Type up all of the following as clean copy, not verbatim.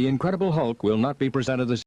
The Incredible Hulk will not be presented this.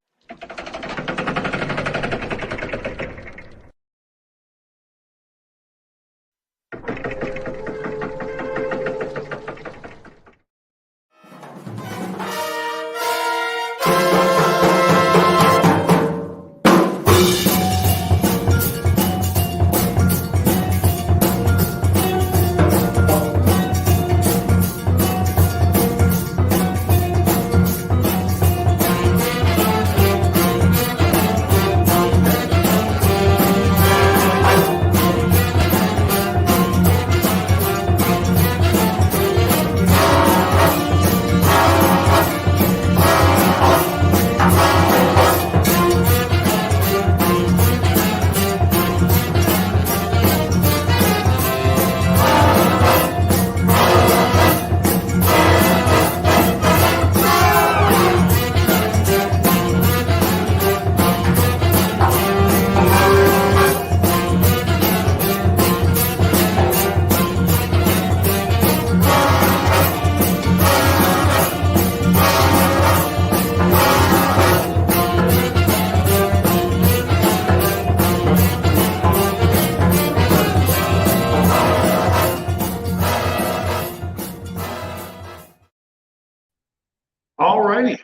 All righty.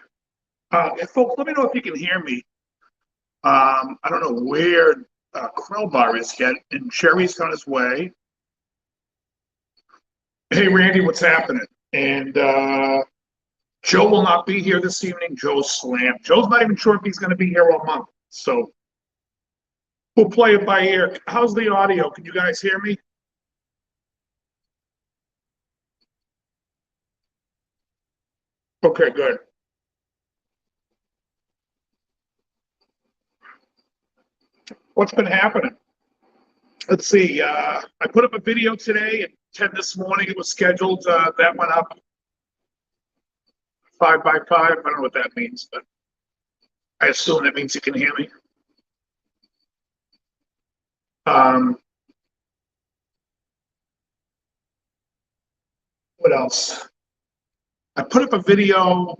Folks, let me know if you can hear me. I don't know where Krellbar is yet, and Sherry's on his way. Hey, Randy, what's happening? And Joe will not be here this evening. Joe's slammed. Joe's not even sure if he's going to be here all month. So we'll play it by ear. How's the audio? Can you guys hear me? Okay, good. What's been happening? Let's see. I put up a video today at 10 this morning. It was scheduled. That went up 5 by 5. I don't know what that means, but I assume that means you can hear me. What else? I put up a video.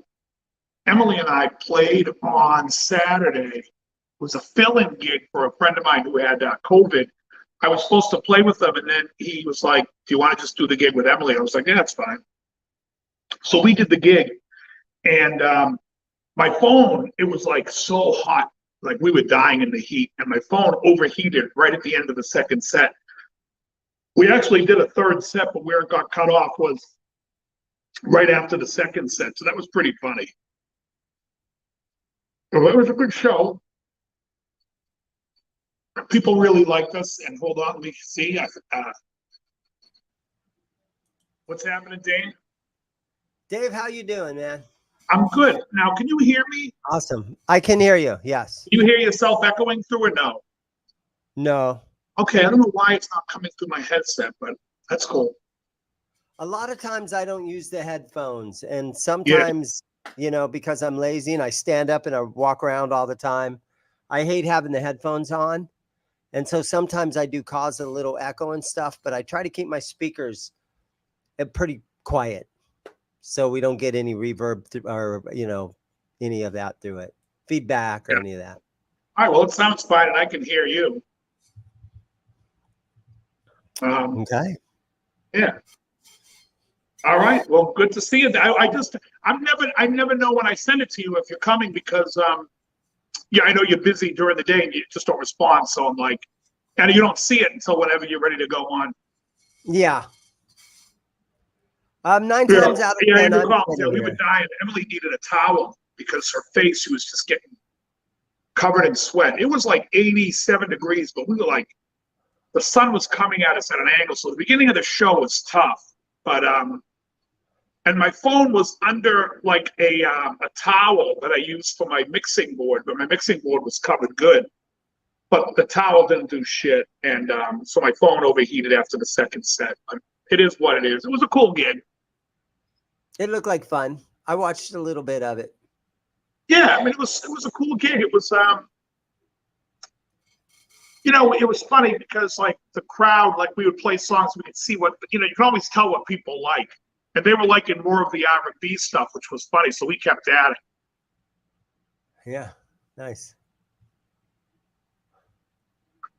Emily and I played on Saturday. It was a fill-in gig for a friend of mine who had COVID. I was supposed to play with him, and then he was like, "Do you want to just do the gig with Emily?" I was like, "Yeah, that's fine." So we did the gig, and my phone, it was like so hot, like we were dying in the heat, and my phone overheated right at the end of the second set. We actually did a third set, but where it got cut off was right after the second set, so that was pretty funny. Well, it was a good show. People really liked us, and hold on, let me see. What's happening, Dane? Dave, how you doing, man? I'm good. Now, can you hear me? Awesome. I can hear you, yes. Can you hear yourself echoing through or no? No. Okay, I don't know why it's not coming through my headset, but that's cool. A lot of times I don't use the headphones, and sometimes, you know, because I'm lazy and I stand up and I walk around all the time, I hate having the headphones on. And so sometimes I do cause a little echo and stuff, but I try to keep my speakers pretty quiet so we don't get any reverb or, you know, any of that through it, feedback or any of that. All right, well, it sounds fine, and I can hear you. Okay. Yeah. All right. Well, good to see you. I never know when I send it to you if you're coming because, yeah, I know you're busy during the day and you just don't respond. So I'm like, and you don't see it until whenever you're ready to go on. Yeah. 9 times out of 10, we were dying. Emily needed a towel because her face, she was just getting covered in sweat. It was like 87 degrees, but we were like, the sun was coming at us at an angle. So the beginning of the show was tough, but, and my phone was under like a towel that I used for my mixing board, but my mixing board was covered good. But the towel didn't do shit, and so my phone overheated after the second set. But it is what it is. It was a cool gig. It looked like fun. I watched a little bit of it. Yeah, I mean, it was a cool gig. It was, you know, it was funny because like the crowd, like we would play songs, we could see what, you know, you can always tell what people like. And they were liking more of the R&B stuff, which was funny. So we kept at it. Yeah. Nice.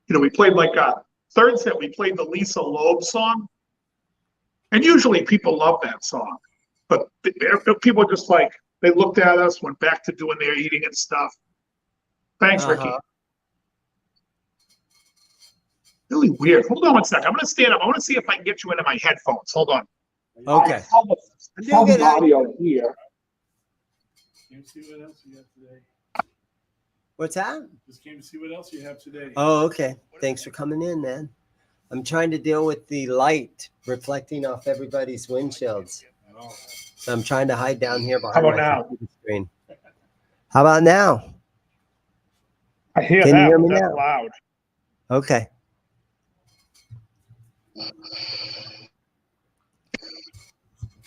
You know, we played like a third set, we played the Lisa Loeb song. And usually people love that song. But people just like, they looked at us, went back to doing their eating and stuff. Thanks, Ricky. Really weird. Hold on one second. I'm going to stand up. I want to see if I can get you into my headphones. Hold on. Okay. I have the audio here. Came to see what else you have today. What's that? Just came to see what else you have today. Oh, okay. Thanks for coming in, man. I'm trying to deal with the light reflecting off everybody's windshields. So I'm trying to hide down here behind my computer screen. How about now? I hear Can that. you hear me That's now? loud. Okay. Yeah,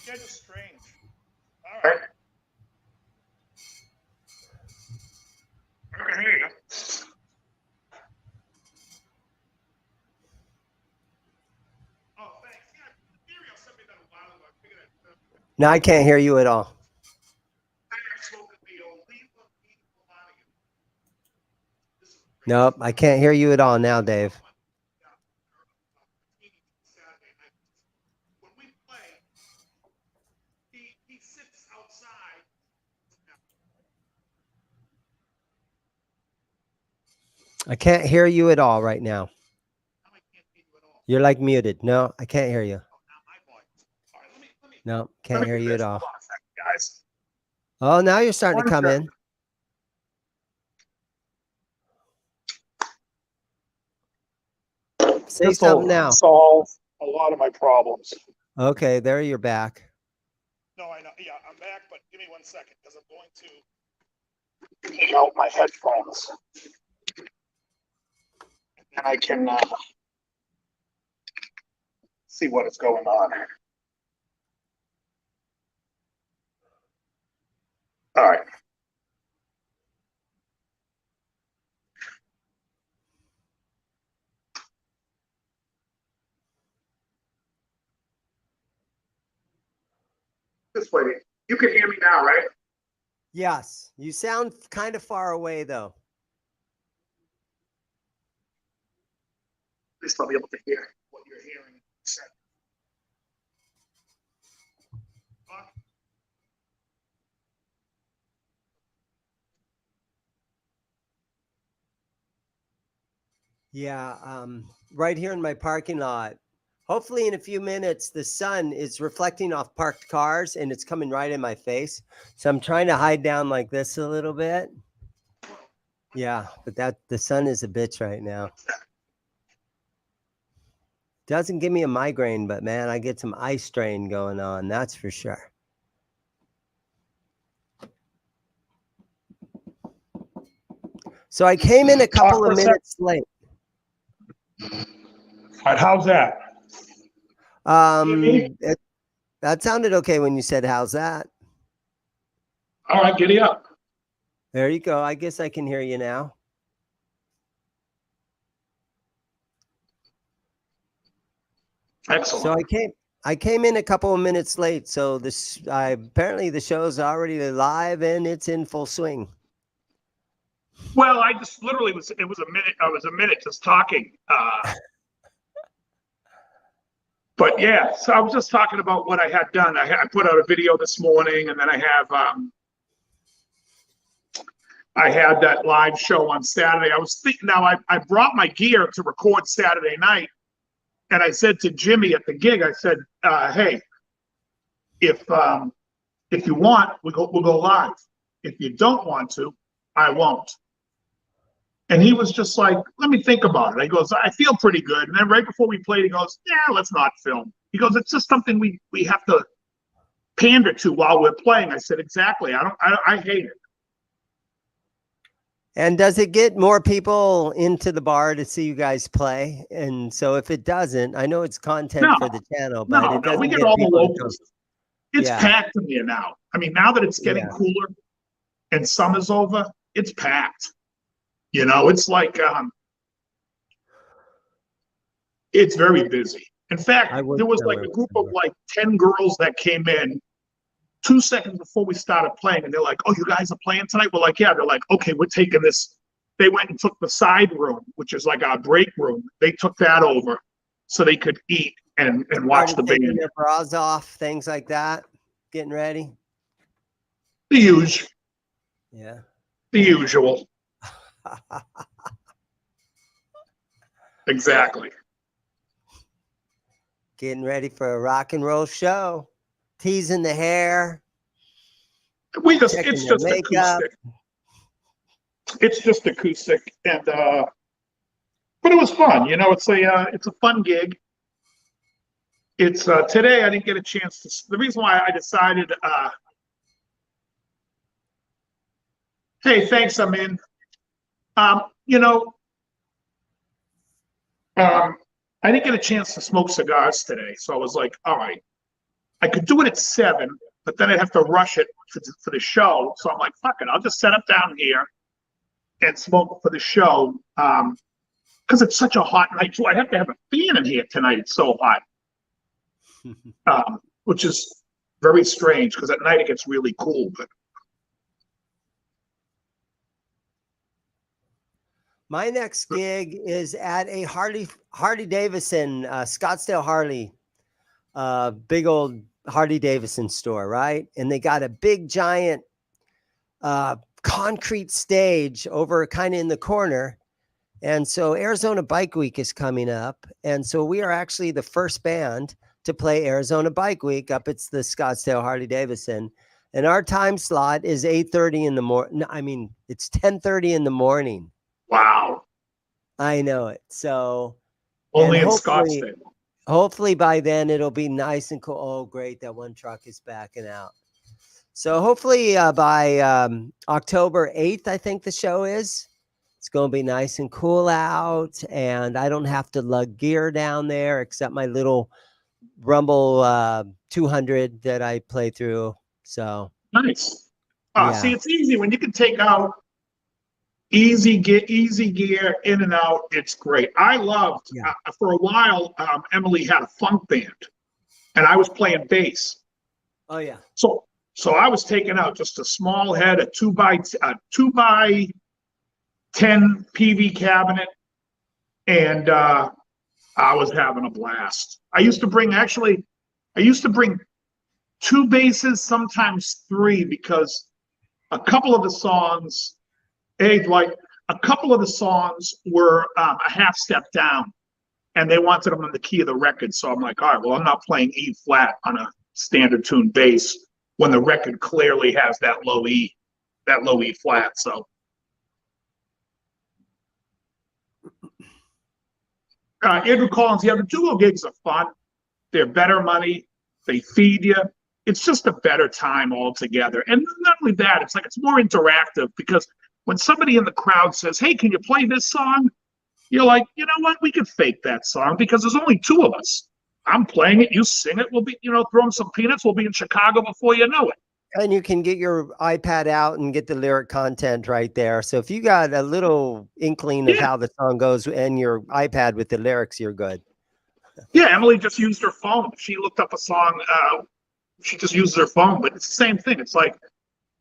just strange. All right. I can hear you. Oh, thanks. Yeah, Muriel sent me that a while ago. I figured I'd No, I can't hear you at all. Nope, I can't hear you at all now, Dave. When we play, he sits outside. I can't hear you at all right now. You're like muted. No, I can't hear you. No, can't hear you at all. Guys. Oh, now you're starting to come in. Say something now. Solve a lot of my problems. Okay, there you're back. No, I know. Yeah, I'm back, but give me 1 second because I'm going to take out my headphones. And I can see what is going on. All right. This way. You can hear me now, right? Yes, you sound kind of far away though. At least I'll be able to hear what you're hearing. Yeah, right here in my parking lot. Hopefully in a few minutes, the sun is reflecting off parked cars and it's coming right in my face. So I'm trying to hide down like this a little bit. Yeah, but the sun is a bitch right now. Doesn't give me a migraine, but man, I get some eye strain going on. That's for sure. So I came in a couple of minutes late. All right, how's that? That sounded okay when you said, how's that? All right, giddy up. There you go. I guess I can hear you now. Excellent. So I came in a couple of minutes late. So apparently the show's already live and it's in full swing. Well, I just literally it was a minute. I was a minute just talking. But yeah, so I was just talking about what I had done. I put out a video this morning, and then I had that live show on Saturday. I was thinking now I brought my gear to record Saturday night, and I said to Jimmy at the gig, I said, "Hey, if you want, we'll go live. If you don't want to, I won't." And he was just like, "Let me think about it." He goes, "I feel pretty good." And then right before we played, he goes, "Yeah, let's not film." He goes, "It's just something we have to pander to while we're playing." I said, "Exactly. I hate it." And does it get more people into the bar to see you guys play? And so if it doesn't, I know it's content for the channel, but it doesn't we get get all the people locals. It's packed in here now. I mean, now that it's getting cooler and summer's over, it's packed. You know, it's like it's very busy. In fact, there was like a group of like 10 girls that came in 2 seconds before we started playing, and they're like, "Oh, you guys are playing tonight?" We're like, "Yeah." They're like, "Okay, we're taking this." They went and took the side room, which is like our break room. They took that over so they could eat and watch Started the taking band. their bras off, things like that, getting ready. The usual. Yeah. The usual. Exactly. Getting ready for a rock and roll show, teasing the hair, It's checking their just makeup. acoustic. It's just acoustic, and but it was fun. You know, it's a fun gig. It's today I didn't get a chance to. The reason why I decided, hey, thanks, I'm in. You know, I didn't get a chance to smoke cigars today, so I was like, all right, I could do it at 7, but then I'd have to rush it for the show. So I'm like, fuck it, I'll just set up down here and smoke for the show. Because it's such a hot night too. I have to have a fan in here tonight. It's so hot, which is very strange because at night it gets really cool. But my next gig is at a Harley Davidson, Scottsdale Harley, big old Harley Davidson store, right? And they got a big giant concrete stage over kind of in the corner. And so Arizona Bike Week is coming up. And so we are actually the first band to play Arizona Bike Week up at the Scottsdale Harley Davidson. And our time slot is 8:30 in the morning. I mean, it's 10:30 in the morning. wow, I know it. So only in hopefully, Scottsdale. hopefully by then it'll be nice and cool. Oh, great. That one truck is backing out. So hopefully by October 8th, I think the show is. It's going to be nice and cool out, and I don't have to lug gear down there except my little Rumble 200 that I play through. So Nice. yeah. See, it's easy when you can take out easy gear in and out. It's great. I loved for a while. Emily had a funk band, and I was playing bass. Oh yeah. So I was taking out just a small head, a 2x10 PV cabinet, and I was having a blast. I used to bring 2 basses, sometimes 3, because a couple of the songs, were a half step down, and they wanted them on the key of the record. So I'm like, all right, well, I'm not playing E flat on a standard tuned bass when the record clearly has that low E flat. So Andrew Collins, yeah, the duo gigs are fun. They're better money. They feed you. It's just a better time altogether. And not only that, it's more interactive, because when somebody in the crowd says, hey, can you play this song? You're like, you know what? We could fake that song because there's only 2 of us. I'm playing it. You sing it. We'll be, throw 'em some peanuts. We'll be in Chicago before you know it. And you can get your iPad out and get the lyric content right there. So if you got a little inkling of how the song goes and your iPad with the lyrics, you're good. Yeah, Emily just used her phone. She looked up a song. She just uses her phone, but it's the same thing. It's like,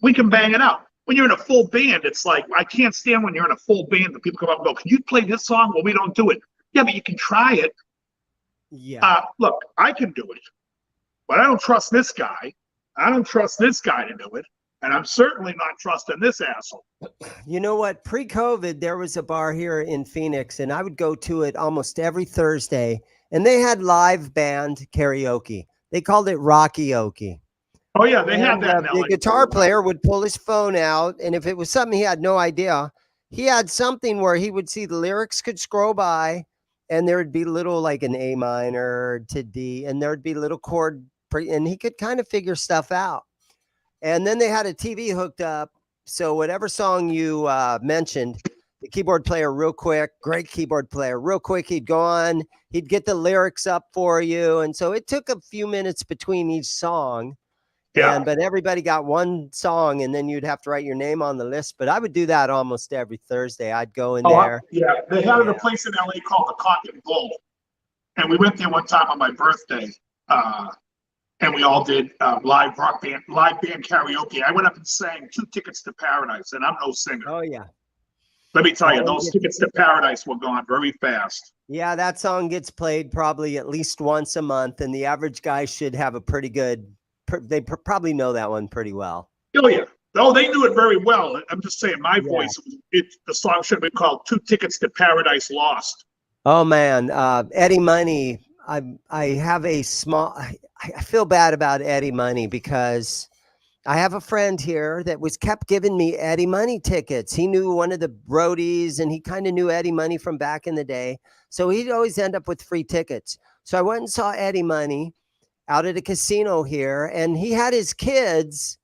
we can bang it out. When you're in a full band, it's like, I can't stand when you're in a full band that people come up and go, can you play this song? Well, we don't do it. Yeah, but you can try it. Yeah. Look, I can do it, but I don't trust this guy. I don't trust this guy to do it. And I'm certainly not trusting this asshole. You know what? Pre-COVID, there was a bar here in Phoenix, and I would go to it almost every Thursday, and they had live band karaoke. They called it Rockyoke. Oh, yeah, they had that. The guitar player would pull his phone out, and if it was something he had no idea, he had something where he would see the lyrics could scroll by, and there would be little like an A minor to D, and there would be little chord, and he could kind of figure stuff out. And then they had a TV hooked up, so whatever song you mentioned, the keyboard player real quick, great keyboard player, real quick, he'd go on, he'd get the lyrics up for you, and so it took a few minutes between each song. Yeah. But everybody got one song, and then you'd have to write your name on the list. But I would do that almost every Thursday. I'd go in there. Yeah, they had a place in LA called the Cotton Bull, and we went there one time on my birthday. and we all did live band karaoke. I went up and sang Two Tickets to Paradise, and I'm no singer. Oh yeah. Let me tell That you, one those gets- tickets to Paradise were gone very fast. Yeah, that song gets played probably at least once a month, and the average guy should have a pretty good. They probably know that one pretty well. Oh yeah. Oh, they knew it very well. I'm just saying, my Yeah. voice. The song should have been called "Two Tickets to Paradise Lost." Oh man, Eddie Money. I have a small. I feel bad about Eddie Money because I have a friend here that kept giving me Eddie Money tickets. He knew one of the roadies, and he kind of knew Eddie Money from back in the day. So he'd always end up with free tickets. So I went and saw Eddie Money out at a casino here, and he had his kids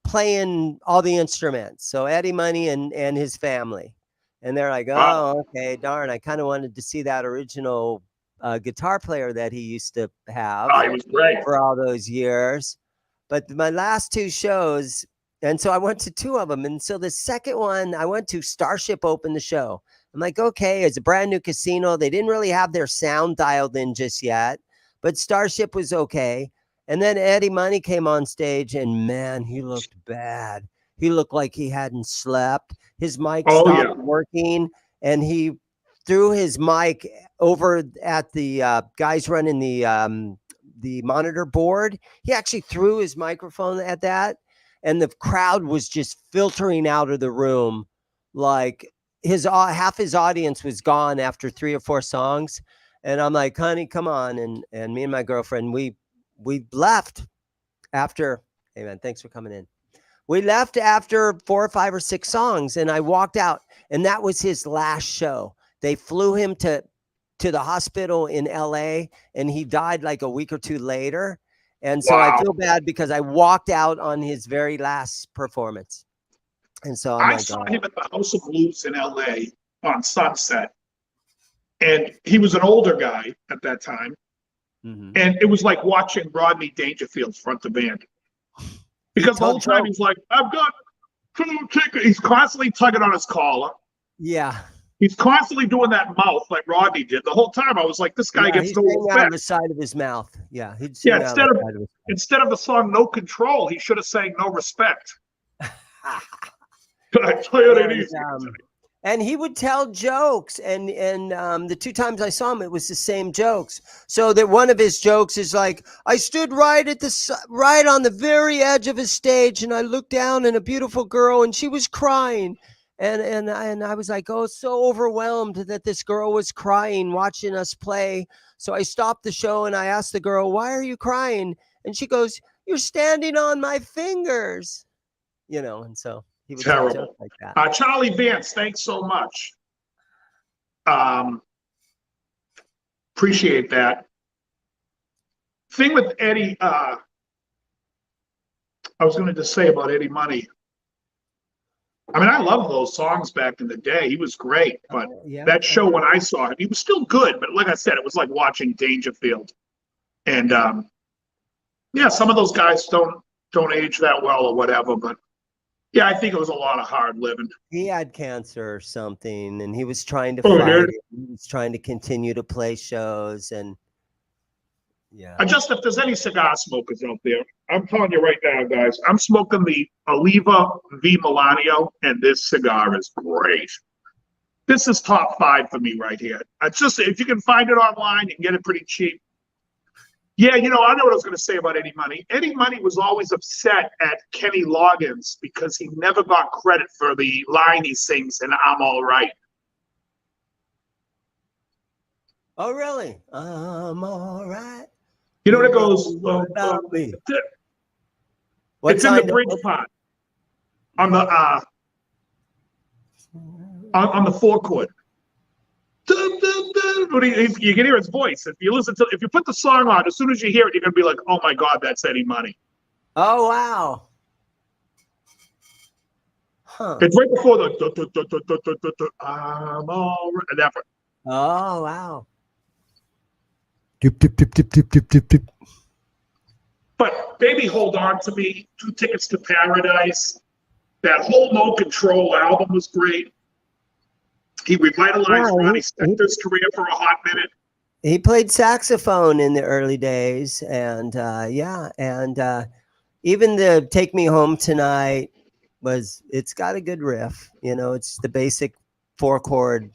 playing all the instruments. So Eddie Money and his family. And they're like, Wow. oh, okay, darn. I kind of wanted to see that original guitar player that he used to have Oh, it was great. for all those years. But my last two shows, and so I went to two of them. And so the second one I went to, Starship opened the show. I'm like, okay, it's a brand new casino. They didn't really have their sound dialed in just yet, but Starship was okay. And then Eddie Money came on stage, and man, he looked bad. He looked like he hadn't slept. His mic stopped working, and he threw his mic over at the guys running the monitor board. He actually threw his microphone at that, and the crowd was just filtering out of the room. Like half his audience was gone after 3 or 4 songs. And I'm like, honey, come on. And me and my girlfriend, we left after, hey man, thanks for coming in. We left after 4 or 5 or 6 songs, and I walked out, and that was his last show. They flew him to the hospital in LA, and he died like a week or 2 later. And so I feel bad because I walked out on his very last performance. And so I saw him at the House of Blues in LA on Sunset. And he was an older guy at that time. Mm-hmm. And it was like watching Rodney Dangerfield front the band. Because the whole time he's like, I've got 2 tickets. He's constantly tugging on his collar. Yeah. He's constantly doing that mouth like Rodney did. The whole time I was like, this guy gets no respect. Out of the side of his mouth. Yeah. Instead of the song No Control, he should have sang No Respect. But I tell you what it is. And he would tell jokes, and the 2 times I saw him, it was the same jokes. So that one of his jokes is like, I stood right on the very edge of his stage, and I looked down, and a beautiful girl, and she was crying, and I was like, oh, so overwhelmed that this girl was crying watching us play. So I stopped the show, and I asked the girl, why are you crying? And she goes, you're standing on my fingers, and so. He would terrible. Like that. Charlie Vance, thanks so much. Appreciate that. Thing with Eddie, I was going to just say about Eddie Money. I mean, I love those songs back in the day. He was great, but that show when I saw him, he was still good. But like I said, it was like watching Dangerfield. And some of those guys don't age that well or whatever, but. Yeah, I think it was a lot of hard living. He had cancer or something, and he was trying to fight it. He was trying to continue to play shows, and Just if there's any cigar smokers out there, I'm telling you right now, guys, I'm smoking the Oliva V Milanio, and this cigar is great. This is top 5 for me right here. It's just, if you can find it online, you can get it pretty cheap. Yeah, I know what I was going to say about Eddie Money. Eddie Money was always upset at Kenny Loggins because he never got credit for the line he sings in I'm All Right. Oh, really? I'm all right. You know what it goes? It's in the bridge part on the 4 chord. You can hear his voice. If you put the song on, as soon as you hear it, you're gonna be like, "Oh my God, that's Eddie Money." Oh wow! Huh? It's right before the I'm all right. That part. Oh wow! But baby, hold on to me. 2 Tickets to Paradise. That whole No Control album was great. He revitalized Ronnie Spector's career for a hot minute. He played saxophone in the early days, and even the "Take Me Home Tonight" it's got a good riff. It's the basic 4-chord,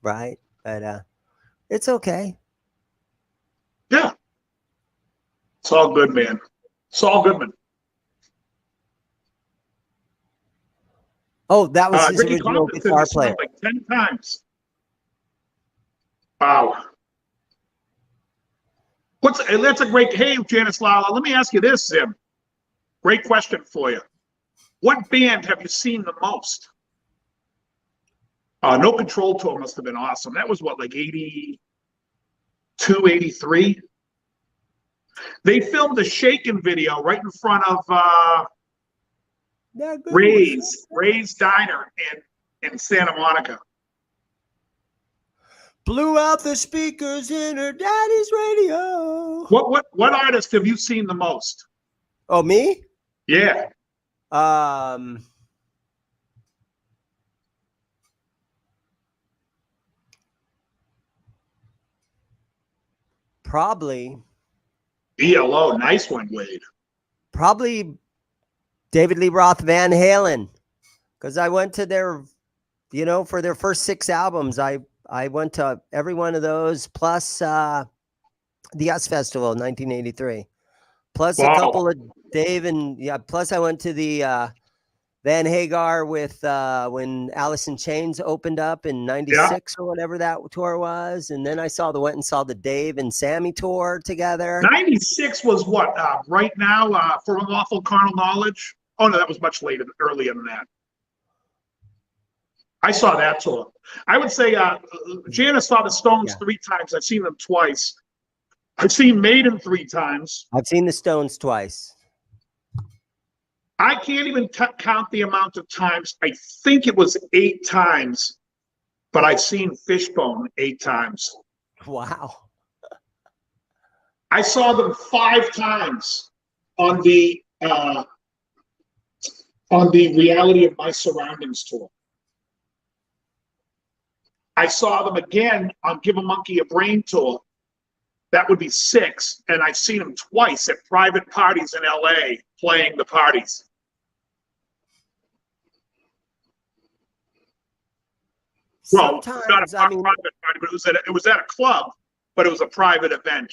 right? But it's okay. Yeah. It's all good, man. Saul Goodman. Oh, that was his Ricky original Compton guitar this song player. like 10 times. Wow. That's a great, hey, Janice Lala, let me ask you this, Sim. Great question for you. What band have you seen the most? No Control Tour must have been awesome. That was what, like 82, 83? They filmed a Shaken video right in front of Ray's Diner in Santa Monica. Blew out the speakers in her daddy's radio. What artist have you seen the most? Oh, me? Yeah. Probably ELO, nice one, Wade. Probably David Lee Roth Van Halen, because I went to their, for their first 6 albums. I went to every one of those, plus the US Festival in 1983, plus a couple of plus I went to the Van Hagar with when Alice in Chains opened up in 96 or whatever that tour was. And then I went and saw the Dave and Sammy tour together. 96 was what? Right Now, For Unlawful Carnal Knowledge? Oh, no, that was much later, earlier than that. I saw that tour. I would say Janice saw the Stones 3 times. I've seen them twice. I've seen Maiden 3 times. I've seen the Stones twice. I can't even count the amount of times. I think it was 8 times, but I've seen Fishbone 8 times. Wow. I saw them 5 times on the Reality of My Surroundings tour. I saw them again on Give a Monkey a Brain tour. That would be 6. And I've seen them twice at private parties in LA playing the parties. Well, not a private party, but it was at a club, but it was a private event.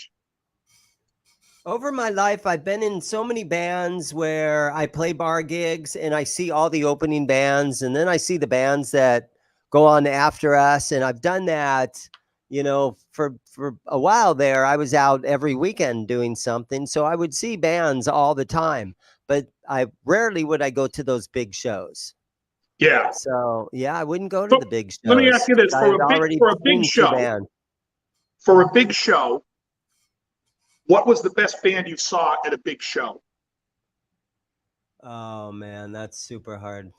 Over my life, I've been in so many bands where I play bar gigs and I see all the opening bands, and then I see the bands that go on after us. And I've done that, for a while there. I was out every weekend doing something. So I would see bands all the time, but I rarely would I go to those big shows. Yeah. So I wouldn't go to the big shows. Let me ask you this: for a big show, what was the best band you saw at a big show? Oh man, that's super hard.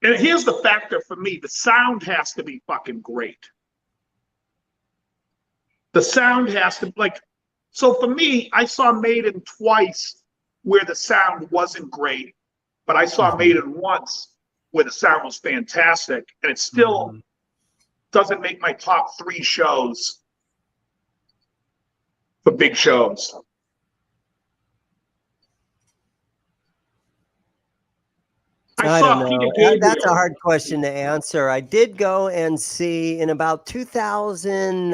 And here's the factor for me: the sound has to be fucking great. The sound has to So for me, I saw Maiden twice where the sound wasn't great, but I saw Maiden once where the sound was fantastic, and it still doesn't make my top 3 shows for big shows. I don't know. That's a hard question to answer. I did go and see in about 2000.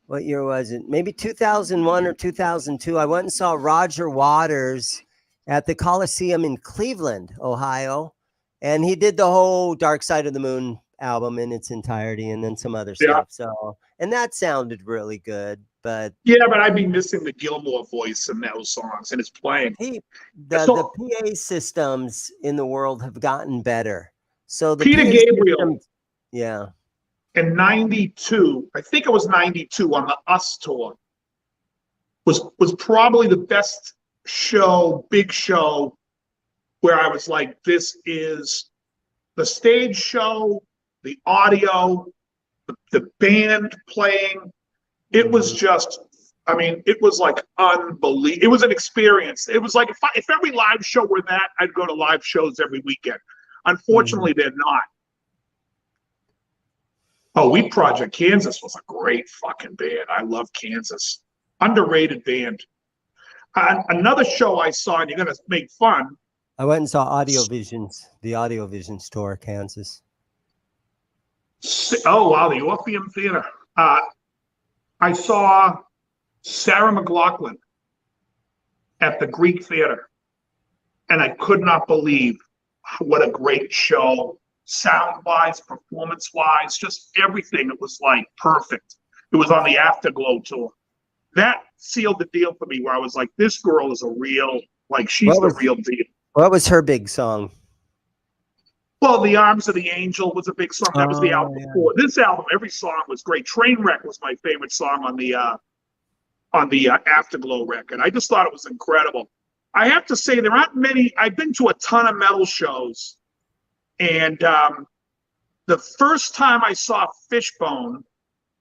What year was it? Maybe 2001 or 2002. I went and saw Roger Waters at the Coliseum in Cleveland, Ohio, and he did the whole Dark Side of the Moon album in its entirety, and then some other stuff. So, and that sounded really good. But I'd be missing the Gilmore voice in those songs, and it's playing. The PA systems in the world have gotten better. So the Peter Gabriel, in 92, I think it was 92 on the Us tour, was probably the best show, big show, where I was like, this is the stage show, the audio, the band playing. It was just, it was like unbelievable. It was an experience. It was like if every live show were that, I'd go to live shows every weekend. Unfortunately, they're not. Oh, Wheat Project Kansas was a great fucking band. I love Kansas. Underrated band. Another show I saw, and you're gonna make fun. I went and saw Audio Visions, the Audio Visions tour, Kansas. Oh wow, the Orpheum Theater. I saw Sarah McLachlan at the Greek Theater, and I could not believe what a great show, sound-wise, performance-wise, just everything. It was like perfect. It was on the Afterglow tour. That sealed the deal for me, where I was like, this girl is a real, like, she's the real deal. What was her big song? Well, The Arms of the Angel was a big song. That was the album before. This album, every song was great. Trainwreck was my favorite song on the Afterglow record. I just thought it was incredible. I have to say, there aren't many. I've been to a ton of metal shows, and the first time I saw Fishbone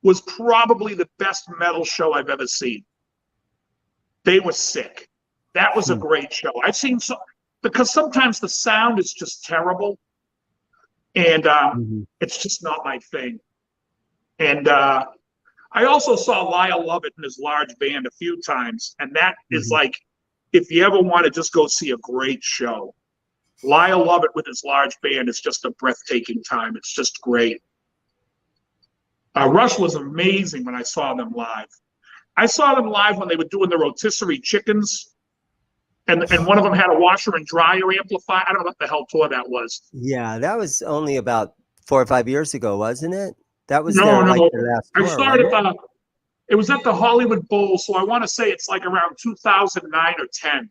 was probably the best metal show I've ever seen. They were sick. That was a great show. I've seen some, because sometimes the sound is just terrible, and it's just not my thing. And I also saw Lyle Lovett and his large band a few times, and that is like, if you ever want to just go see a great show, Lyle Lovett with his large band is just a breathtaking time. It's just great. Rush was amazing when I saw them live. I saw them live when they were doing the rotisserie chickens, and one of them had a washer and dryer amplifier. I don't know what the hell tour that was. Yeah, that was only about 4 or 5 years ago, wasn't it? That was No. their last tour, I started. It was at the Hollywood Bowl, so I want to say it's like around 2009 or 10.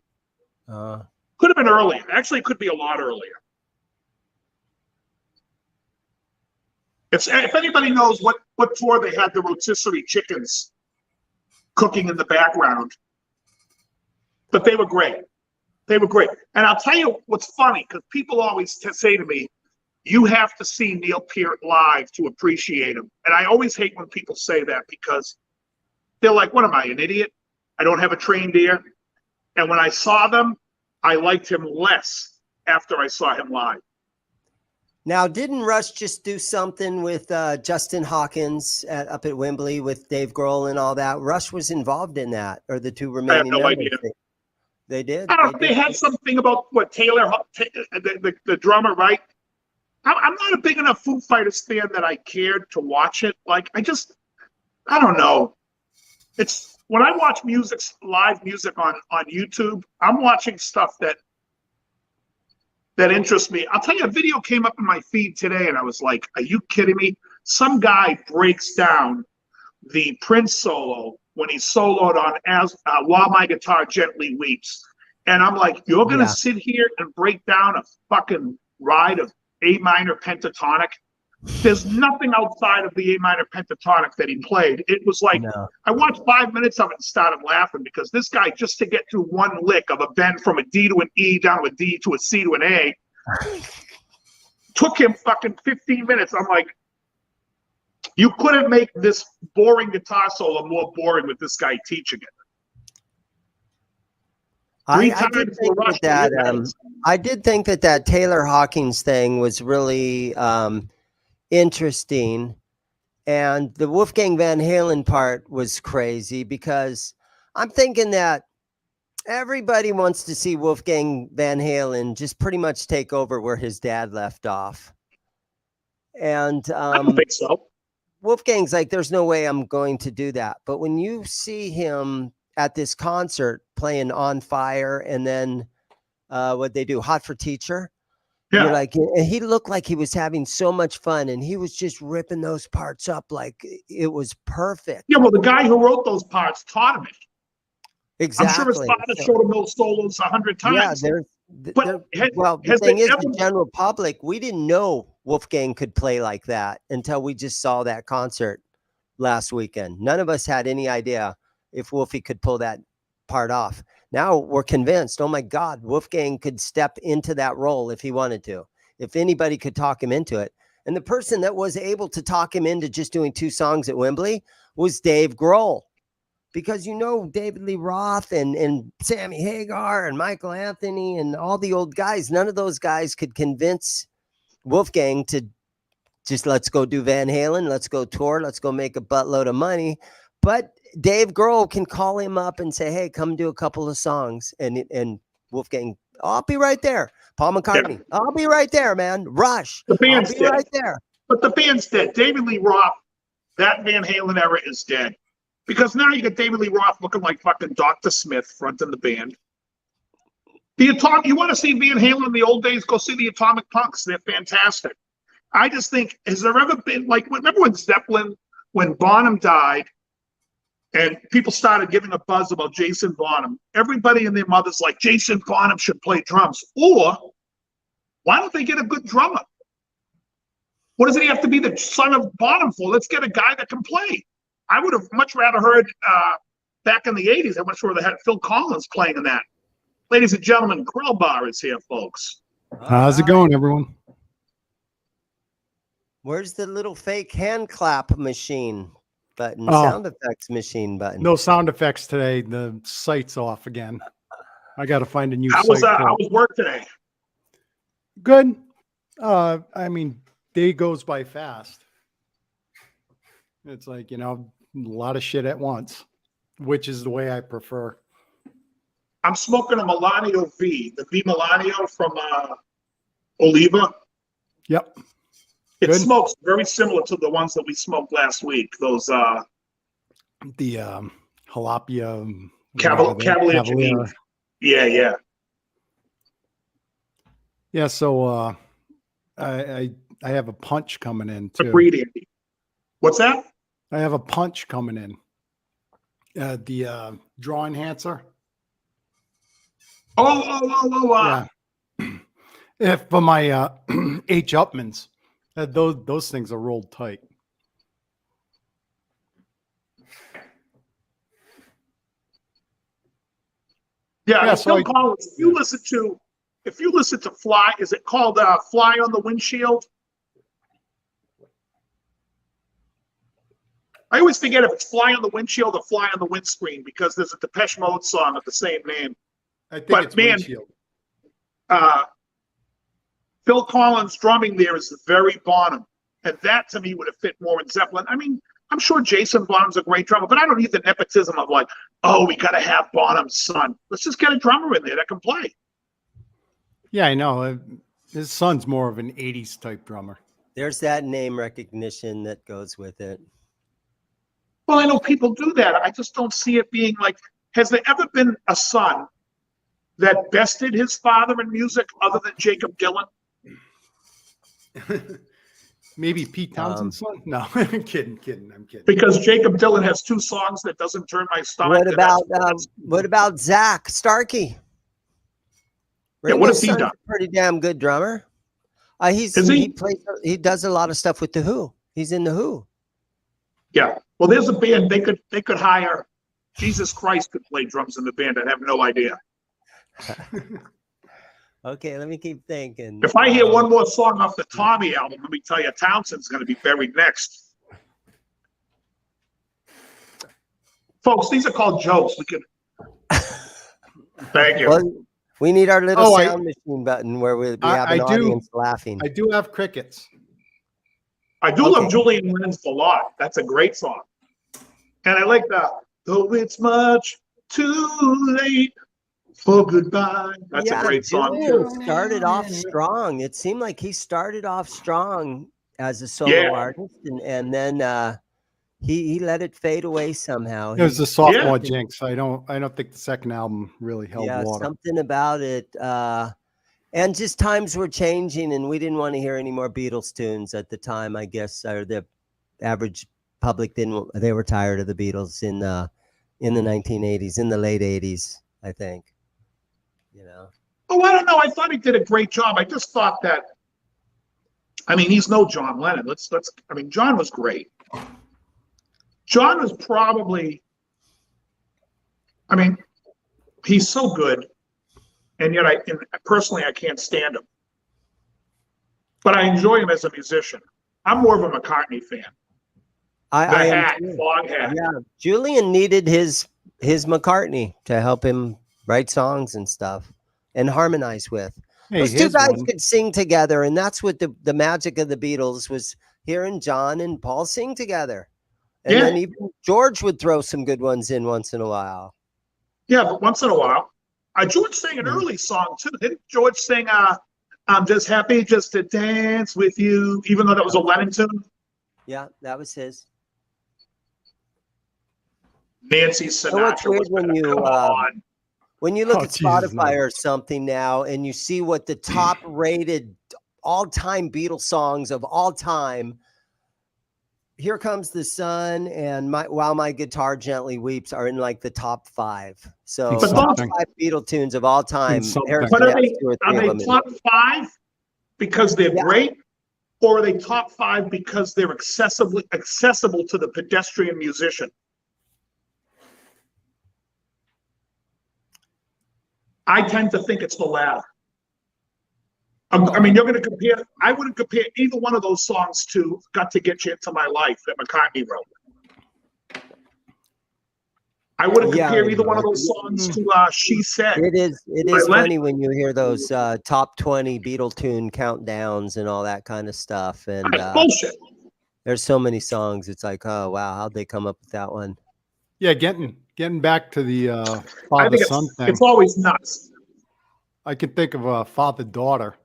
Could have been earlier. Actually, it could be a lot earlier. If anybody knows what tour they had the rotisserie chickens cooking in the background, but they were great. They were great. And I'll tell you what's funny, because people always say to me, you have to see Neil Peart live to appreciate him. And I always hate when people say that, because they're like, what am I, an idiot? I don't have a trained ear. And when I saw them, I liked him less after I saw him live. Now, didn't Rush just do something with Justin Hawkins up at Wembley with Dave Grohl and all that? Rush was involved in that, or the two remaining I have no members. idea. They did. They had something about what Taylor, the drummer, right? I'm not a big enough Foo Fighters fan that I cared to watch it. Like, I don't know. It's when I watch live music on YouTube, I'm watching stuff that interests me. I'll tell you, a video came up in my feed today, and I was like, are you kidding me? Some guy breaks down the Prince solo when he soloed on While My Guitar Gently Weeps. And I'm like, you're going to sit here and break down a fucking ride of A minor pentatonic? There's nothing outside of the A minor pentatonic that he played. It was like, I watched 5 minutes of it and started laughing, because this guy, just to get through one lick of a bend from a D to an E down to a D to a C to an A, took him fucking 15 minutes. I'm like, you couldn't make this boring guitar solo more boring with this guy teaching it. I did think that Taylor Hawkins thing was really interesting, and the Wolfgang Van Halen part was crazy, because I'm thinking that everybody wants to see Wolfgang Van Halen just pretty much take over where his dad left off. And I don't think so. Wolfgang's like, there's no way I'm going to do that. But when you see him at this concert playing On Fire, and then what they do, Hot for Teacher, you're like, and he looked like he was having so much fun, and he was just ripping those parts up like it was perfect. Yeah, well, the guy who wrote those parts taught him it. Exactly. I'm sure his father showed him those solos 100 times. Yeah, the thing is, the general public, we didn't know Wolfgang could play like that until we just saw that concert last weekend. None of us had any idea if Wolfie could pull that part off. Now we're convinced, oh my God, Wolfgang could step into that role if he wanted to, if anybody could talk him into it. And the person that was able to talk him into just doing 2 songs at Wembley was Dave Grohl. Because, David Lee Roth and Sammy Hagar and Michael Anthony and all the old guys, none of those guys could convince Wolfgang to just let's go do Van Halen, let's go tour, let's go make a buttload of money. But Dave Grohl can call him up and say, hey, come do a couple of songs. And Wolfgang, I'll be right there. Paul McCartney, I'll be right there, man. Rush, The band's I'll be dead. right there. But the band's dead. David Lee Roth, that Van Halen era is dead. Because now you get David Lee Roth looking like fucking Dr. Smith fronting the band. You want to see Van Halen in the old days, go see the Atomic Punks. They're fantastic. I just think, has there ever been, like, remember when Zeppelin, when Bonham died, and people started giving a buzz about Jason Bonham, everybody and their mother's like, Jason Bonham should play drums. Or, why don't they get a good drummer? What does he have to be the son of Bonham for? Let's get a guy that can play. I would have much rather heard, back in the 80s, I much rather had Phil Collins playing in that. Ladies and gentlemen, Grill Bar is here, folks. How's it going, everyone? Where's the little fake hand clap machine button, Oh. sound effects machine button? No sound effects today. The site's off again. I got to find a new How site. was work today? Good. I mean, day goes by fast. It's like, you know, a lot of shit at once, which is the way I prefer. I'm smoking a Melanio V, the V Melanio from Oliva. Yep. It Good. smokes very similar to the ones that we smoked last week. Those The Jalapia Cavalier Geneva. Yeah. Yeah. So I have a punch coming in too. Agreed, Andy. What's that? I have a punch coming in. The draw enhancer. Yeah. If for my H Upmans, those things are rolled tight. Yeah, so Phil Collins. If you listen to Fly, is it called Fly on the Windshield? I always forget if it's Fly on the Windshield or Fly on the Windscreen because there's a Depeche Mode song of the same name. I think But it's man, windshield. Phil Collins drumming there is the very bottom. And that to me would have fit more in Zeppelin. I mean, I'm sure Jason Bonham's a great drummer, but I don't need the nepotism of like, oh, we got to have Bonham's son. Let's just get a drummer in there that can play. Yeah, I know. His son's more of an 80s type drummer. There's that name recognition that goes with it. Well, I know people do that. I just don't see it being like, has there ever been a son that bested his father in music other than Jacob Dylan? Maybe Pete Townsend's son? No, I'm kidding. I'm kidding. Because Jacob Dylan has two songs that doesn't turn my stomach. What about Zach Starkey? Yeah, what has he Ringo's done? son's a pretty damn good drummer. He does a lot of stuff with the Who. He's in the Who. Yeah. Well, there's a band they could hire. Jesus Christ could play drums in the band. I have no idea. Okay, let me keep thinking. If I hear one more song off the Tommy album, let me tell you, Townsend's going to be buried next. Folks, these are called jokes. We can. Thank you. Well, we need our little sound machine button where we have an audience laughing. I do have crickets. I do love Julian Lennon's "The Lot." That's a great song. And I like though it's much too late for goodbye. That's a great song too. Started off strong. It seemed like he started off strong as a solo artist, and then he let it fade away somehow. It was a sophomore jinx. I don't think the second album really held water. Something about it. And just times were changing, and we didn't want to hear any more Beatles tunes at the time, I guess, or the average public didn't. They were tired of the Beatles in the 1980s, in the late 80s, I think. You know. Oh, I don't know. I thought he did a great job. I just thought that. I mean, he's no John Lennon. I mean, John was great. John was probably. I mean, he's so good. And yet, personally, I can't stand him. But I enjoy him as a musician. I'm more of a McCartney fan. Fog hat. Yeah, Julian needed his McCartney to help him write songs and stuff and harmonize with. Hey, Those two guys could sing together, and that's what the magic of the Beatles was. hearing John and Paul sing together. And Yeah. then even George would throw some good ones in once in a while. Yeah, but once in a while. George sang an Mhm. early song too. Didn't George sing I'm just happy just to dance with you, even though that was a Lennon tune? Yeah, that was his. Nancy what's Sinatra weird was when better. you, Come on. When you look Oh, at Jesus, Spotify no. or something now and you see what the top rated all-time Beatles songs of all time, Here Comes the Sun and While My Guitar Gently Weeps are in like the top 5. So But top those- 5 Beatle tunes of all time. something. Harrison But are has they 2 or 3 of them. top 5 because they're Yeah. great, or are they top 5 because they're accessible to the pedestrian musician? I tend to think it's the latter. I mean, you're going to compare. I wouldn't compare either one of those songs to "Got to Get You Into My Life" that McCartney wrote. I wouldn't Yeah, compare either one of those songs to "She Said." It is By Lennon. funny when you hear those top 20 Beatle tune countdowns and all that kind of stuff. And That's bullshit. there's so many songs. It's like, oh wow, how'd they come up with that one? Yeah, getting back to the I father think son thing. it's always nuts. I can think of a father daughter.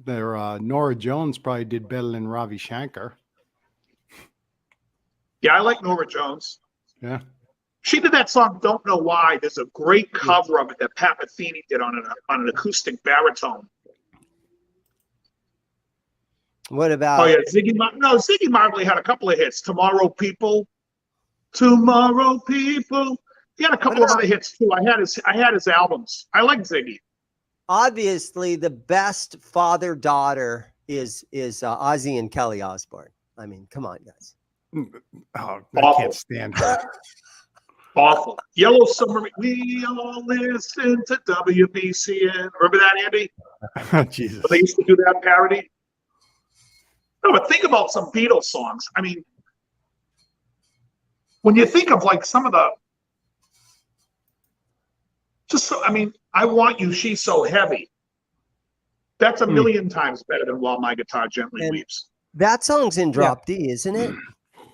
There, Nora Jones probably did better than Ravi Shankar. Yeah, I like Nora Jones. Yeah. She did that song "Don't Know Why." There's a great cover of it that Pat Metheny did on an acoustic baritone. What about? Oh yeah, Ziggy Marley had a couple of hits. Tomorrow People. He had a couple of other hits too. I had his albums. I like Ziggy. Obviously, the best father-daughter is Ozzy and Kelly Osbourne. I mean, come on, guys. Oh, I Awful. can't stand her. Awful. Yellow Submarine. We all listen to WBCN. Remember that, Andy? Jesus. They used to do that parody. No, but think about some Beatles songs. I mean, when you think of like some of the, I Want You, She's So Heavy. That's a million times better than While My Guitar Gently And Weeps. that song's in drop D, isn't it?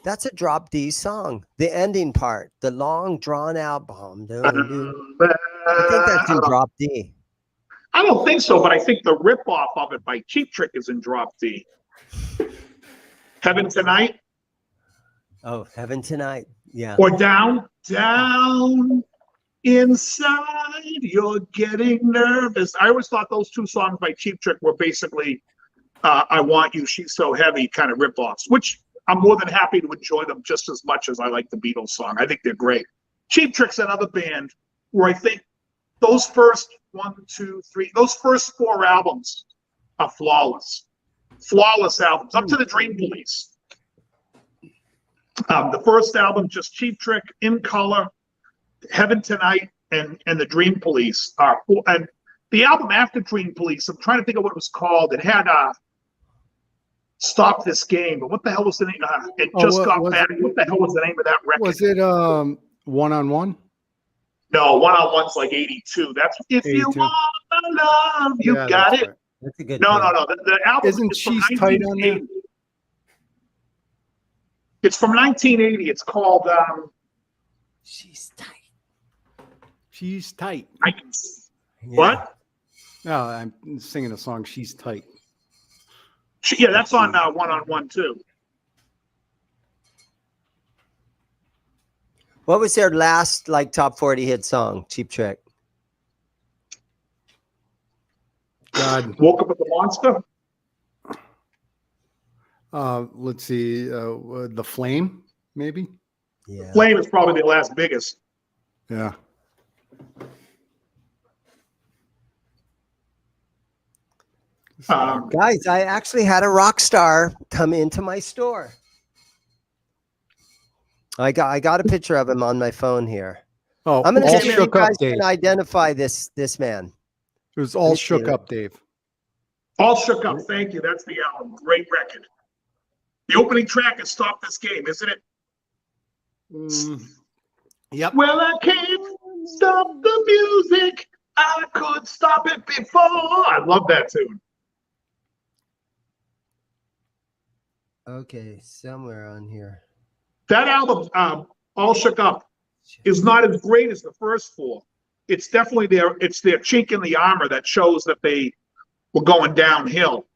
That's a drop D song. The ending part, the long drawn out bomb. I think that's in drop D. I don't think so, but I think the ripoff of it by Cheap Trick is in drop D. Heaven Tonight Oh, Heaven Tonight. Yeah. or Down Inside, You're Getting Nervous. I always thought those two songs by Cheap Trick were basically I Want You, She's So Heavy kind of ripoffs, which I'm more than happy to enjoy them just as much as I like the Beatles song. I think they're great. Cheap Trick's another band where I think those first 4 albums are flawless. Flawless albums, up to the Dream Police. The first album, just Cheap Trick, In Color, Heaven Tonight, and the Dream Police are. And the album after Dream Police, I'm trying to think of what it was called. It had Stop This Game, but what the hell was the name? It just got back. What the hell was the name of that record? Was it One on One? No, One on One's like 82. That's If 82. You Want Love, You Got It. Right. That's a good No. tune. The album Isn't is from She's Tight on there? 1980. It's from 1980. It's called She's tight. She's Tight. Yeah. What? No, I'm singing a song. She's Tight. Yeah, that's on One on One too. What was their last like top 40 hit song? Cheap Trick. God. Woke Up with the Monster. Let's see. The Flame, maybe. Yeah. Flame is probably the last biggest. Yeah. Guys, I actually had a rock star come into my store. I got a picture of him on my phone here. Oh, I'm going to all see if you shook up, guys Dave. can identify this man. It was all me shook see it. up, Dave. All Shook Up. Thank you. That's the album. Great record. The opening track is Stop This Game, isn't it? Yep. Well, I can't stop the music. I could stop it before. I love that tune. Okay, somewhere on here. That album, All Shook Up, is not as great as the first four. It's definitely their chink in the armor that shows that they were going downhill,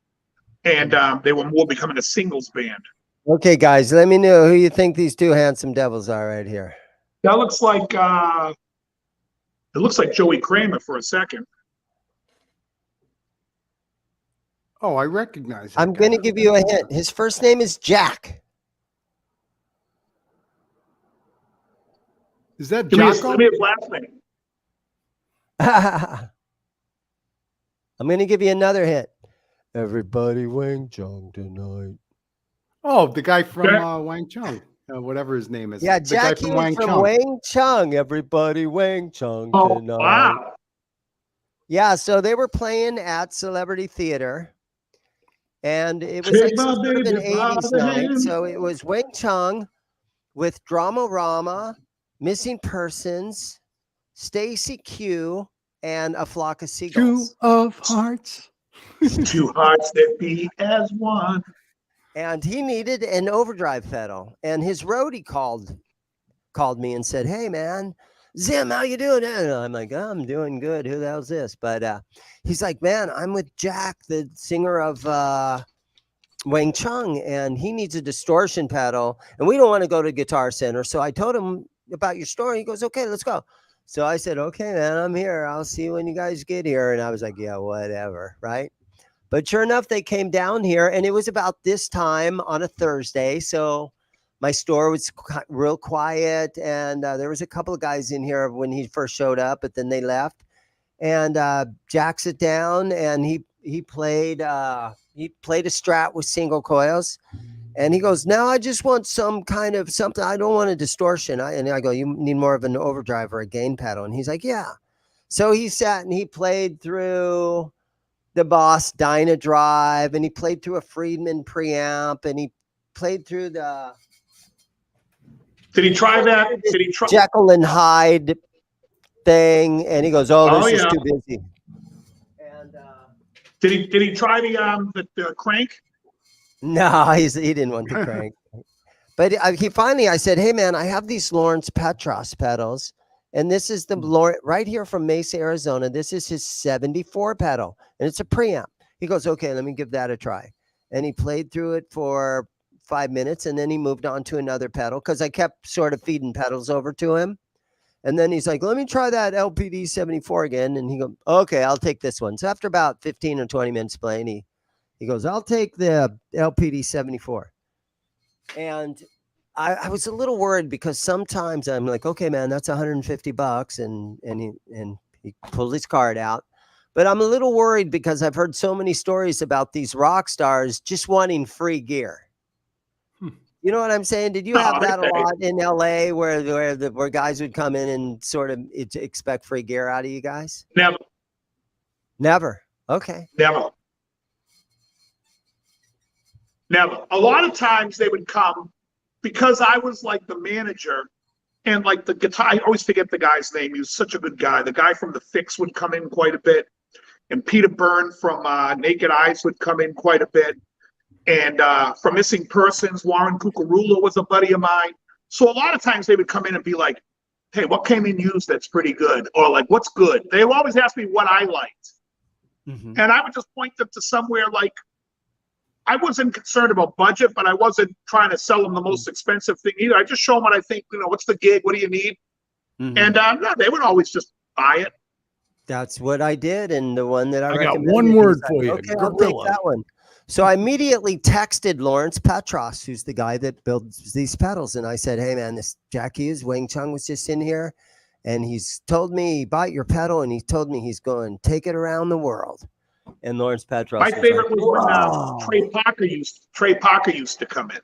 and they were more becoming a singles band. Okay, guys, let me know who you think these two handsome devils are right here. That looks like Joey Kramer for a second. Oh, I recognize that I'm guy. going to give you a hint. His first name is Jack. Is that Give me Jocko? his last name. I'm going to give you another hint. Everybody Wang Chung tonight. Oh, the guy from Jack- Wang Chung, whatever his name is. Yeah, the guy Jack from Hughes Wang from Chung. Wang Chung. Everybody Wang Chung Oh, tonight. wow. Yeah, so they were playing at Celebrity Theater. And it was like Take my some sort of an baby by 80s the night. hand. So it was Wang Chung with Dramarama, Missing Persons, Stacy Q, and a flock of Two seagulls. of Hearts. Two hearts that beat as one. And he needed an overdrive pedal. And his roadie called me and said, "Hey, man, Zim, how you doing?" And I'm like, "Oh, I'm doing good. Who the hell's this?" But he's like, "Man, I'm with Jack, the singer of Wang Chung, and he needs a distortion pedal. And we don't want to go to Guitar Center." So I told him about your story. He goes, "Okay, let's go." So I said, "Okay, man, I'm here. I'll see you when you guys get here." And I was like, "Yeah, whatever." Right. But sure enough, they came down here, and it was about this time on a Thursday. So my store was real quiet, and there was a couple of guys in here when he first showed up, but then they left. And Jack sat down, and he played a Strat with single coils. And he goes, "Now I just want some kind of something. I don't want a distortion." And I go, "You need more of an overdrive or a gain pedal." And he's like, "Yeah." So he sat and he played through the Boss Dynadrive, and he played through a Friedman preamp, and he played through the Did he try that? Did he try? Jekyll and Hyde thing, and he goes, "Oh, this Oh, is yeah. too busy." And Did he try the crank? no, he didn't want the crank. But he finally, I said, "Hey, man, I have these Lawrence Petros pedals, and this is the right here from Mesa, Arizona. This is his 74 pedal, and it's a preamp." He goes, "Okay, let me give that a try." And he played through it for 5 minutes, and then he moved on to another pedal because I kept sort of feeding pedals over to him. And then he's like, "Let me try that LPD 74 again." And he goes, "Okay, I'll take this one." So after about 15 or 20 minutes playing, he goes, "I'll take the LPD 74. And I was a little worried because sometimes I'm like, "Okay, man, that's $150." And he pulled his card out. But I'm a little worried because I've heard so many stories about these rock stars just wanting free gear. You know what I'm saying? Did you have that a lot in LA where guys would come in and sort of expect free gear out of you guys? Never. Never. Okay. Never. Never. A lot of times they would come because I was like the manager and like the guitar. I always forget the guy's name. He was such a good guy. The guy from The Fix would come in quite a bit. And Peter Byrne from Naked Eyes would come in quite a bit. And from Missing Persons, Warren Cucurullo was a buddy of mine. So a lot of times they would come in and be like, "Hey, what came in used that's pretty good?" Or like, "What's good?" They would always ask me what I liked. Mm-hmm. And I would just point them to somewhere like, I wasn't concerned about budget, but I wasn't trying to sell them the most expensive thing either. I just show them what I think, what's the gig? What do you need? Mm-hmm. And no, they would always just buy it. That's what I did. And the one that I got recommended, one word for you. "Okay, I'll take that one." So I immediately texted Lawrence Petros, who's the guy that builds these pedals. And I said, "Hey, man, this Jack Hughes, Wang Chung was just in here. And he's told me he bought your pedal, and he told me he's going to take it around the world." And Lawrence Petros. My favorite like, was when Trey Parker used to come in.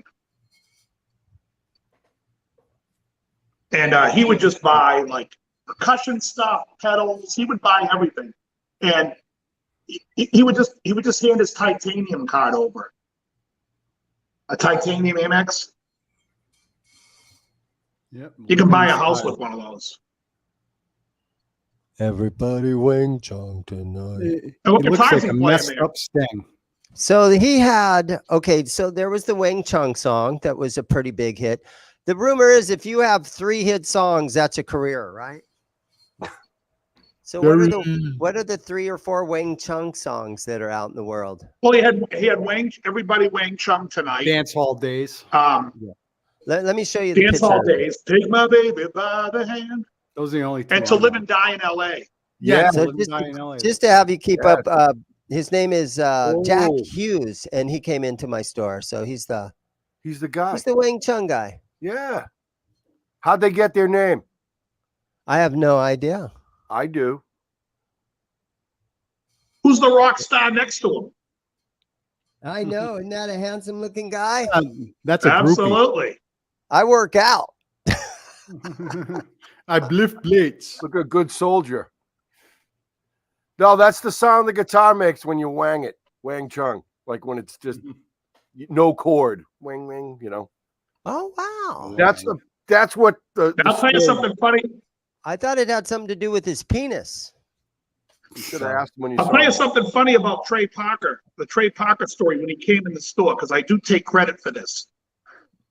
And he would just buy like percussion stuff, pedals. He would buy everything. And he would just hand his titanium card over. A titanium Amex. Yep. You can buy a house with one of those. "Everybody Wang Chung tonight." It And what looks guitars like he a play in messed there? up Sting. So he had, okay, so there was the Wang Chung song that was a pretty big hit. The rumor is if you have 3 hit songs, that's a career, right? So what are the 3 or 4 Wang Chung songs that are out in the world? Well, he had everybody Wang Chung tonight. Dance Hall Days. Let me show you the Dance picture. Hall Days. Take my baby by the hand. Those are the only two. And To Live and Die in L.A. Yeah. So just to have you keep up, his name is Jack Hughes, and he came into my store. So he's the guy. He's the Wang Chung guy. Yeah. How'd they get their name? I have no idea. I do. Who's the rock star next to him? I know. Isn't that a handsome looking guy? That's a Absolutely. I work out. I bliff blades. Look, a good soldier. No, that's the sound the guitar makes when you wang it. Wang Chung. Like when it's just no chord. Wang, wang, you know. Oh, wow. That's what I'll tell you something funny. I thought it had something to do with his penis. You should have asked him when you I'll saw tell you him. something funny about Trey Parker, the Trey Parker story when he came in the store, because I do take credit for this.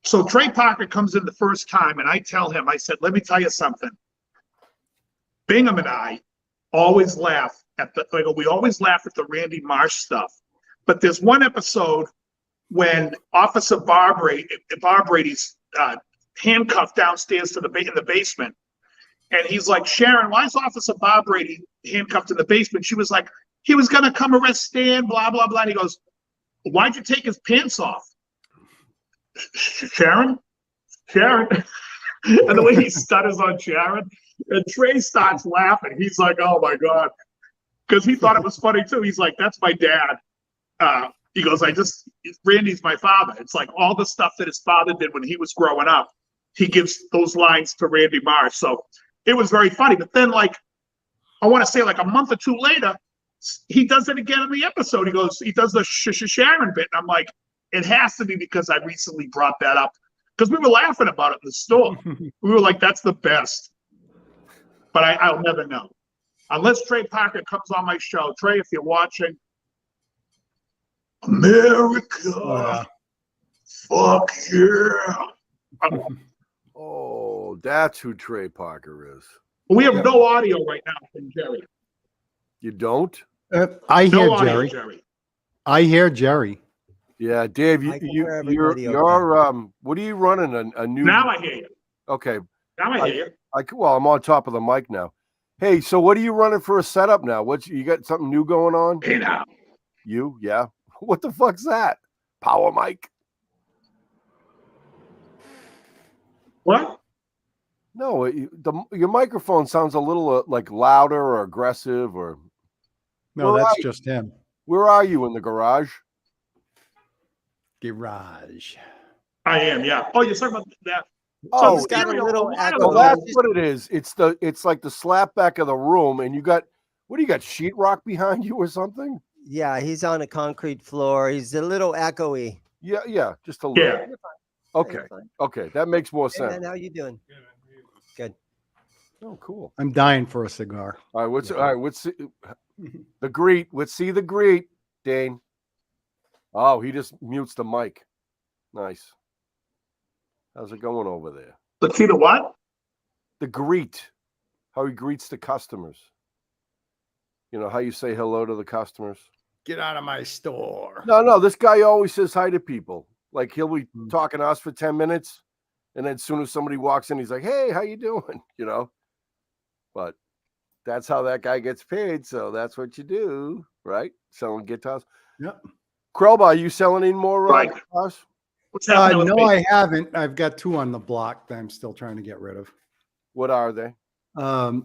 So Trey Parker comes in the first time, and I tell him, I said, let me tell you something. Bingham and I always laugh at we always laugh at the Randy Marsh stuff. But there's one episode when Officer Barbrady's handcuffed downstairs in the basement. And he's like, Sharon, why is Officer Barbrady handcuffed in the basement? She was like, he was going to come arrest Stan, blah, blah, blah. And he goes, why'd you take his pants off? Sharon? And the way he stutters on Sharon. And Trey starts laughing. He's like, oh, my God. Because he thought it was funny, too. He's like, that's my dad. He goes, Randy's my father. It's like all the stuff that his father did when he was growing up. He gives those lines to Randy Marsh. So it was very funny. But then, I want to say a month or two later, he does it again in the episode. He does the Sharon bit. And I'm like, it has to be because I recently brought that up. Because we were laughing about it in the store. We were like, that's the best. But I'll never know. Unless Trey Parker comes on my show. Trey, if you're watching, America, fuck yeah. Oh, that's who Trey Parker is. We have no audio right now from Jerry. You don't? I hear No audio, Jerry. Jerry. I hear Jerry. Yeah, Dave, you're what are you running? A new. Now I hear you. Okay. Now I hear you. Well, I'm on top of the mic now. Hey, so what are you running for a setup now? You got something new going on? Hey now. Yeah. What the fuck's that? Power mic? What? No, your microphone sounds a little louder or aggressive or. No, that's just him. Where are you in the garage? Garage. I am, yeah. Oh, you're talking about that. Oh, he's got a little echo. well, that's what it is. It's like the slap back of the room, and you got what do you got? Sheetrock behind you or something? Yeah, he's on a concrete floor. He's a little echoey. Yeah, just a little. Yeah. Okay, that makes more Hey, sense. man, how you doing? Good. Oh, cool. I'm dying for a cigar. All right, what's the greet? Let's see the greet, Dane. Oh, he just mutes the mic. Nice. How's it going over there? Let's see the what? The greet. How he greets the customers. You know how you say hello to the customers? Get out of my store. No, this guy always says hi to people. Like he'll be talking to us for 10 minutes. And then as soon as somebody walks in, he's like, hey, how you doing? You know, but that's how that guy gets paid. So that's what you do, right? Selling guitars. Yep. Krelba, are you selling any more guitars? What's happening with No, me? I haven't. I've got 2 on the block that I'm still trying to get rid of. What are they?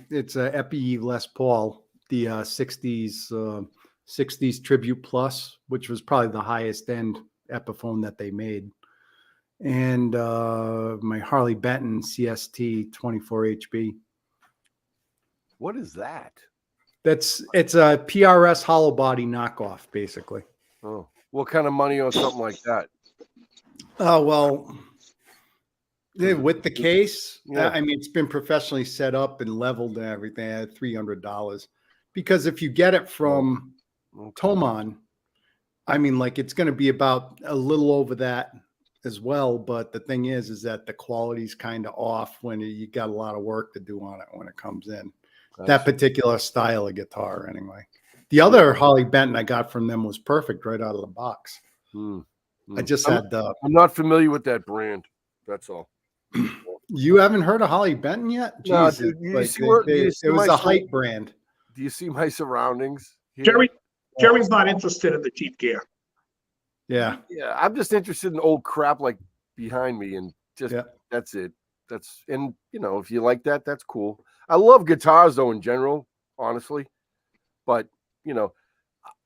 It's a Epi Les Paul, the 60s Tribute Plus, which was probably the highest end Epiphone that they made. And my Harley Benton CST 24 HB. What is that? It's a PRS hollow body knockoff, basically. Oh, what kind of money on something like that? Oh, well, with the case, Yeah. I mean, it's been professionally set up and leveled and everything at $300. Because if you get it from Tomon, I mean, like it's going to be about a little over that as well. But the thing is that the quality's kind of off when you got a lot of work to do on it when it comes in. That particular style of guitar, anyway. The other Holly Benton I got from them was perfect right out of the box. I just had the. I'm not familiar with that brand. That's all. You haven't heard of Holly Benton yet? No, Jeez, dude, it was a hype brand. Do you see my surroundings here? Jerry's not interested in the cheap gear. Yeah. Yeah, I'm just interested in old crap like behind me, and just that's it. And if you like that, that's cool. I love guitars though in general, honestly. But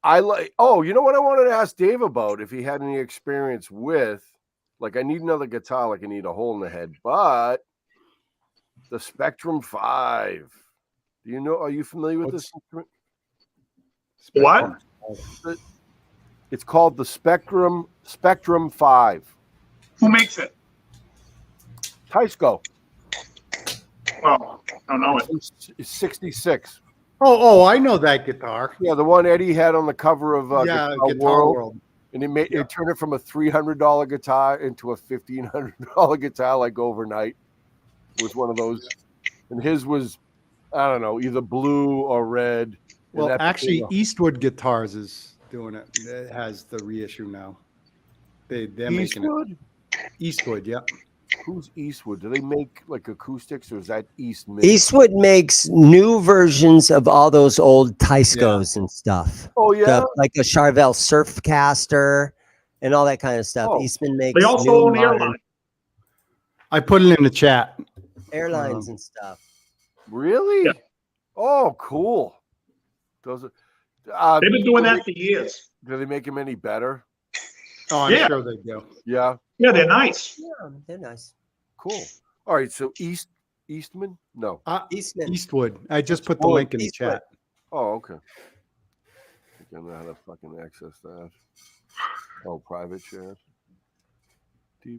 I like. Oh, you know what I wanted to ask Dave about? If he had any experience with, like, I need another guitar, like I need a hole in the head, but the Spectrum 5. Do you know? Are you familiar with this instrument? What? It's called the Spectrum 5. Who makes it? Tysco. Oh, I don't know it. It's 66. Oh, I know that guitar. Yeah, the one Eddie had on the cover of Guitar World. World. And it turned it from a $300 guitar into a $1,500 guitar like overnight. It was one of those. And his was, I don't know, either blue or red. Well, actually, Eastwood Guitars is doing it. It has the reissue now. They're making it. Eastwood, yep. Who's Eastwood? Do they make like acoustics, or is that Eastman? Eastwood makes new versions of all those old Tyscos and stuff. Oh yeah, like a Charvel Surfcaster and all that kind of stuff. Oh. Eastman makes. They also own Airline. I put it in the chat. Airlines and stuff. Really? Yeah. Oh, cool. Those are. They've been doing that for years. Do they make them any better? Oh, I'm sure they do. Yeah. Yeah, they're nice. Yeah, they're nice. Cool. All right. So Eastman? No. Eastman. Eastwood. I just put the link in the chat. Oh, okay. I don't know how to fucking access that. Oh, private chat. How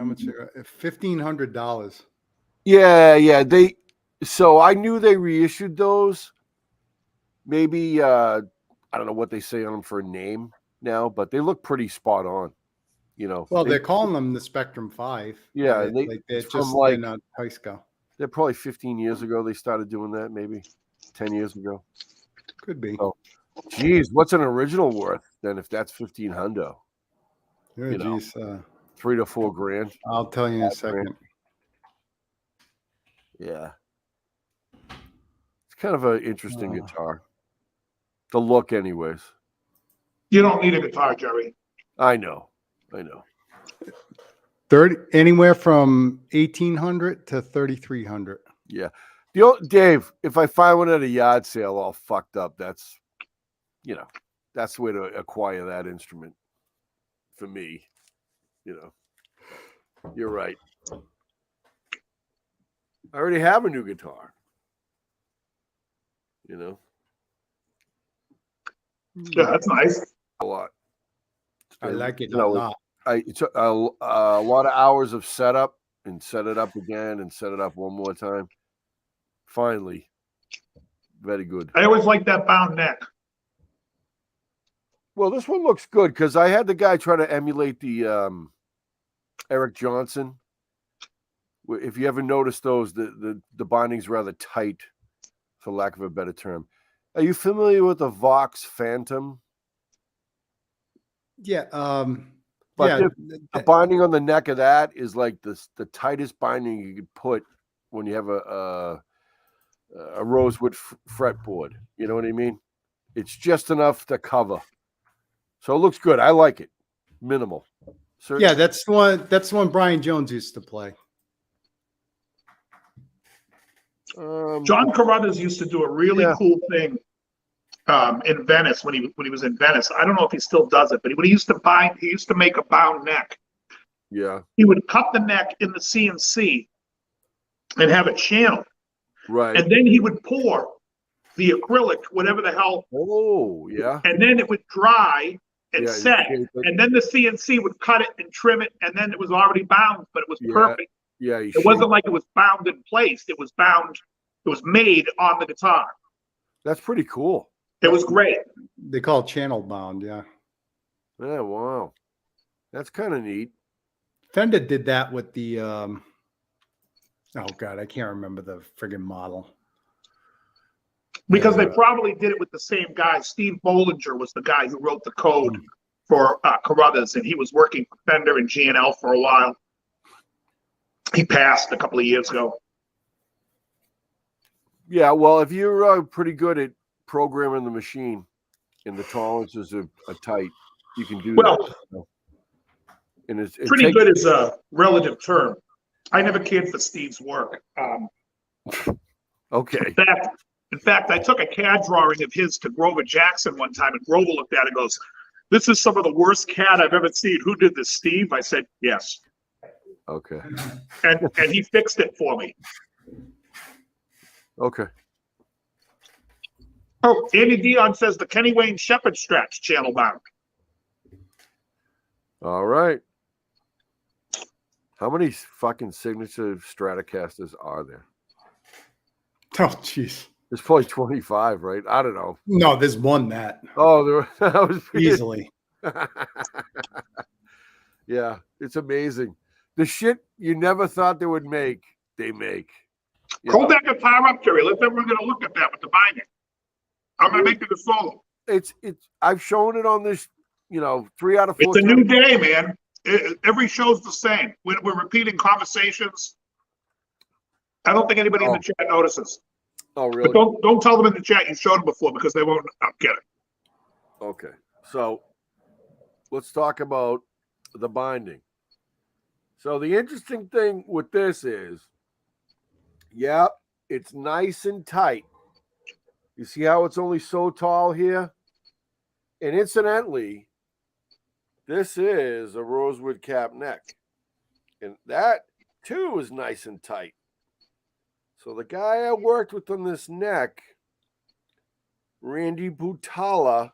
much? $1,500. Yeah. So I knew they reissued those. Maybe I don't know what they say on them for a name now, but they look pretty spot on. Well, they're calling them the Spectrum 5. Yeah, they're just not Tysco. They're probably 15 years ago they started doing that, maybe 10 years ago. Could be. Oh, geez, what's an original worth then if that's 1,500? Yeah, geez, $3 to $4 grand. I'll tell you in a second. Yeah, it's kind of an interesting guitar. The look, anyways. You don't need a guitar, Jerry. I know. 30 anywhere from 1,800 to 3,300. Yeah. Dave, if I find one at a yard sale all fucked up, that's the way to acquire that instrument for me. You're right. I already have a new guitar. Yeah, that's nice. A lot. I like it a lot. It took a lot of hours of setup and set it up again and set it up one more time. Finally, very good. I always like that bound neck. Well, this one looks good because I had the guy try to emulate the Eric Johnson. If you ever notice those, the binding's rather tight, for lack of a better term. Are you familiar with the Vox Phantom? Yeah. But the binding on the neck of that is like the tightest binding you could put when you have a rosewood fretboard. You know what I mean? It's just enough to cover. So it looks good. I like it. Minimal. Yeah, that's the one Brian Jones used to play. John Carruthers used to do a really cool thing in Venice when he was in Venice. I don't know if he still does it, but when he used to make a bound neck. Yeah. He would cut the neck in the CNC and have it channeled. Right. And then he would pour the acrylic, whatever the hell. Oh, yeah. And then it would dry and set. And then the CNC would cut it and trim it, and then it was already bound, but it was perfect. Yeah. It wasn't like it was bound in place. It was bound. It was made on the guitar. That's pretty cool. It was great. They call it channel bound. Yeah. Yeah, wow. That's kind of neat. Fender did that with the, oh God, I can't remember the friggin' model. Because they probably did it with the same guy. Steve Bollinger was the guy who wrote the code for Carruthers, and he was working for Fender and G&L for a while. He passed a couple of years ago. Yeah, well, if you're pretty good at programming the machine and the tolerances are tight, you can do Well, that. And it pretty takes, good is a relative term. I never cared for Steve's work. okay. In fact, I took a CAD drawing of his to Grover Jackson one time, and Grover looked at it and goes, "This is some of the worst CAD I've ever seen. Who did this, Steve?" I said, "Yes." Okay. And he fixed it for me. Okay. Oh, Andy Dion says the Kenny Wayne Shepherd Strat's channel bound. All right. How many fucking signature Stratocasters are there? Oh, jeez. There's probably 25, right? I don't know. No, there's one that Oh, that was easily. Yeah, it's amazing. The shit you never thought they would make, they make. You Hold know? that guitar up, Terry. Let's everyone get a look at that with the binding. I'm gonna make it a solo. It's I've shown it on this, 3 out of 4 It's a new times. day, man. Every show's the same. We're repeating conversations. I don't think anybody in the chat notices. Oh, really? But don't tell them in the chat you showed them before, because they won't get it. Okay. So let's talk about the binding. So the interesting thing with this is, it's nice and tight. You see how it's only so tall here? And incidentally, this is a rosewood cap neck. And that too is nice and tight. So the guy I worked with on this neck, Randy Butala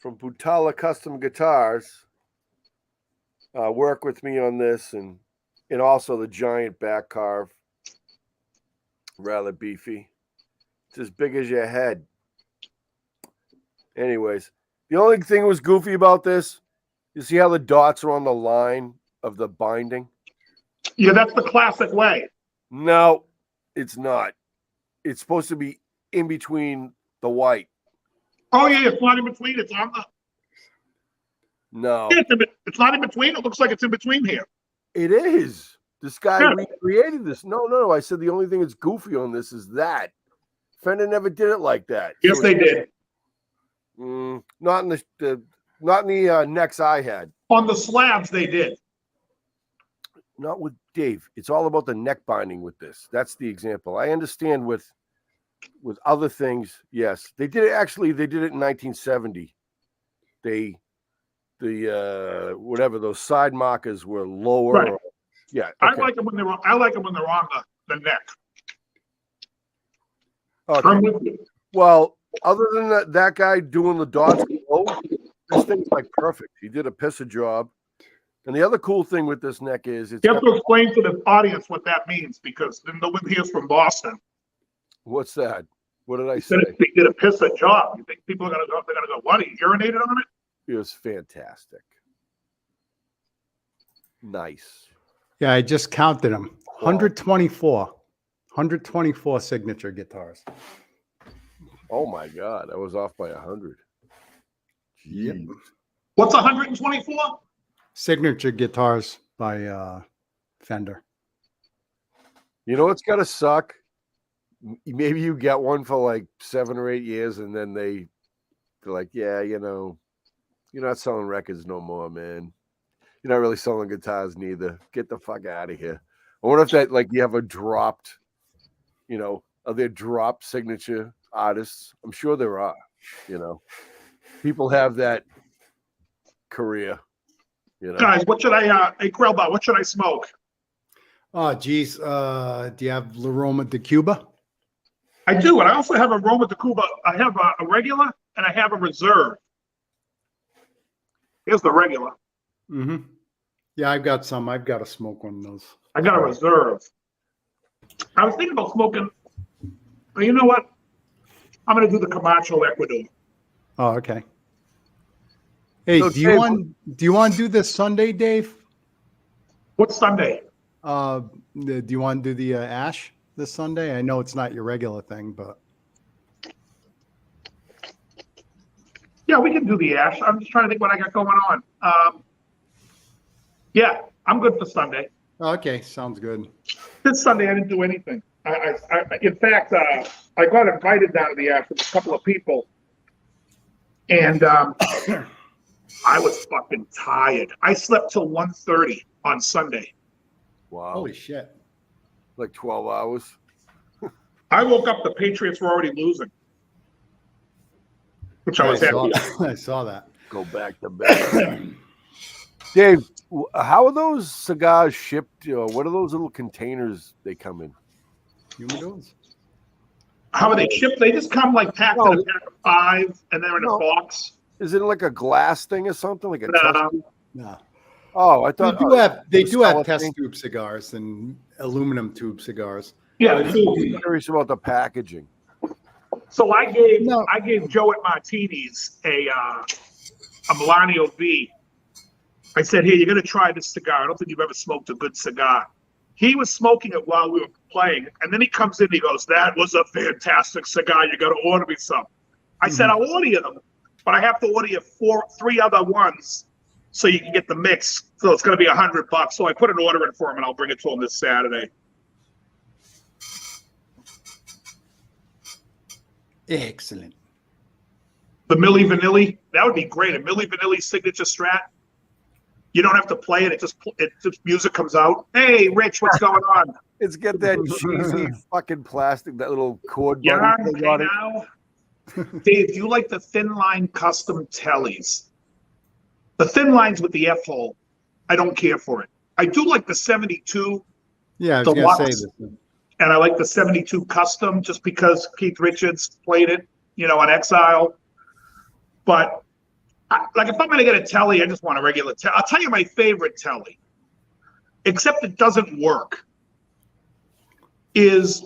from Butala Custom Guitars, worked with me on this, and also the giant back carve, rather beefy. It's as big as your head. Anyways, the only thing that was goofy about this, you see how the dots are on the line of the binding? Yeah, that's the classic way. No, it's not. It's supposed to be in between the white. Oh yeah, it's not in between. It's on the. No, Yeah, it's not in between. It looks like it's in between here. it is. This guy Yeah. recreated this. No. I said the only thing that's goofy on this is that Fender never did it like that. Yes, So they did. not in the necks I had. On the slabs, they did. Not with Dave. It's all about the neck binding with this. That's the example. I understand with other things. Yes, they did it. Actually, they did it in 1970. The whatever those side markers were lower. Right. Yeah. I Okay. like them when they're. I like them when they're on the neck. Okay. I'm with you. Well, other than that guy doing the dots below, this thing's like perfect. He did a pisser job. And the other cool thing with this neck is it's You have to explain to the audience what that means, because no one here's from Boston. what's that? What did I He say? said they did a piss a job. You think people are gonna go? They're gonna go, "What? He urinated on it?" It was fantastic. Nice. Yeah, I just counted them. 124 signature guitars. Oh my God, I was off by 100. Yep. What's 124? Signature guitars by Fender. You know what's gotta suck? Maybe you get one for like 7 or 8 years, and then they're like, yeah, you're not selling records no more, man. You're not really selling guitars neither. Get the fuck out of here. I wonder if that, like, you have a dropped, are there dropped signature artists? I'm sure there are, People have that career, Guys, what should I? Hey, Krellbot, what should I smoke? Oh, geez. Do you have La Roma de Cuba? I do, and I also have a Roma de Cuba. I have a regular, and I have a reserve. Here's the regular. Mm-hmm. Yeah, I've got some. I've got to smoke one of those. I got a reserve. I was thinking about smoking. But you know what? I'm going to do the Camacho Ecuador. Oh, okay. Hey, So, do you Dave, want to do this Sunday, Dave? What's Sunday? Do you want to do the Ash this Sunday? I know it's not your regular thing, but Yeah, we can do the Ash. I'm just trying to think what I got going on. Yeah, I'm good for Sunday. okay, sounds good. This Sunday, I didn't do anything. In fact, I got invited down to the Ash with a couple of people, and I was fucking tired. I slept till 1:30 on Sunday. Wow. Holy shit! Like 12 hours. I woke up, the Patriots were already losing, which I was happy. I saw that. Go back to bed. Dave, how are those cigars shipped? What are those little containers they come in? Humidors? How are they shipped? They just come like packed in a pack of 5, and they're in a box. Is it like a glass thing or something? Like a No. test tube? No. Oh, I thought They do have solid test thing? tube cigars and aluminum tube cigars. Yeah, I'm curious about the packaging. So I gave No. Joe at Martini's a Milano V. I said, here, you're gonna try this cigar. I don't think you've ever smoked a good cigar. He was smoking it while we were playing, and then he comes in and he goes, that was a fantastic cigar. You gotta order me some. I said, I'll order you them, but I have to order you 3 other ones so you can get the mix. So it's gonna be $100. So I put an order in for him and I'll bring it to him this Saturday. Excellent. The Milli Vanilli, that would be great. A Milli Vanilli signature strat. You don't have to play it. It just music comes out. Hey, Rich, what's going on? It's got that cheesy fucking plastic, that little cord Yeah, buddy thing hey on it. now. Dave, do you like the thin line custom tellies? The thin lines with the F hole, I don't care for it. I do like the 72, Yeah, I was The going to say Lux. this. and I like the 72 custom just because Keith Richards played it, on Exile. But like if I'm going to get a telly, I just want a regular telly. I'll tell you my favorite telly, except it doesn't work, is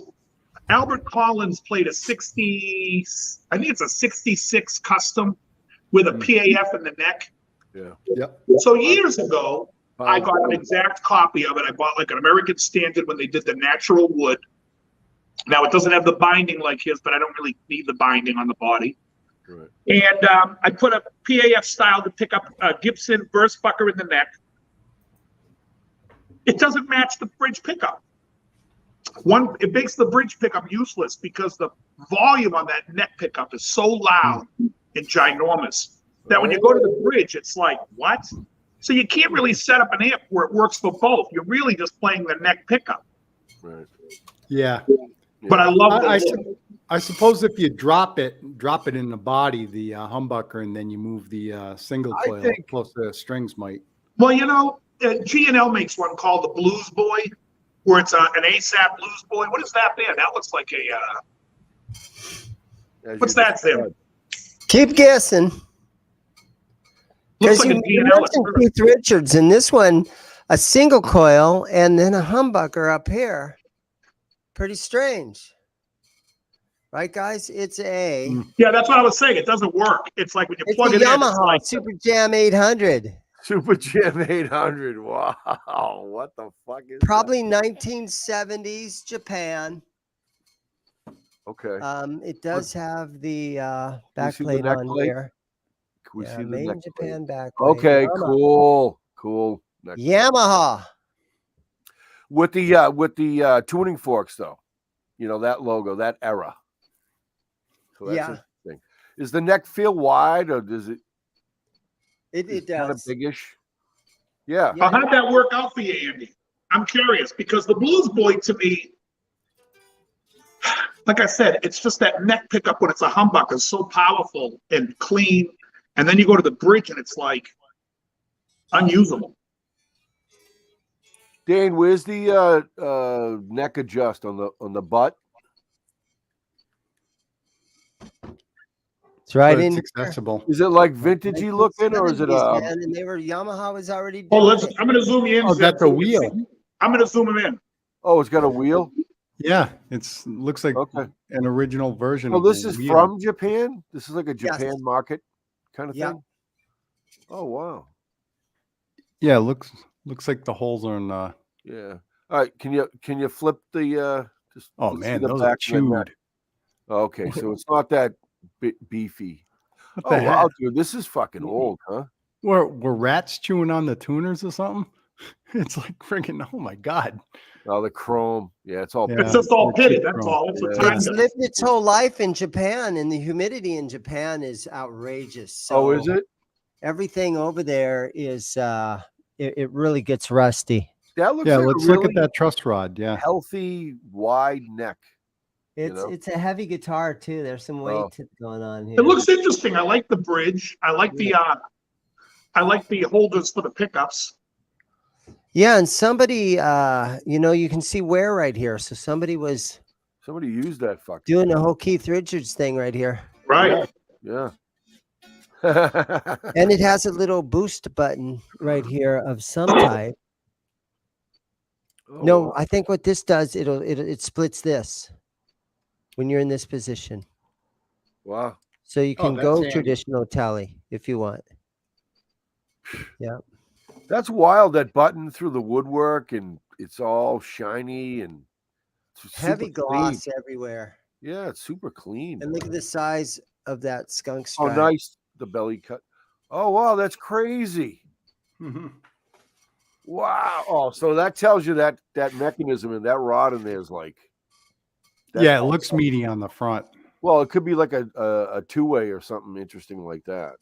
Albert Collins played a 60, I think it's a 66 custom with a PAF in the neck. Yeah. Yep. So years ago, I got an exact copy of it. I bought like an American Standard when they did the natural wood. Now it doesn't have the binding like his, but I don't really need the binding on the body. Right. And I put a PAF style to pick up a Gibson burst fucker in the neck. It doesn't match the bridge pickup. It makes the bridge pickup useless because the volume on that neck pickup is so loud and ginormous that when you go to the bridge, it's like, what? So you can't really set up an amp where it works for both. You're really just playing the neck pickup. Right. Yeah. But I love the I suppose if you drop it in the body, the humbucker, and then you move the single I coil think- close to the strings might. Well, G&L makes one called the Blues Boy, where it's an ASAP Blues Boy. What is that band? That looks like As what's you that, Tim? described. Keep guessing. Looks Because like a you G&L. mentioned Keith Richards, and this one, a single coil and then a humbucker up here. Pretty strange. Right, guys? It's a Yeah, that's what I was saying. It doesn't work. It's like when you it's plug a it in, it's Yamaha like Super Jam 800. Super Jam 800. Wow. What the fuck is Probably 1970s Japan. that? Okay. It does have the see the backplate neck on plate? here. Can we Yeah, see the made in neck plate? Japan backplate. Okay, Yamaha. cool. Next. Yamaha. With the tuning forks though. That logo, that era. So that's Yeah. interesting. Is the neck feel wide or does it It kind of does. biggish? Yeah. Yeah. How'd that work out for you, Andy? I'm curious because the Blues Boy to me, like I said, it's just that neck pickup when it's a humbucker is so powerful and clean. And then you go to the bridge and it's like unusable. Dane, where's the neck adjust on the butt? It's right But in it's accessible. Is it like vintagey looking or is it 1970s, man, and Yamaha was already Oh, doing it. I'm going to zoom you in. Oh, Zeb, that's a so you can wheel. see. I'm going to zoom him in. oh, it's got a wheel? Yeah, looks like Okay. an original version. Oh, of this a is wheel. from Japan. This is like a Yes. Japan market kind of Yeah. thing. Oh wow. Yeah, looks like the holes are in. Yeah. All right. Can you flip the just Oh let's see man, the those back are of the neck. chewed. Okay, so it's not that beefy. What Oh the wow, heck? dude, this is fucking old, huh? Were rats chewing on the tuners or something? It's like freaking. Oh my god. Oh, the chrome. Yeah, it's all Yeah. It's just all they're cheap pitted. That's chrome. all. It's what Yeah. time It's does. lived its whole life in Japan, and the humidity in Japan is outrageous. So Oh, is it? everything over there is it really gets rusty. That looks Yeah, like let's a look really at that truss rod. Yeah. healthy, wide neck. It's know? it's a heavy guitar too. There's some weight Oh. going on here. It looks interesting. I like the bridge. I like the holders for the pickups. Yeah, and somebody you can see wear right here. So somebody used that fucking doing the whole Keith Richards thing right here. Right. Yeah. And it has a little boost button right here of some type. Oh, No, wow. I think what this does, it splits this when you're in this position. Wow. So you can that's go handy. traditional telly if you want. Yeah. That's wild, that button through the woodwork, and it's all shiny and it's Heavy super clean. gloss everywhere. Yeah, it's super clean. And look at the size of that skunk Oh, stripe. nice. The belly cut. Oh, wow, that's crazy. Mhm. Wow. Oh, so that tells you that mechanism and that rod in there is like. Yeah, it looks meaty on the front. Well, it could be like a two-way or something interesting like that.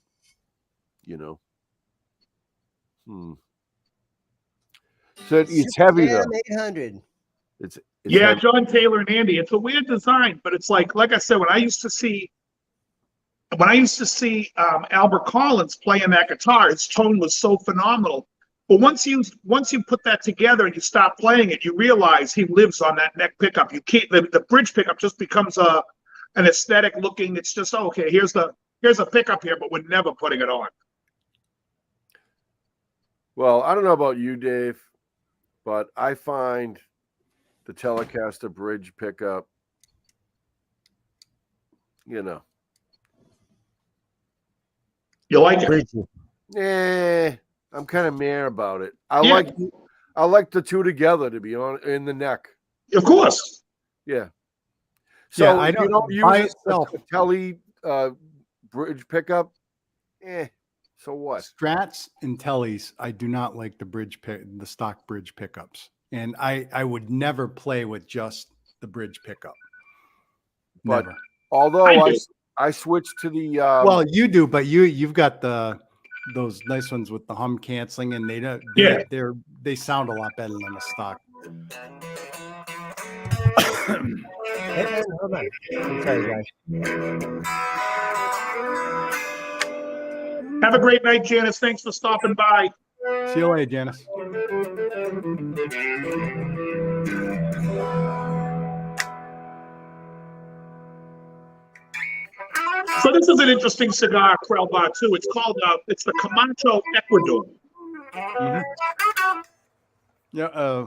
So it's heavy though. 800. It's Yeah, heavy. John Taylor and Andy. It's a weird design, but it's like I said, when I used to see Albert Collins playing that guitar, his tone was so phenomenal. But once you put that together and you stop playing it, you realize he lives on that neck pickup. You can't the bridge pickup just becomes an aesthetic looking. It's just okay. Here's a pickup here, but we're never putting it on. Well, I don't know about you, Dave, but I find the Telecaster bridge pickup, You like it? Bridget. I'm kind of meh about it. I like the two together, to be honest, in the neck. Of course. Yeah. So Yeah, I don't- you don't by use itself. a Tele bridge pickup. So what? Strats and tellies, I do not like the stock bridge pickups, and I would never play with just the bridge pickup. But Never. although I do. I switched to the Well, you do, but you've got those nice ones with the hum canceling, and they sound a lot better than the stock. Hey, man, hold on. I'm sorry, guys. Have a great night, Janice. Thanks for stopping by. See you later, Janice. So this is an interesting cigar, Krell Bar too. It's called it's the Camacho Ecuador. Yeah.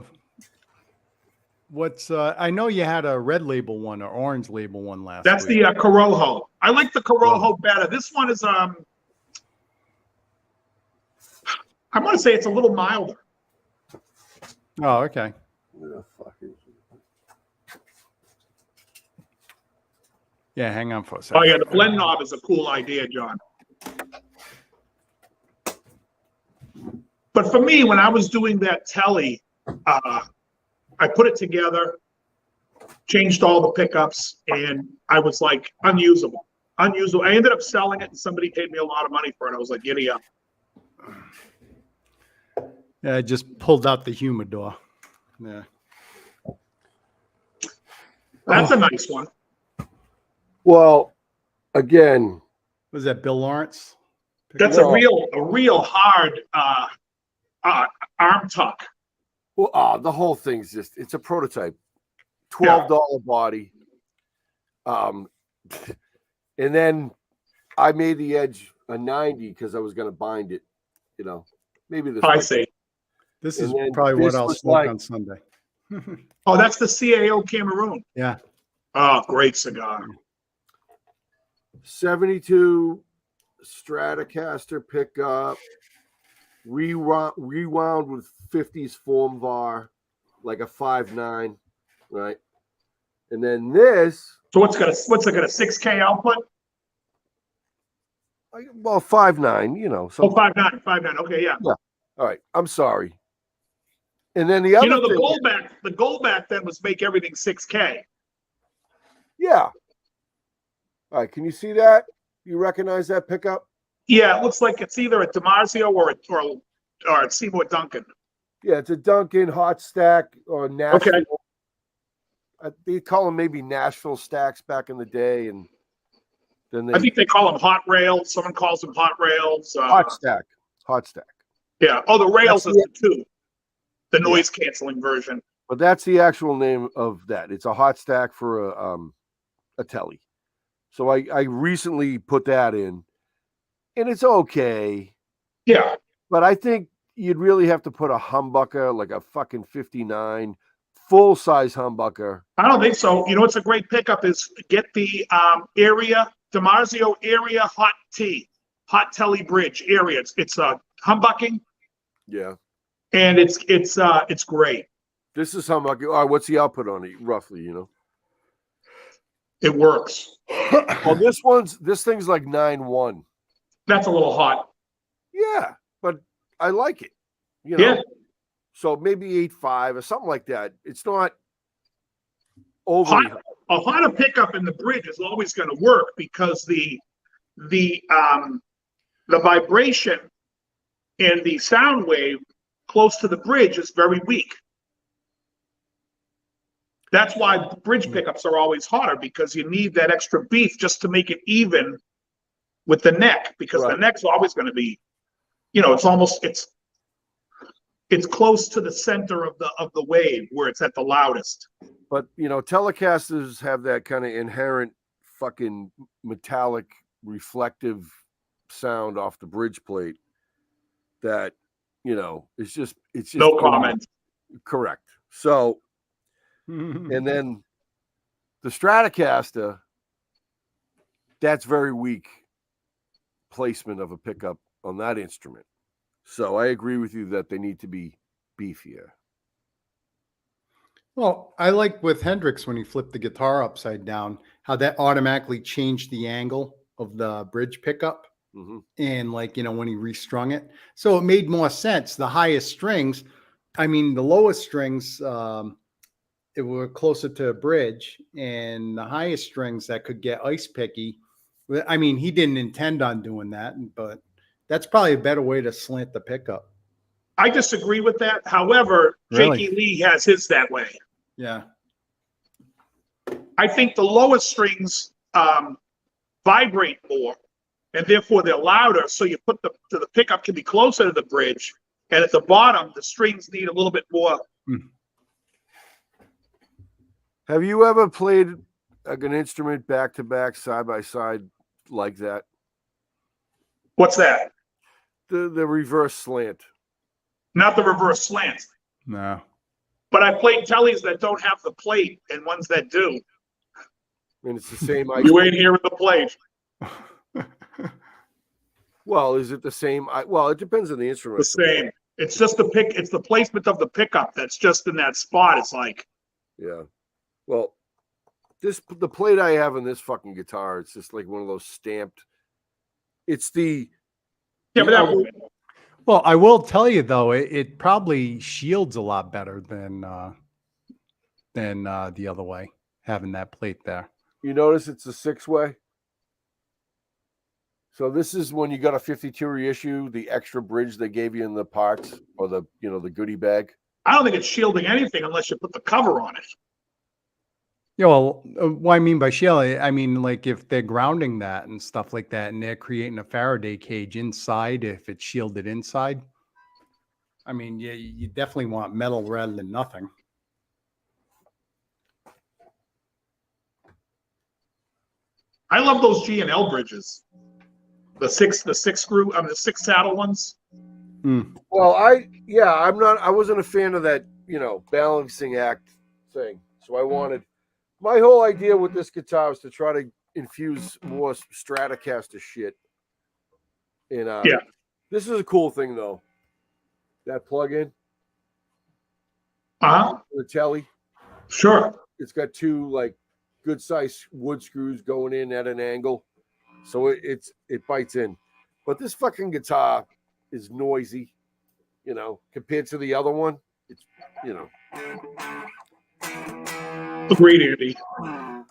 What's I know you had a red label one or orange label one last That's week. the Corojo. I like the Corojo better. This one is I want to say it's a little milder. Oh, okay. Yeah, hang on for a second. Oh yeah, the blend knob is a cool idea, John. But for me, when I was doing that telly, I put it together, changed all the pickups, and I was like, unusable. Unusable. I ended up selling it, and somebody paid me a lot of money for it. I was like, giddy up. Yeah, I just pulled out the humidor. Yeah. That's a nice one. well, again, Was that Bill Lawrence? That's a real hard arm tuck. well, the whole thing's it's a prototype. $12 body. And then I made the edge a 90 because I was going to bind it, maybe this. I see. This And is then probably what this I'll was smoke like- on Sunday. Oh, that's the CAO Cameroon. Yeah. Oh, great cigar. 72 Stratocaster pickup, rewound with 50s form var, like a 5.9, right? And then this, So what's it got a 6K output? well, 5.9, you know. Oh, 5.9. Okay, yeah. All right, I'm sorry. And then the other You know, thing, the goal back then was make everything 6K. yeah. All right, can you see that? You recognize that pickup? Yeah, it looks like it's either a DiMarzio or a Seymour Duncan. Yeah, it's a Duncan hot stack or Nashville. Okay. They call them maybe Nashville stacks back in the day, and then I think they call them hot rails. Someone calls them hot rails. hot stack. Yeah. Oh, the rails That's is the two, the noise canceling version. But that's the actual name of that. It's a hot stack for a telly. So I recently put that in, and it's okay. Yeah. But I think you'd really have to put a humbucker, like a fucking 59, full size humbucker. I don't think so. You know what's a great pickup is get the DiMarzio area hot telly bridge area. It's humbucking. Yeah. And it's great. This is humbucker. All right, what's the output on it, roughly, you know? It works. Well, this thing's like 9.1. That's a little hot. Yeah, but I like it. You know. Yeah. So maybe 8.5 or something like that. It's not overly hot. A hotter pickup in the bridge is always going to work because the vibration and the sound wave close to the bridge is very weak. That's why bridge pickups are always hotter, because you need that extra beef just to make it even with the neck, because the neck's always going to be, you know, it's close to the center of the wave where it's at the loudest. But, you know, Telecasters have that kind of inherent fucking metallic reflective sound off the bridge plate that, you know, it's just No comment. Correct. So, and then the Stratocaster, that's very weak placement of a pickup on that instrument. So I agree with you that they need to be beefier. Well, I like with Hendrix when he flipped the guitar upside down, how that automatically changed the angle of the bridge pickup. Mm-hmm. And like, you know, when he restrung it. So it made more sense. The highest strings, I mean, the lowest strings, it were closer to a bridge, and the highest strings that could get ice picky. I mean, he didn't intend on doing that, but that's probably a better way to slant the pickup. I disagree with that. However, Really? Jakey Lee has his that way. Yeah. I think the lowest strings vibrate more, and therefore they're louder. So you put the pickup can be closer to the bridge, and at the bottom the strings need a little bit more. Have you ever played like an instrument back to back, side by side like that? What's that? The reverse slant. Not the reverse slant. No. But I played tellies that don't have the plate and ones that do. And it's the same. You ain't here with the plate. Well, is it the same? Well, it depends on the instrument. The same. It's just it's the placement of the pickup that's just in that spot. It's like, yeah. Well, the plate I have on this fucking guitar, it's just like one of those stamped. It's the Well, I will tell you though, it probably shields a lot better than the other way, having that plate there. You notice it's a 6-way. So this is when you got a 52 reissue, the extra bridge they gave you in the parts or the goodie bag. I don't think it's shielding anything unless you put the cover on it. Yeah, well, what I mean by shield, I mean like if they're grounding that and stuff like that, and they're creating a Faraday cage inside, if it's shielded inside. I mean, yeah, you definitely want metal rather than nothing. I love those G&L bridges. The six saddle ones. Well, I wasn't a fan of that balancing act thing. So I wanted my whole idea with this guitar was to try to infuse more Stratocaster shit. And Yeah. this is a cool thing though. That plug-in, the telly. Sure. It's got two like good sized wood screws going in at an angle, so it bites in. But this fucking guitar is noisy, compared to the other one. It's Agreed, Andy.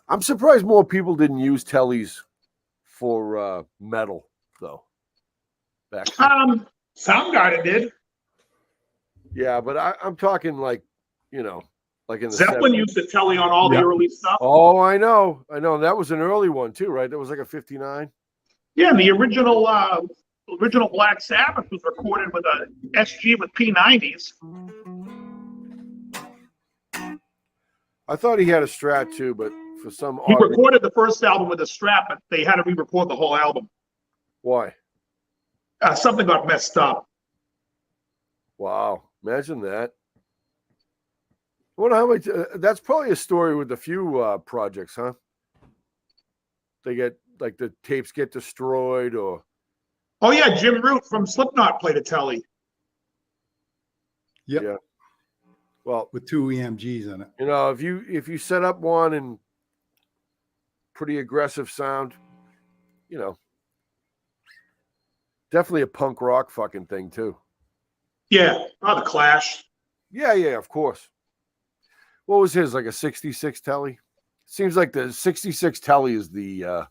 I'm surprised more people didn't use tellies for metal though. Back then. Soundgarden did. Yeah, but I'm talking like like in the Zeppelin 70s. used the telly on all the early stuff. Oh, I know. That was an early one too, right? That was like a 59. Yeah, and the original Black Sabbath was recorded with a SG with P90s. I thought he had a Strat too, but for some He odd recorded the first album with a Strat, but they had to re-record the whole album. why? Something got messed up. Wow, imagine that. I wonder how much. That's probably a story with a few projects, huh? They get like the tapes get destroyed, or Oh yeah, Jim Root from Slipknot played a telly. Yep. Yeah. Well, With two EMGs in it. if you set up one and pretty aggressive sound, definitely a punk rock fucking thing too. Yeah, the Clash. Yeah, of course. What was his, like a 66 telly? Seems like the 66 telly is the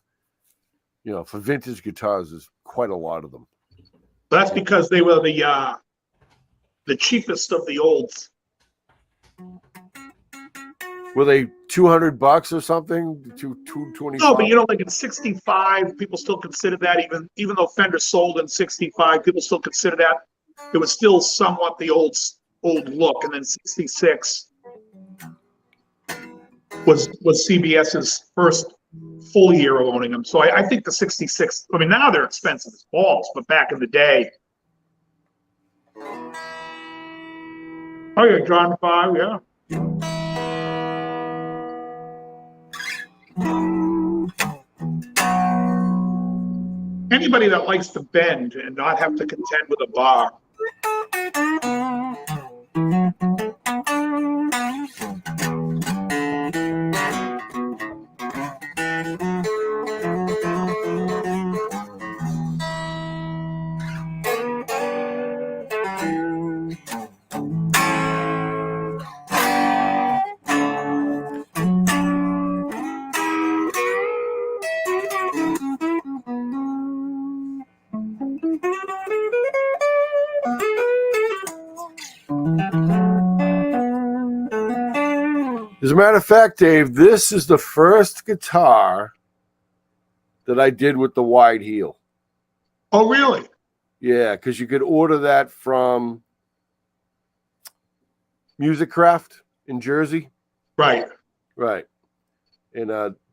for vintage guitars is quite a lot of them. But that's because they were the cheapest of the olds. Were they $200 or something? 225? No, but like in '65, people still consider that even though Fender sold in '65, people still consider that it was still somewhat the old look. And then '66 was CBS's first full year of owning them. So I think the '66. I mean, now they're expensive as balls, but back in the day. Oh yeah, John 5, yeah. Anybody that likes to bend and not have to contend with a bar. As a matter of fact, Dave, this is the first guitar that I did with the wide heel. Oh, really? Yeah, because you could order that from Music Craft in Jersey. Right. Right. And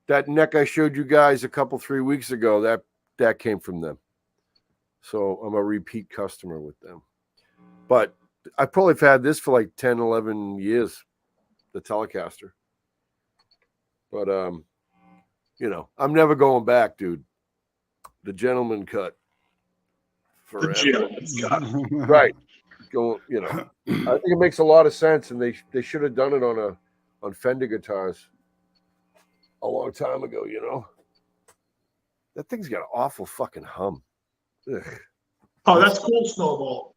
that neck I showed you guys 3 weeks ago, that came from them. So I'm a repeat customer with them. But I probably have had this for like 10, 11 years, the Telecaster. But, I'm never going back, dude. The gentleman cut. Forever. The gentleman's cut. Right. I think it makes a lot of sense, and they should have done it on Fender guitars a long time ago, That thing's got an awful fucking hum. Ugh. Oh, that's cool, Snowball.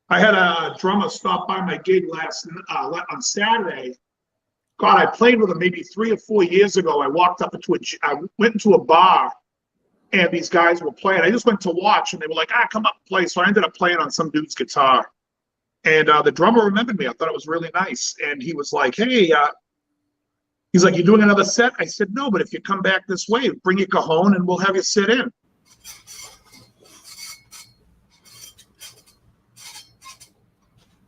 I had a drummer stop by my gig on Saturday. God, I played with him maybe 3 or 4 years ago. I went into a bar, and these guys were playing. I just went to watch, and they were like, come up and play. So I ended up playing on some dude's guitar. And the drummer remembered me. I thought it was really nice. And he was like, hey, he's like, you doing another set? I said, no, but if you come back this way, bring your cajon and we'll have you sit in.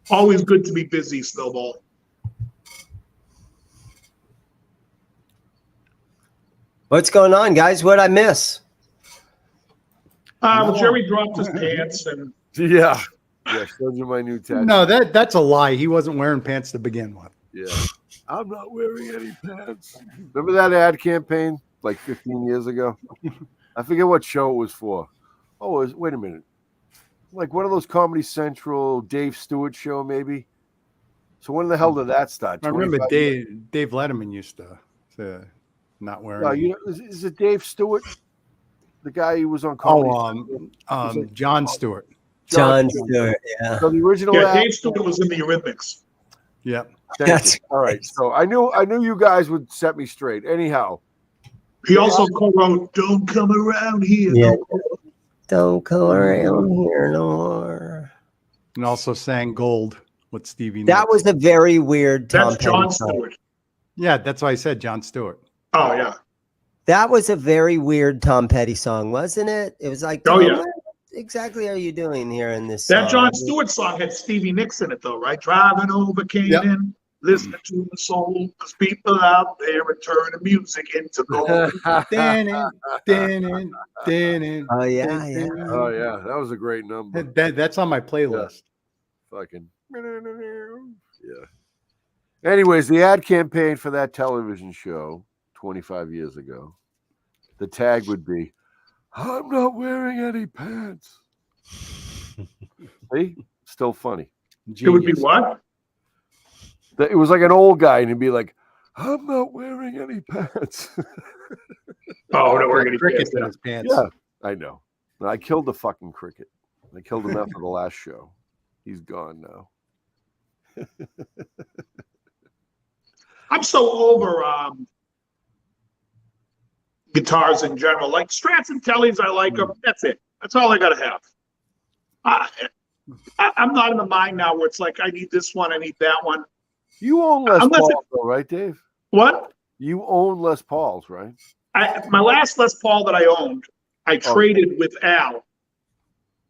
Always good to be busy, Snowball. What's going on, guys? What'd I miss? Well, No. Jerry dropped his pants and Yeah. Yeah, showed you my new tattoo. No, that's a lie. He wasn't wearing pants to begin with. Yeah. I'm not wearing any pants. Remember that ad campaign like 15 years ago? I forget what show it was for. Oh, wait a minute. Like one of those Comedy Central, Dave Stewart show, maybe. So when the hell did that start? I remember 25 Dave Letterman used to not wear. No, any- is it Dave Stewart? The guy who was on Comedy Central? John Stewart. John Stewart. Yeah. So the original yeah, ad. Dave Stewart was in the Eurythmics. Yep. Thank you. That's All right. So I knew you guys would set me straight. Anyhow, He also co-wrote "Don't Come Around Here." Yeah. No More." Don't come around here no more. And also sang Gold with Stevie That Nicks. was a very weird Tom That's John Petty song. Stewart. Yeah, that's why I said John Stewart. Oh yeah. That was a very weird Tom Petty song, wasn't it? It was like, Oh, Tom, yeah. what exactly are you doing here in this That song? John Stewart song had Stevie Nicks in it, though, right? Driving over Canaan, listening to the soul, because people out there are turning music into gold. Dannin, dannin, dannin, Oh, yeah, yeah. dannin. oh yeah, that was a great number. That's on my playlist. Fucking yeah. Anyways, the ad campaign for that television show 25 years ago, the tag would be, "I'm not wearing any pants." See, still funny. It would be Genius. what? It was like an old guy, and he'd be like, "I'm not wearing any pants." Oh, no, we're going to Crickets get in that. his pants. Yeah, I know. I killed the fucking cricket. I killed him after the last show. He's gone now. I'm so over guitars in general. Like Strats and Tellys, I like them. That's it. That's all I got to have. I'm not in the mind now where it's like, I need this one, I need that one. You own Les Unless Pauls, though, right, Dave? What? You own Les Pauls, right? My last Les Paul that I owned, I traded with Al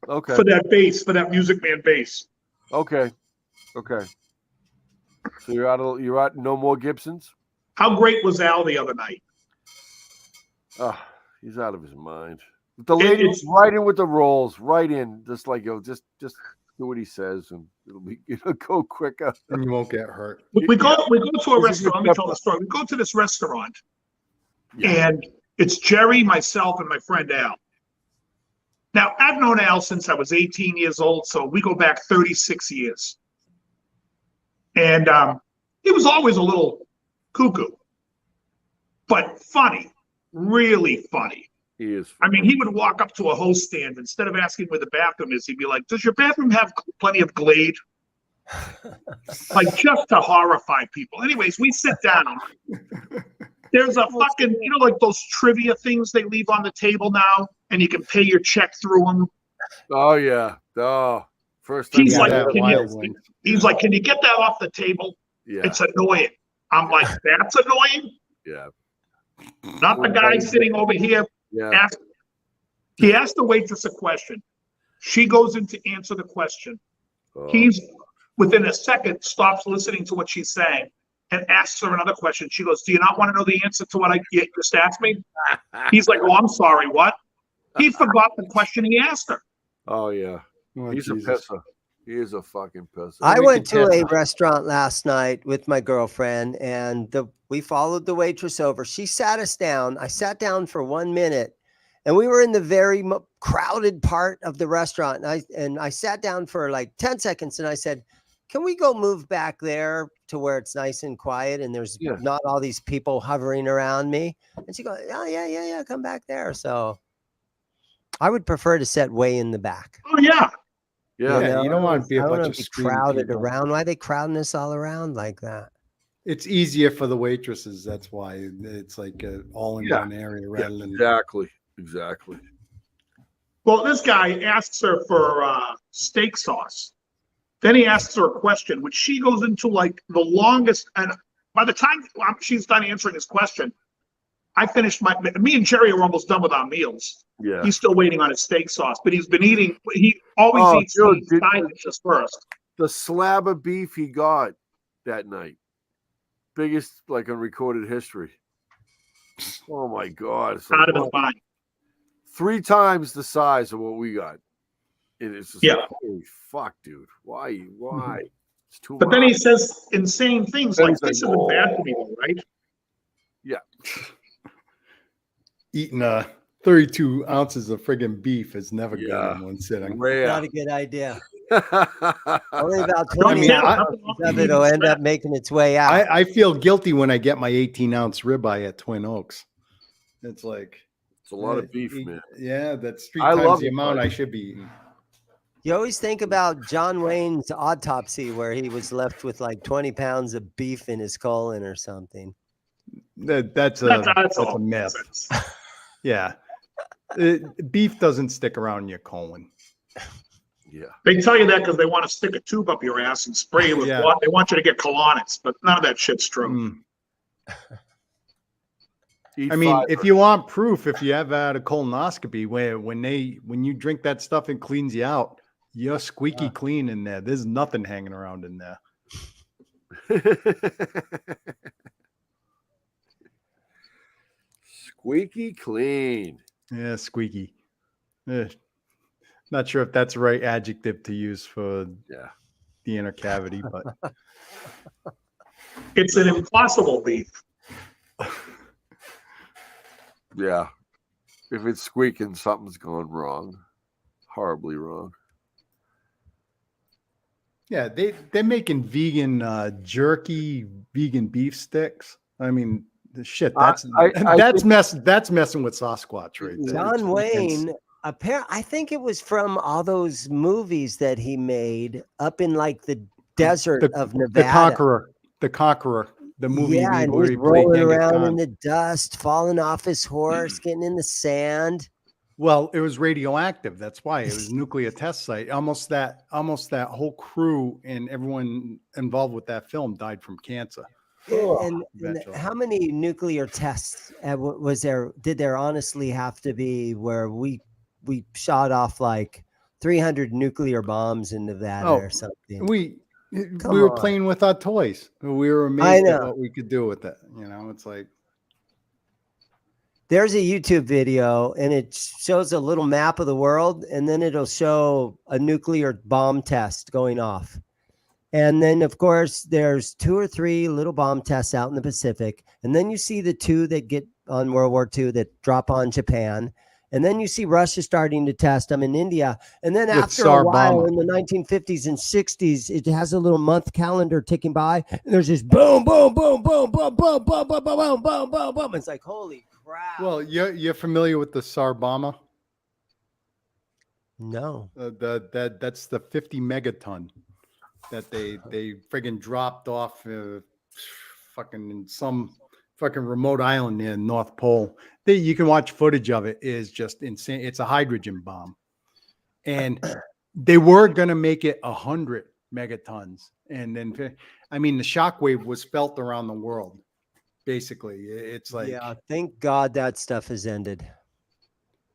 Okay. for that bass, for that Music Man bass. Okay. So you're out. No more Gibsons. How great was Al the other night? Oh, he's out of his mind. The lady It's- was right in with the rolls, right in, just like just do what he says, and it'll go quicker. And you won't get hurt. We go to a This is restaurant. Let me good tell the story. We go to this restaurant, Yeah. and it's Jerry, myself, and my friend Al. Now, I've known Al since I was 18 years old, so we go back 36 years. And he was always a little cuckoo, but funny, really funny. He is. I mean, he would walk up to a host stand. Instead of asking where the bathroom is, he'd be like, "Does your bathroom have plenty of Glade?" Like, just to horrify people. Anyways, we sit down. There's a fucking, like those trivia things they leave on the table now, and you can pay your check through them. Oh yeah. Oh, first time. He's Yeah, like, that can wild you, one. he's like, "Can you get that off the table? Yeah. It's annoying." I'm like, "That's annoying." Yeah. Not the guy sitting over here. Yeah. He asked the waitress a question. She goes in to answer the question. Oh. He's within a second stops listening to what she's saying and asks her another question. She goes, "Do you not want to know the answer to what I just asked me?" He's like, "Oh, I'm sorry, what?" He forgot the question he asked her. Oh yeah. Oh, He's Jesus. a pisser. He is a fucking pisser. I we went could to a test- restaurant last night with my girlfriend, and we followed the waitress over. She sat us down. I sat down for 1 minute, and we were in the very crowded part of the restaurant. And I sat down for like 10 seconds, and I said, "Can we go move back there to where it's nice and quiet and there's Yeah. not all these people hovering around me?" And she goes, "Oh yeah, come back there." So I would prefer to sit way in the back. Oh yeah. Yeah. Yeah, you don't want to be a I don't bunch wanna of be screaming crowded people. around. Why are they crowding us all around like that? It's easier for the waitresses. That's why it's like all in Yeah. one area rather than. Exactly. Well, this guy asks her for steak sauce. Then he asks her a question, which she goes into like the longest. And by the time she's done answering his question, I finished me and Jerry are almost done with our meals. Yeah. He's still waiting on his steak sauce, but he's been eating. He always Oh, eats dude, these side dishes first. The slab of beef he got that night, biggest like in recorded history. Oh my God! It's like, Out of his what, mind. 3 times the size of what we got. It is just like, holy fuck, dude. Why? It's too But then he much. says insane things Then like, he's like, this isn't bad for me, though, right? Yeah. Eating 32 ounces of friggin' beef is never good Yeah. in one sitting. Not a good idea. Yeah. Only about Don't 20 tell, ounces nothing wrong with of it eating will end fat. up making its way out. I feel guilty when I get my 18-ounce ribeye at Twin Oaks. It's like It's a lot of beef, man. Yeah, that's 3 I times love the it, amount but- I should be eating. You always think about John Wayne's autopsy where he was left with like 20 pounds of beef in his colon or something. That's That's a all myth. nonsense. Yeah. Beef doesn't stick around in your colon. Yeah. They tell you that because they want to stick a tube up your ass and spray you with Yeah. water. They want you to get colonics, but none of that shit's true. Mm. Eat I mean, fiber. if you want proof, if you ever had a colonoscopy, when you drink that stuff, it cleans you out. You're squeaky clean in there. There's nothing hanging around in there. Squeaky clean. Yeah, squeaky. Not sure if that's the right adjective to use for Yeah. the inner cavity, but It's an impossible beef. Yeah. If it's squeaking, something's going wrong. Horribly wrong. yeah, they're making vegan jerky, vegan beef sticks. I mean, the shit. That's that's messing with Sasquatch right there. John Wayne, I think it was from all those movies that he made up in like the desert of Nevada. The Conqueror, the movie Yeah, and where he's he played rolling Genghis around Khan. in the dust, falling off his horse, getting in the sand. Well, it was radioactive. That's why it was a nuclear test site. Almost that whole crew and everyone involved with that film died from cancer. And Eventually. how many nuclear tests was there? Did there honestly have to be where we shot off like 300 nuclear bombs in Nevada or something? We Come were on. playing with our toys. We were amazed at know. what we could do with it. You know, it's like There's a YouTube video and it shows a little map of the world and then it'll show a nuclear bomb test going off. And then, of course, there's 2 or 3 little bomb tests out in the Pacific. And then you see the 2 that get on World War II that drop on Japan. And then you see Russia starting to test them in India. And then With after Tsar a while Bomber. in the 1950s and 60s, it has a little month calendar ticking by. And there's this boom, boom, boom, boom, boom, boom, boom, boom, boom, boom, boom, boom, boom. It's like, holy crap. well, you're familiar with the Tsar Bomber? No. That's the 50 megaton that they friggin' dropped off fucking in some fucking remote island near North Pole. You can watch footage of it. It is just insane. It's a hydrogen bomb. And they were going to make it 100 megatons. And then, I mean, the shockwave was felt around the world. Basically, it's like, Yeah, thank God that stuff has ended.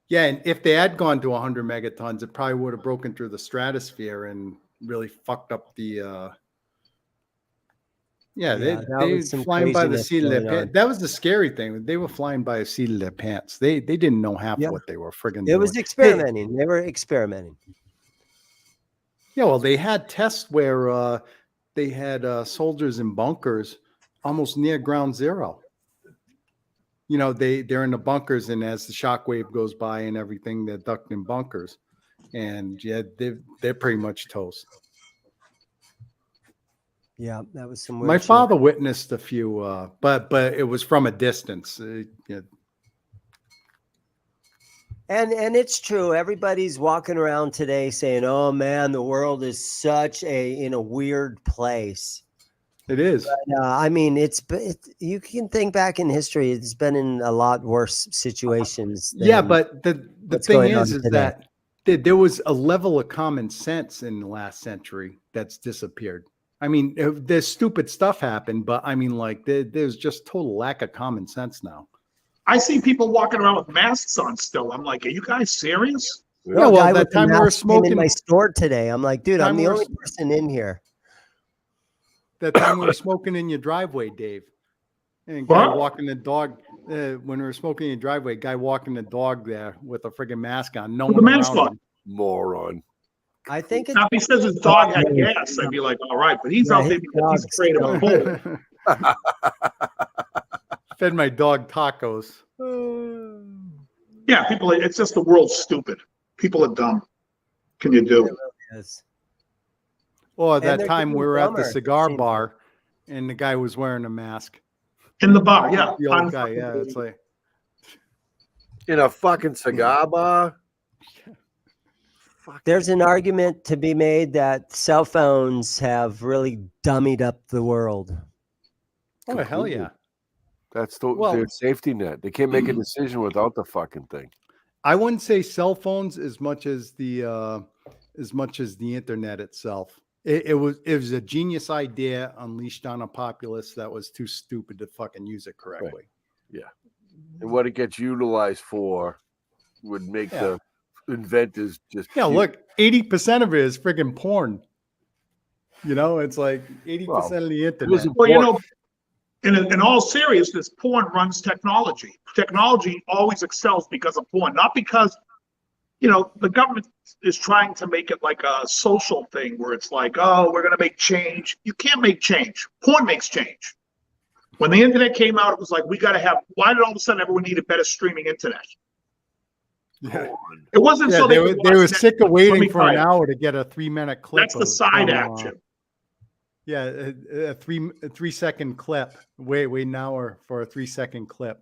yeah. And if they had gone to 100 megatons, it probably would have broken through the stratosphere and really fucked up the, they that was some flying by the craziness seat of their going on. pants. That was the scary thing. They were flying by the seat of their pants. They didn't know half what they were friggin' It doing. was experimenting. They were experimenting. Yeah, well, they had tests where they had soldiers in bunkers almost near ground zero. You know, they're in the bunkers, and as the shockwave goes by and everything, they're ducked in bunkers. And yeah, they're pretty much toast. Yeah, that was some weird My shit. father witnessed a few, but it was from a distance. Yeah. And it's true. Everybody's walking around today saying, "Oh man, the world is such in a weird place." It is. I mean, you can think back in history; it's been in a lot worse situations. Yeah, than but the what's thing going on is today. that there was a level of common sense in the last century that's disappeared. I mean, there's stupid stuff happened, but I mean, like there's just total lack of common sense now. I see people walking around with masks on still. I'm like, are you guys serious? Yeah, well, guy that with a time we were mask came smoking, in my store today. I'm like, dude, I'm Time the we were only person in here. that time we were smoking in your driveway, Dave, and guy What? walking the dog. when we were smoking in the driveway, guy walking the dog there with a friggin' mask on. No With the one mask around on. him. Moron. I think it's Now, if he says his dog had gas, I'd be like, all right, but he's out there because he's afraid of a bull. Fed my dog tacos. Yeah, people, it's just the world's stupid. People are dumb. Can you do? Yes. Well, And that they're time getting we were at the dumber, it cigar seems bar and the guy was wearing a mask. In the bar, yeah. The old guy, yeah. It's like, In a fucking cigar bar? There's an argument to be made that cell phones have really dummied up the world. oh, hell yeah. That's Well- their safety net. They can't make a decision without the fucking thing. I wouldn't say cell phones as much as the internet itself. It was a genius idea unleashed on a populace that was too stupid to fucking use it correctly. And what it gets utilized for would make the inventors just Yeah, look, 80% of it is freaking porn. You know, it's like 80% of the internet. wasn't Well, you porn. know, in all seriousness, porn runs technology. Technology always excels because of porn, not because, you know, the government is trying to make it like a social thing where it's like, oh, we're going to make change. You can't make change. Porn makes change. When the internet came out, it was like, we got to have, why did all of a sudden everyone need a better streaming internet? Yeah. It wasn't Yeah, so they could were watch sick Netflix. of waiting Let me for tell an you, hour to get a 3-minute clip. that's the side from, action. Yeah, a 3-second clip. Wait an hour for a 3-second clip.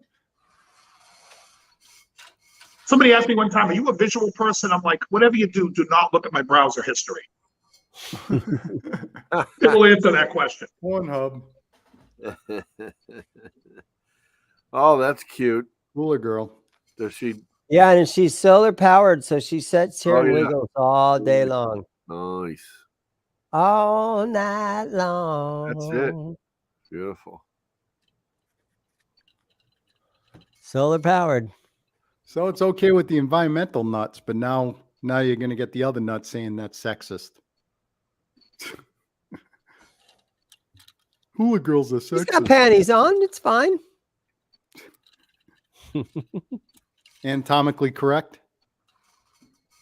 Somebody asked me one time, are you a visual person? I'm like, whatever you do, do not look at my browser history. It will answer that question. Pornhub, Oh, that's cute. cooler girl. Does she? Yeah, and she's solar powered, so she sits here Oh, and yeah. wiggles all day long. Nice. All night long. That's it. Beautiful. Solar powered. So it's okay with the environmental nuts, but now you're gonna get the other nuts saying that's sexist. Hula girls are She's got sexist. panties on. It's fine. Anatomically correct.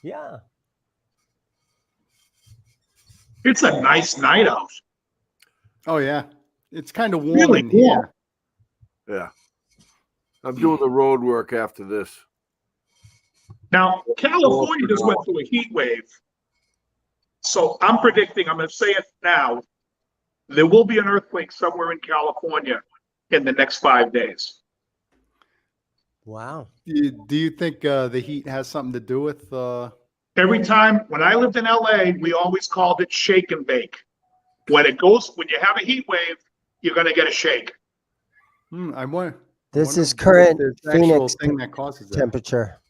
Yeah. It's a nice night out. Oh yeah, it's kind of warm Really in warm. here. Yeah. I'm doing the road work after this. Now, California just went through a heat wave. So I'm predicting, I'm going to say it now, there will be an earthquake somewhere in California in the next 5 days. Wow. Do you think the heat has something to do with? Every time, when I lived in LA, we always called it shake and bake. When you have a heat wave, you're going to get a shake. I wonder. This wonder is if current there's an actual Phoenix thing that causes that. temperature.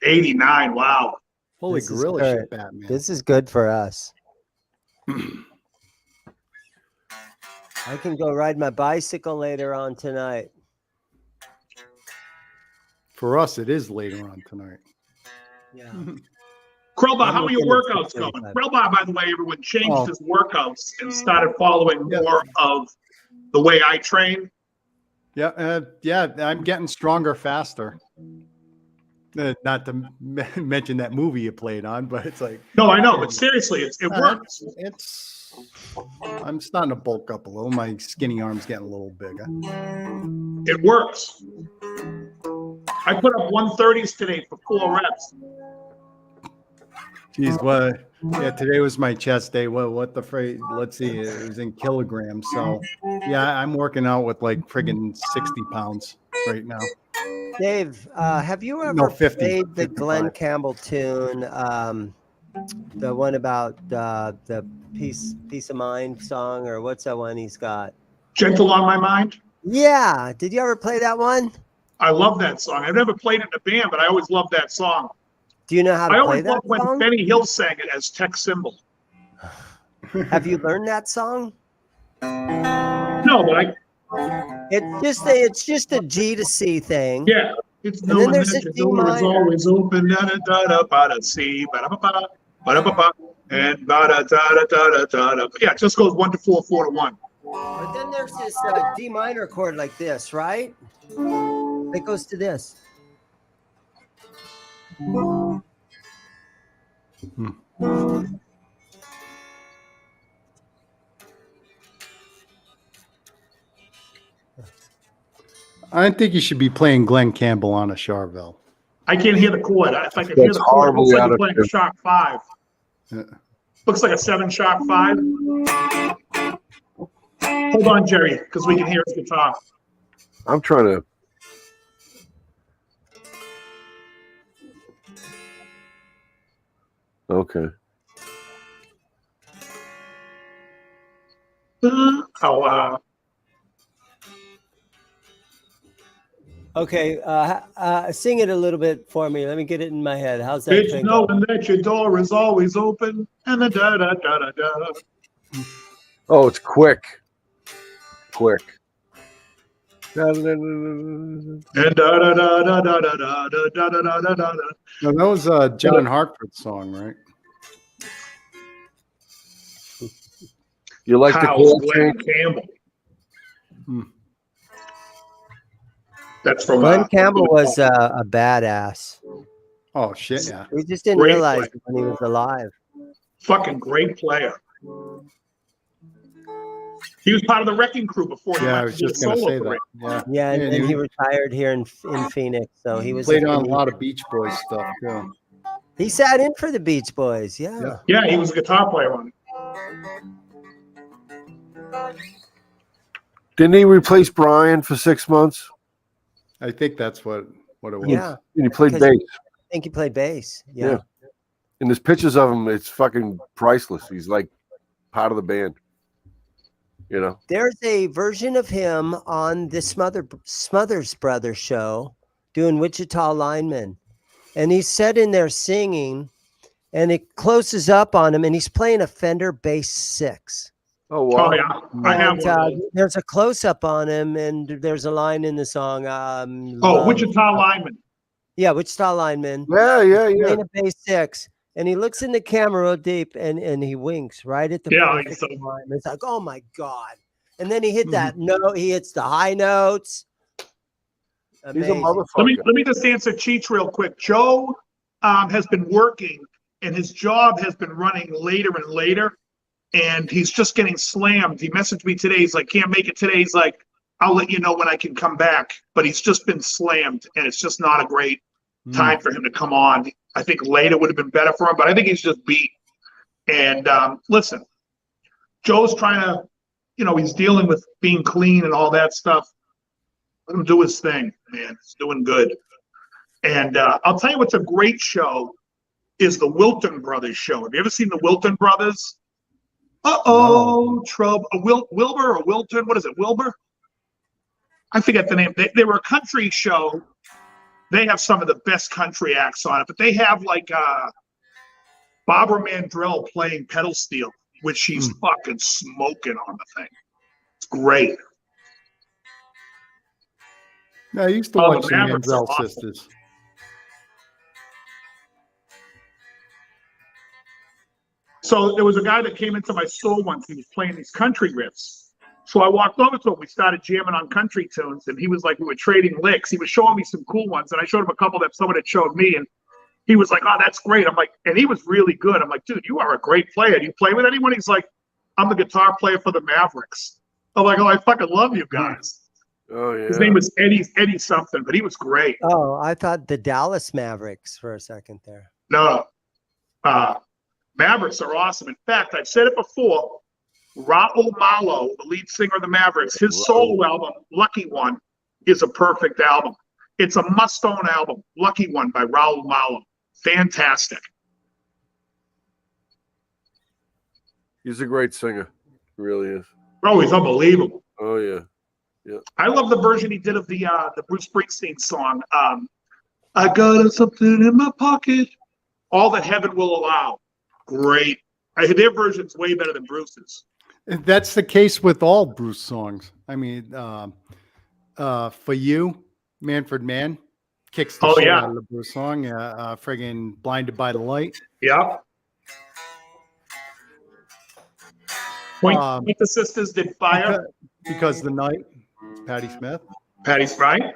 89, wow. Holy This is gorilla current. shit, Batman. This is good for us. I can go ride my bicycle later on tonight. For us, it is later on tonight. Yeah. Krellbar, I'm how are your looking at workouts going? 6:45. Krellbar, by the way, everyone changed Oh. his workouts and started following Yeah. more of the way I train. Yeah, I'm getting stronger faster. Not to mention that movie you played on, but it's like No, I know, but seriously, it works. I'm starting to bulk up a little. My skinny arm's getting a little bigger. It works. I put up 130s today for 4 reps. Geez, what? Yeah, today was my chest day. What the phrase? Let's see, it was in kilograms. So, yeah, I'm working out with like friggin' 60 pounds right now. Dave, have you ever No, 50, played the 55. Glenn Campbell tune, the one about the Peace of Mind song, or what's that one he's got? Gentle on My Mind. Yeah. Did you ever play that one? I love that song. I've never played it in a band, but I always loved that song. Do you know how to I play always that loved when song? Benny Hill sang it as Tech Symbol. Have you learned that song? No, but It's just a G to C thing. yeah. It's And then there's a the D door is minor. always open. Da da da da ba da C ba da ba ba ba da ba ba and ba da da da da da da. Yeah, it just goes 1 to 4, 4 to 1. But then there's this D minor chord like this, right? It goes to this. I think you should be playing Glenn Campbell on a Charvel. I can't hear the chord. If I could hear That's the chord, it looks horribly like out you're of playing tune. Shock 5. Yeah. Looks like a 7 Shock 5. Hold on, Jerry, because we can hear his guitar. I'm trying to. Okay. Oh, Okay, sing it a little bit for me. Let me get it in my head. How's that bitch thing go? knowing that your door is always open, and the da da da da da. Oh, it's quick. Quick. And da da da da da da da da da da da da. No, that was John Hartford's song, right? You like the Kyle's cool Glenn change? Campbell. Hmm. That's from Glenn Campbell was a badass. Oh shit, yeah. We just didn't Great realize player. it when he was alive. fucking great player. He was part of the Wrecking Crew before he Yeah, I went was to do just a gonna solo say that. career. Yeah, Yeah, and, Yeah, and he he retired here in Phoenix, so he was played on a lot of Beach Boys stuff too. He sat in for the Beach Boys. Yeah. Yeah. Yeah, he was a guitar player on it. Didn't he replace Brian for 6 months? I think that's what it was. Yeah. And he played Because- bass. I think he played bass. Yeah. And there's pictures of him. It's fucking priceless. He's like part of the band. You know? There's a version of him on the Smothers Brothers show doing Wichita Lineman. And he's set in there singing, and it closes up on him, and he's playing a Fender Bass 6. Oh, wow. Oh yeah, I have And one of those. there's a close up on him, and there's a line in the song. Wichita Lineman. Yeah, Wichita Lineman. Yeah. Playing a Bass 6, and he looks in the camera real deep, and he winks right at the Yeah, perfect he's so- line. It's like, oh my god! And then he hit that note. He hits the high notes. He's a Amazing. motherfucker. Let me just answer Cheech real quick. Joe has been working, and his job has been running later and later, and he's just getting slammed. He messaged me today. He's like, can't make it today. He's like, I'll let you know when I can come back. But he's just been slammed, and it's just not a great time for him to come on. I think later would have been better for him, but I think he's just beat. And listen, Joe's trying to, he's dealing with being clean and all that stuff. Let him do his thing, man. He's doing good. And I'll tell you what's a great show is the Wilton Brothers show. Have you ever seen the Wilton Brothers? Trouble. Wilbur or Wilton? What is it, Wilbur? I forget the name. They were a country show. They have some of the best country acts on it, but they have like Barbara Mandrell playing pedal steel, which she's fucking smoking on the thing. It's great. Yeah, I used to Oh, watch the the Mavericks are Manziel awesome. sisters. So there was a guy that came into my store once. He was playing these country riffs. So I walked over to him. We started jamming on country tunes, and he was like, we were trading licks. He was showing me some cool ones, and I showed him a couple that someone had showed me, and he was like, oh, that's great. I'm like, and he was really good. I'm like, dude, you are a great player. Do you play with anyone? He's like, I'm the guitar player for the Mavericks. I'm like, oh, I fucking love you guys. Oh, yeah. His name was Eddie something, but he was great. Oh, I thought the Dallas Mavericks for a second there. No, Mavericks are awesome. In fact, I've said it before. Raul Malo, the lead singer of the Mavericks, his solo album, Lucky One, is a perfect album. It's a must-own album, Lucky One by Raul Malo. Fantastic. He's a great singer. He really is. Oh, he's unbelievable. Oh, yeah. I love the version he did of the Bruce Springsteen song. I got something in my pocket, all that heaven will allow. Great. Their version's way better than Bruce's. That's the case with all Bruce songs. I mean, For You, Manfred Mann kicks the shit out of the Bruce song. Friggin' Blinded by the Light. Yeah. Point the Sisters did Fire. Because the Night, Patti Smith. Patty's right.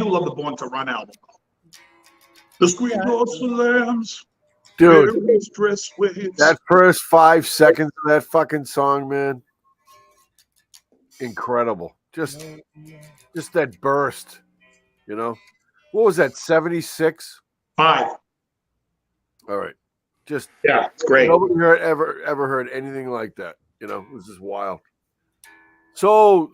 do love the Born to Run album. The screen door slams. Dude, Mary's dress waves. that first 5 seconds of that fucking song, man, incredible. Just that burst, you know. What was that? 76. 5. All right, just Yeah, it's great. nobody ever heard anything like that. You know, it was just wild. So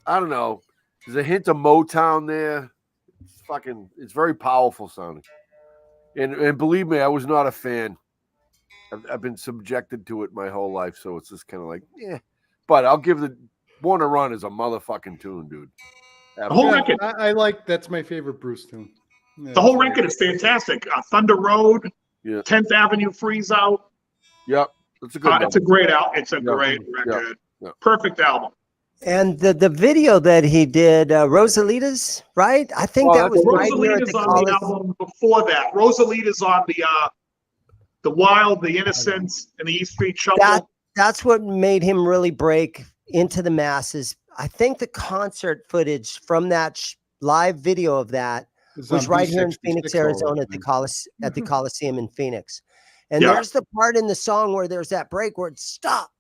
I don't know. There's a hint of Motown there. It's very powerful sounding. And believe me, I was not a fan. I've been subjected to it my whole life, so it's just kind of like, yeah. But I'll give the Born to Run is a motherfucking tune, dude. The whole record. I like that's my favorite Bruce tune. Yeah, The whole record is fantastic. Thunder Road, Yeah. 10th Avenue Freeze Out. Yep. It's a good It's a great album. It's a Yeah. great Yeah. record. Yeah. Perfect album. And the video that he did, Rosalita's, right? I think that was right here at Rosalita's the on the college. album before that. Rosalita's on the Wild, the Innocence, and the E Street Shuffle. That's what made him really break into the masses. I think the concert footage from that live video of that was right here in Phoenix, Arizona, at the Coliseum in Phoenix. And there's the part in the song where there's that break where it's stop.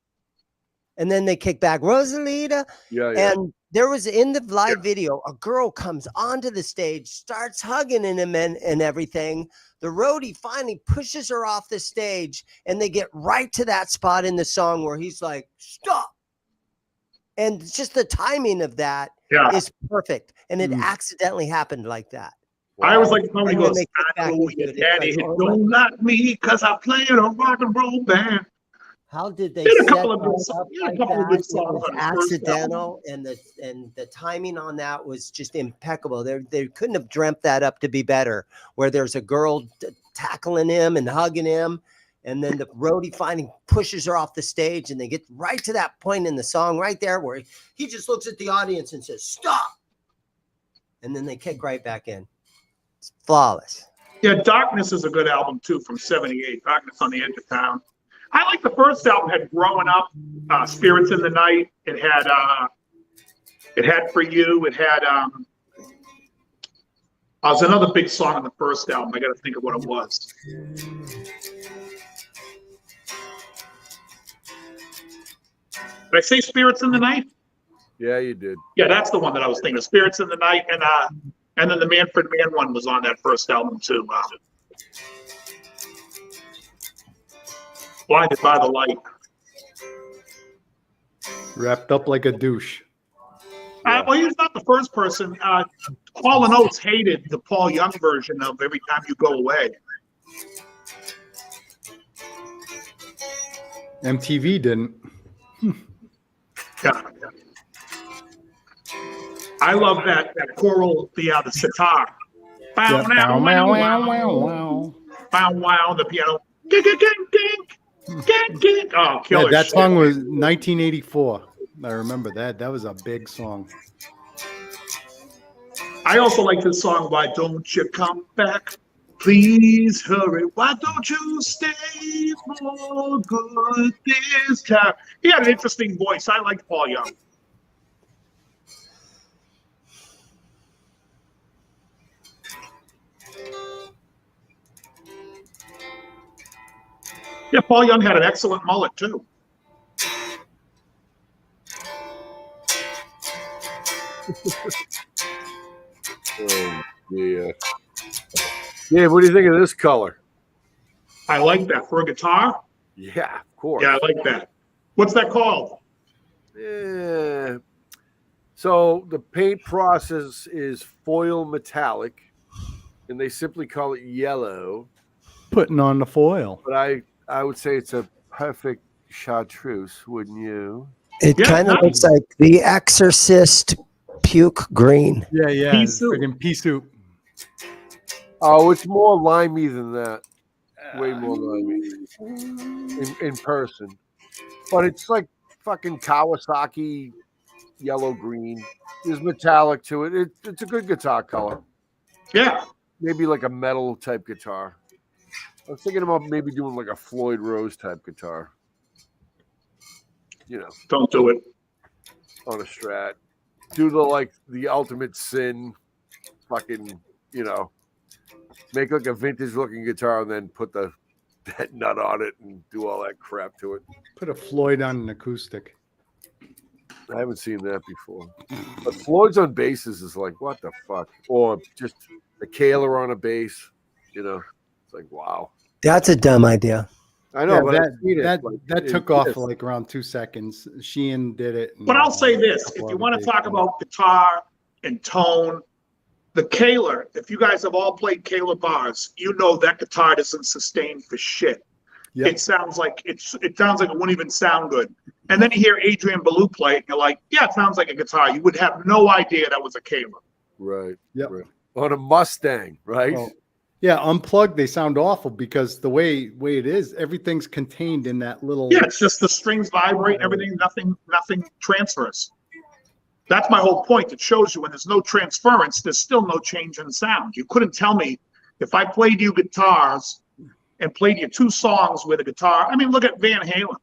And then they kick back, Rosalita. Yeah. And there was in the live video, a girl comes onto the stage, starts hugging him and everything. The roadie finally pushes her off the stage, and they get right to that spot in the song where he's like, stop. And just the timing of that is perfect. And it accidentally happened like that. I always like when he And then goes, they kick I back know into your it. It's daddy like, oh don't like me because I play in a rock and roll band. How did they He had a set couple of that good, up he had a like couple of that? good songs It on was his first album. accidental, and the timing on that was just impeccable. They couldn't have dreamt that up to be better. Where there's a girl tackling him and hugging him, and then the roadie finally pushes her off the stage, and they get right to that point in the song right there where he just looks at the audience and says, "Stop," and then they kick right back in. It's flawless. Yeah, Darkness is a good album too from '78. Darkness on the Edge of Town. I like the first album. Had Growing Up, Spirits in the Night. It had For You. It had was another big song on the first album. I got to think of what it was. Did I say Spirits in the Night? Yeah, you did. Yeah, that's the one that I was thinking of. Spirits in the Night, and then the Manfred Mann one was on that first album too. Blinded by the Light. Wrapped up like a douche. Well, he's not the first person. Paul and Oates hated the Paul Young version of Every Time You Go Away. MTV didn't. Yeah. I love that choral, the sitar. Bow, now, wow, wow, wow, wow, the piano. Gink, gink, gink, gink. Oh, killer! Yeah, that shit. song was 1984. I remember that. That was a big song. I also like this song, Why Don't You Come Back? Please hurry. Why don't you stay for good this time? He had an interesting voice. I liked Paul Young. Yeah, Paul Young had an excellent mullet, too. Oh, yeah. Yeah, what do you think of this color? I like that. For a guitar? Yeah, of course. Yeah, I like that. What's that called? Yeah. So the paint process is foil metallic, and they simply call it yellow. Putting on the foil. But I would say it's a perfect chartreuse, wouldn't you? It kind of looks like The Exorcist puke green. Yeah. Pea soup. Friggin' pea soup. Oh, it's more limey than that. Way more limey in person. But it's like fucking Kawasaki yellow green. There's metallic to it. It's a good guitar color. Yeah. Maybe like a metal type guitar. I was thinking about maybe doing like a Floyd Rose type guitar. You know, Don't do it. on a Strat. Do the ultimate sin. fucking, you know, make like a vintage looking guitar and then put that nut on it and do all that crap to it. Put a Floyd on an acoustic. I haven't seen that before. But Floyd's on basses is like, what the fuck? Or just a Taylor on a bass, you know. It's like, wow. That's a dumb idea. I know, Yeah, but I've seen it. that Like, that it took off is. for like around 2 seconds. Sheehan did it. But I'll say this, if you want to talk about guitar and tone, the Taylor, if you guys have all played Taylor bars, you know that guitar doesn't sustain for shit. Yep. It sounds like it wouldn't even sound good. And then you hear Adrian Belew play it, and you're like, yeah, it sounds like a guitar. You would have no idea that was a Taylor. Right. Yep. Right. On a Mustang, right? Oh, yeah, unplugged, they sound awful because the way it is, everything's contained in that little. Yeah, it's just the strings vibrate, everything, nothing transfers. That's my whole point. It shows you when there's no transference, there's still no change in sound. You couldn't tell me if I played you guitars and played you 2 songs with a guitar. I mean, look at Van Halen.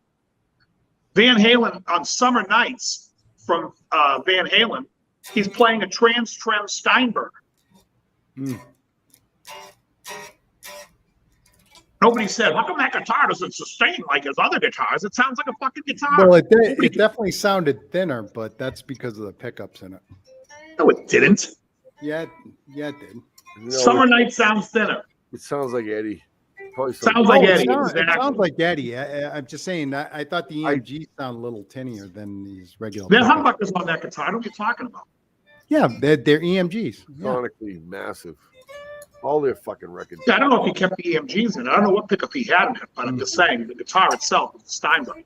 Van Halen on Summer Nights from Van Halen, he's playing a trem Steinberg. Mm. Nobody said, how come that guitar doesn't sustain like his other guitars? It sounds like a fucking guitar. Well, it definitely sounded thinner, but that's because of the pickups in it. No, it didn't. Yeah, it did. No, Summer Night sounds thinner. it sounds like Eddie. Probably Sounds like it Eddie. sounds, Exactly. it sounds like Eddie. I'm just saying, I thought the EMGs sound a little tinnier than these regular. There are pickups. humbuckers on that guitar. What are you talking about? Yeah, they're EMGs. Yeah. sonically massive. All their fucking records. Yeah, I don't know if he kept the EMGs in it. I don't know what pickup he had in it, but I'm just saying the guitar itself is a Steinberg.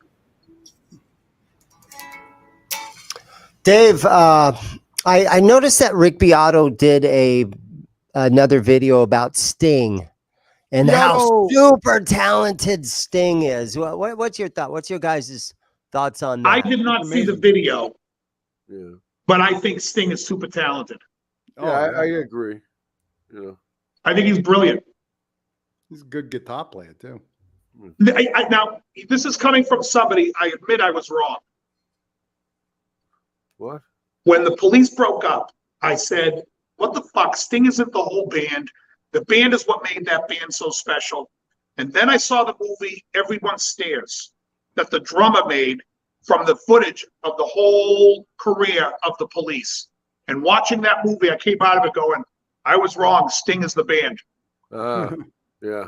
Dave, I noticed that Rick Beato did another video about Sting and how super talented Sting is. What's your thought? What's your guys' thoughts on that? I did not see the video, Yeah. but I think Sting is super talented. Oh, Yeah, I agree. Yeah. I think he's brilliant. He's a good guitar player too. Now, this is coming from somebody, I admit I was wrong. What? When the Police broke up, I said, what the fuck? Sting isn't the whole band. The band is what made that band so special. And then I saw the movie Everyone Stares that the drummer made from the footage of the whole career of the Police. And watching that movie, I came out of it going, I was wrong. Sting is the band. Yeah.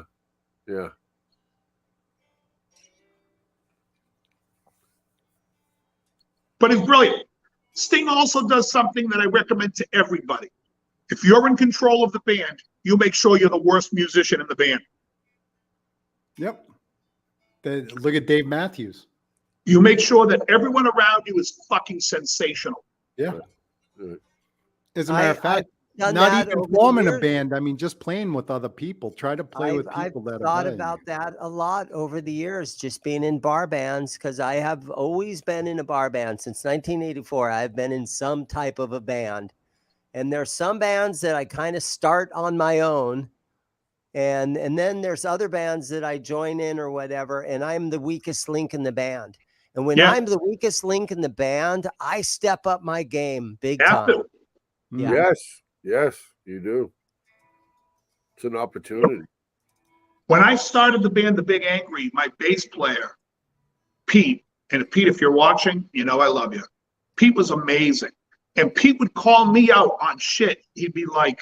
Yeah. But he's brilliant. Sting also does something that I recommend to everybody. If you're in control of the band, you make sure you're the worst musician in the band. Yep. Look at Dave Matthews. You make sure that everyone around you is fucking sensational. Yeah. Right. As a matter of fact, done not that even over the forming a years. band. I mean, just playing with other people. Try to play with I've people that thought are better about than that a lot over the years, just being in bar bands, because I have always been in a bar band since 1984. I've been in some type of a band, and there's some bands that I kind of start on my own, and then there's other bands that I join in or whatever, and I'm the weakest link in the band. And when I'm the weakest link in the band, I step up my game big Have time. to. Yeah. Yes, you do. It's an opportunity. When I started the band, The Big Angry, my bass player, Pete, and Pete, if you're watching, you know I love you. Pete was amazing. And Pete would call me out on shit. He'd be like,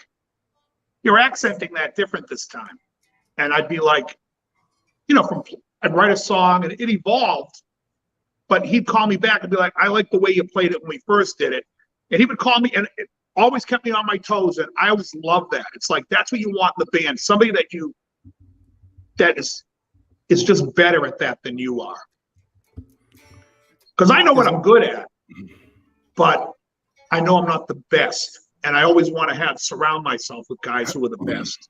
you're accenting that different this time. And I'd be like, I'd write a song and it evolved, but he'd call me back and be like, I like the way you played it when we first did it. And he would call me and it always kept me on my toes. And I always love that. It's like, that's what you want in the band. Somebody that is just better at that than you are. Because I know what I'm good at, but I know I'm not the best. And I always want to surround myself with guys who are the best.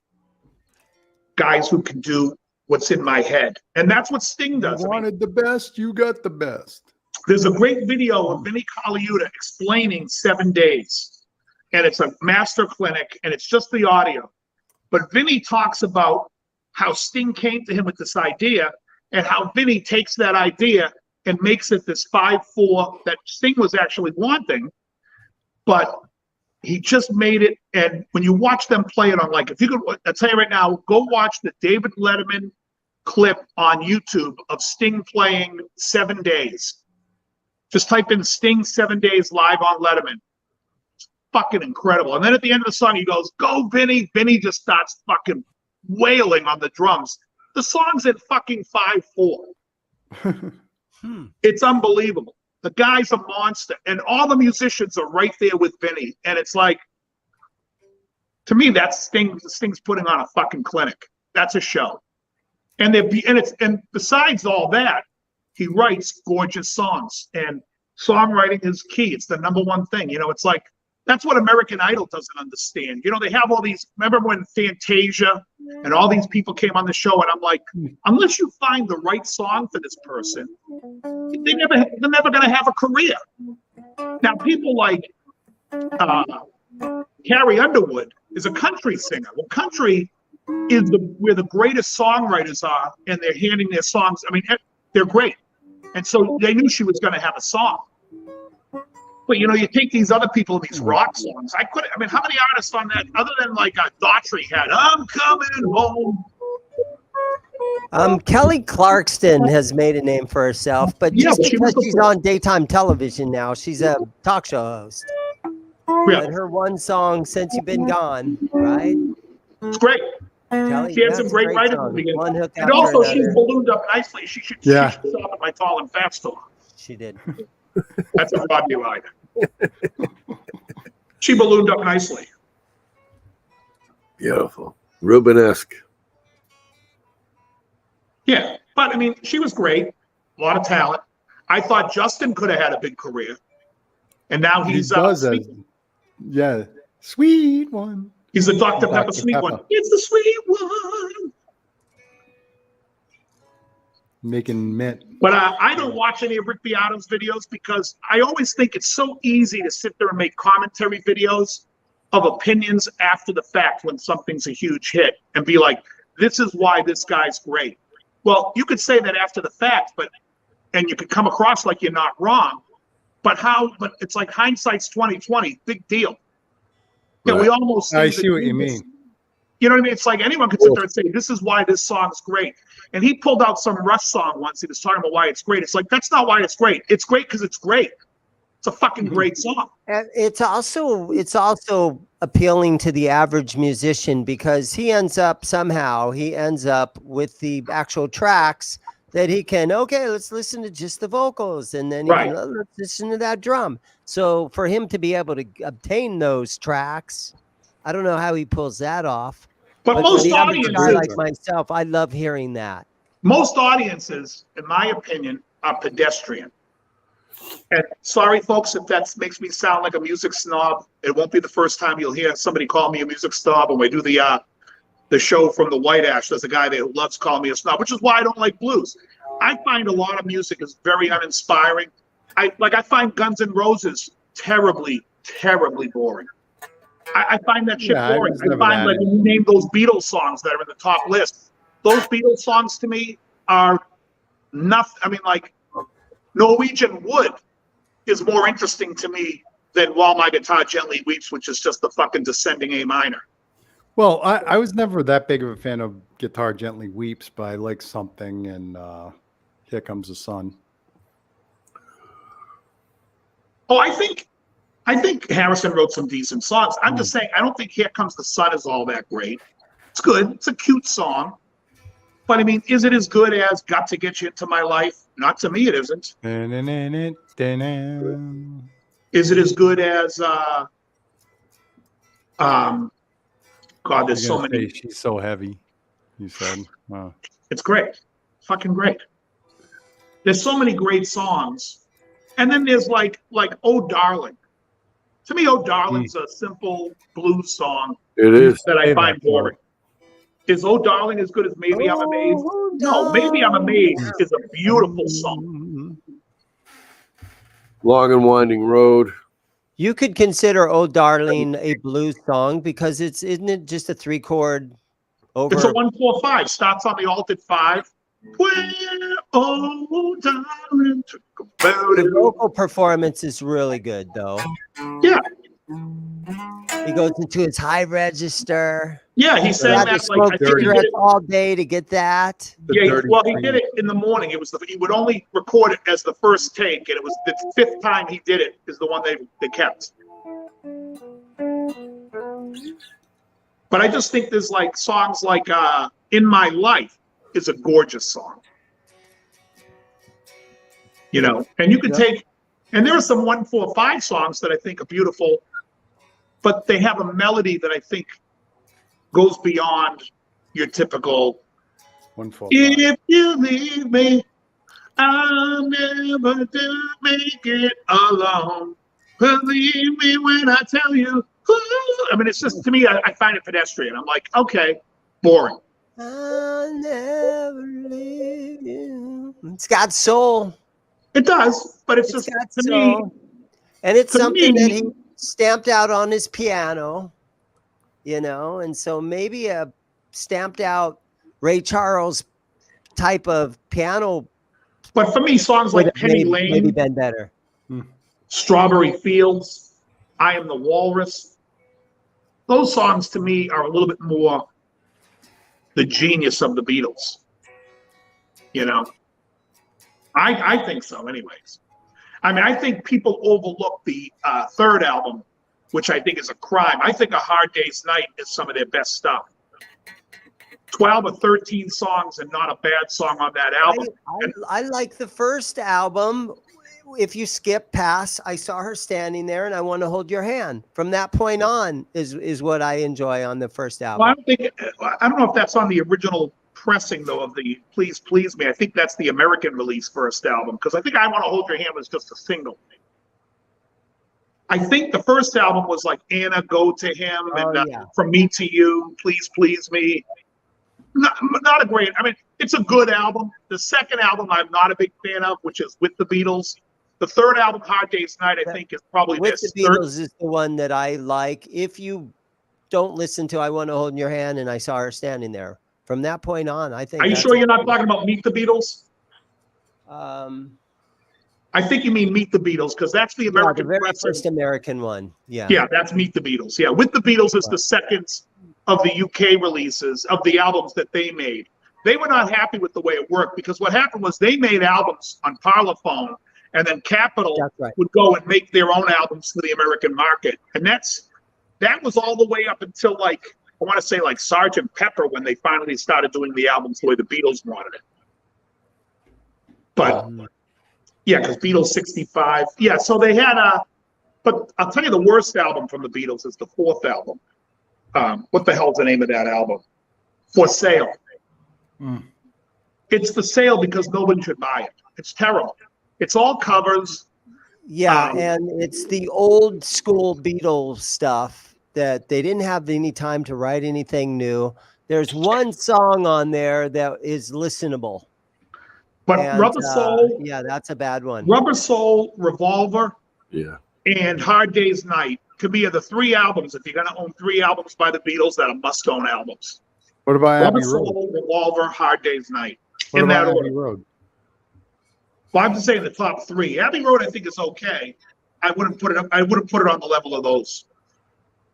Guys who can do what's in my head. And that's what Sting does. You wanted the best, you got the best. There's a great video of Vinnie Colaiuta explaining 7 days. And it's a master clinic, and it's just the audio. But Vinnie talks about how Sting came to him with this idea, and how Vinnie takes that idea and makes it this 5/4 that Sting was actually wanting. But he just made it. And when you watch them play it on, like, if you could, I'll tell you right now, go watch the David Letterman clip on YouTube of Sting playing 7 Days. Just type in Sting 7 Days live on Letterman. It's fucking incredible. And then at the end of the song, he goes, "Go, Vinny." Vinny just starts fucking wailing on the drums. The song's at fucking 5/4. It's unbelievable. The guy's a monster, and all the musicians are right there with Vinny. And it's like, to me, that's Sting's putting on a fucking clinic. That's a show. And besides all that, he writes gorgeous songs, and songwriting is key. It's the number one thing. You know, it's like, that's what American Idol doesn't understand. You know, they have all these, remember when Fantasia and all these people came on the show, and I'm like, unless you find the right song for this person, they're never going to have a career. Now, people like Carrie Underwood is a country singer. Well, country is where the greatest songwriters are, and they're handing their songs. I mean, they're great. And so they knew she was going to have a song. But, you know, you take these other people in these rock songs. I mean, how many artists on that, other than like Daughtry had, "I'm coming home"? Kelly Clarkson has made a name for herself, but Yeah, just but because she's on daytime television now, she's a talk show host. Yeah. And her one song, "Since You've Been Gone," right? It's great. Kelly, She had some great writers songs. in the beginning. One hook And after also, she's another. ballooned up nicely. She should stop at my Tall and Fat store. She did. That's a Bobby ride. She ballooned up nicely. Beautiful. Rubenesque. Yeah, but I mean, she was great. A lot of talent. I thought Justin could have had a big career, and now he's sweet one. He's the Dr. Pepper Dr. sweet one. Pepper. It's the sweet one. Making mint. But I don't watch any of Rick Beato's videos because I always think it's so easy to sit there and make commentary videos of opinions after the fact when something's a huge hit and be like, this is why this guy's great. Well, you could say that after the fact, and you could come across like you're not wrong, but it's like hindsight's 20/20, big deal. Yeah, we almost. I see what you mean. You know what I mean? It's like anyone could sit there and say, this is why this song's great. And he pulled out some Rush song once. He was talking about why it's great. It's like, that's not why it's great. It's great because it's great. It's a fucking great song. And it's also appealing to the average musician because he ends up with the actual tracks that he can, okay, let's listen to just the vocals, and then let's listen to that drum. So for him to be able to obtain those tracks, I don't know how he pulls that off. But most audiences, like myself, I love hearing that. Most audiences, in my opinion, are pedestrian. And sorry, folks, if that makes me sound like a music snob. It won't be the first time you'll hear somebody call me a music snob when we do the show from the White Ash. There's a guy there who loves calling me a snob, which is why I don't like blues. I find a lot of music is very uninspiring. I find Guns N' Roses terribly, terribly boring. I find that shit boring. I find like when you name those Beatles songs that are in the top list, those Beatles songs to me are nothing. I mean, like Norwegian Wood is more interesting to me than While My Guitar Gently Weeps, which is just the fucking descending A minor. Well, I was never that big of a fan of Guitar Gently Weeps, but I like Something and Here Comes the Sun. Oh, I think Harrison wrote some decent songs. I'm just saying, I don't think Here Comes the Sun is all that great. It's good. It's a cute song. But I mean, is it as good as Got to Get You Into My Life? Not to me, it isn't. Is it as good as God, there's so many. She's So Heavy, you said. Wow. It's great. Fucking great. There's so many great songs. And then there's like Oh Darling. To me, Oh Darling's a simple blues song. It is. That I find boring. Is Oh Darling as good as Maybe I'm Amazed? No, Maybe I'm Amazed is a beautiful song. Long and Winding Road. You could consider "Oh Darling" a blues song because isn't it just a 3-chord over? It's a 1-4-5. Starts on the altered 5. Oh darling, The vocal performance is really good, though. Yeah, He goes into his high register. Yeah, he He said had to that like smoke I think he did cigarettes it. all day to get that. Yeah, he did it in the morning. It was he would only record it as the first take, and it was the fifth time he did it is the one they kept. But I just think there's like songs like "In My Life" is a gorgeous song. You know, and you could take, and there are some 1, 4, 5 songs that I think are beautiful, but they have a melody that I think goes beyond your typical. 1, 4, 5. If you leave me, I'll never do make it alone. Believe me when I tell you. Ooh. I mean, it's just to me, I find it pedestrian. I'm like, okay, boring. I'll never leave you. It's got soul. It does, but it's It's just got to me. soul. And it's to something that me- he stamped out on his piano, you know, and so maybe a stamped out Ray Charles type of piano But for me, songs would like have Penny maybe Lane, been better. Strawberry Fields, I Am the Walrus, those songs to me are a little bit more the genius of the Beatles. You know, I think so, anyways. I mean, I think people overlook the third album, which I think is a crime. I think A Hard Day's Night is some of their best stuff. 12 or 13 songs and not a bad song on that album. I like the first album. If you skip past I Saw Her Standing There and I Want to Hold Your Hand, from that point on is what I enjoy on the first album. Well, I don't know if that's on the original pressing though of the Please Please Me. I think that's the American release first album, because I think I Want to Hold Your Hand was just a single. I think the first album was like Anna, Go to Him, and From Me to You, Please Please Me. Not a great, I mean, it's a good album. The second album I'm not a big fan of, which is With the Beatles. The third album, Hard Day's Night, I think is probably With the Beatles is the one that I like. If you don't listen to I Want to Hold Your Hand and I Saw Her Standing There, from that point on, I think. Are you sure you're not talking about Meet the Beatles? I think you mean Meet the Beatles, because that's the American the very first American one. Yeah. Yeah, that's Meet the Beatles. Yeah, With the Beatles is the second of the UK releases of the albums that they made. They were not happy with the way it worked, because what happened was they made albums on Parlophone, and then Capitol would go and make their own albums for the American market. And that was all the way up until like, I want to say like Sgt. Pepper, when they finally started doing the albums the way the Beatles wanted it. But yeah, because Beatles 65. Yeah, so they had but I'll tell you the worst album from the Beatles is the fourth album. What the hell's the name of that album? For Sale. It's for sale because nobody should buy it. It's terrible. It's all covers. Yeah, and it's the old school Beatles stuff that they didn't have any time to write anything new. There's one song on there that is listenable. But Rubber Soul. Yeah, that's a bad one. Rubber Soul, Revolver, Yeah, and Hard Day's Night to me are the three albums. If you're going to own three albums by the Beatles, that are must-own albums. What about Rubber Abbey Road? Soul, Revolver, Hard Day's Night. What In that about order. Abbey Road? Well, I'm just saying the top three. Abbey Road, I think, is okay. I wouldn't put it up. I wouldn't put it on the level of those.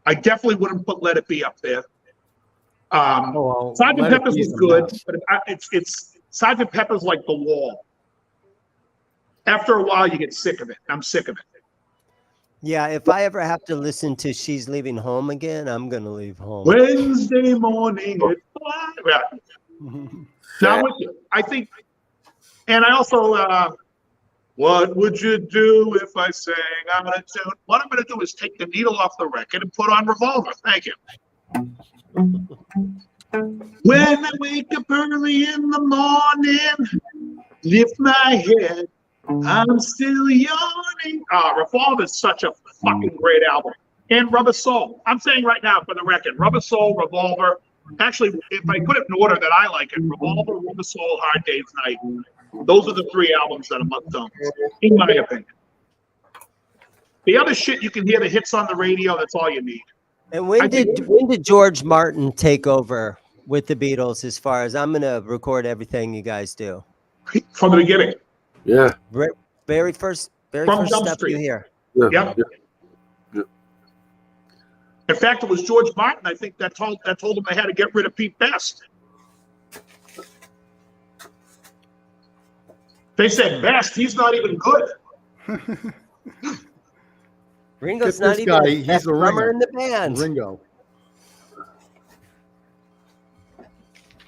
I definitely wouldn't put Let It Be up there. Sgt. Pepper's was good, but it's Sgt. Pepper's like The Wall. After a while, you get sick of it. I'm sick of it. Yeah, if I ever have to listen to She's Leaving Home again, I'm gonna leave home. Wednesday morning at 5. Yeah. Now with you. I think, and I also, what would you do if I sang out of tune? What I'm going to do is take the needle off the record and put on Revolver. Thank you. When I wake up early in the morning, lift my head, I'm still yawning. Revolver is such a fucking great album. And Rubber Soul. I'm saying right now for the record, Rubber Soul, Revolver. Actually, if I put it in order that I like it, Revolver, Rubber Soul, Hard Day's Night. Those are the three albums that are must-own, in my opinion. The other shit, you can hear the hits on the radio. That's all you need. And when did George Martin take over with the Beatles? As far as I'm gonna record everything you guys do From the beginning. yeah. very first From Jump stuff Street. you hear. Yep. In fact, it was George Martin, I think, that told them they had to get rid of Pete Best. They said, Best, he's not even good. Ringo's Get not this even guy, the he's best a drummer ringer. in the band. Ringo.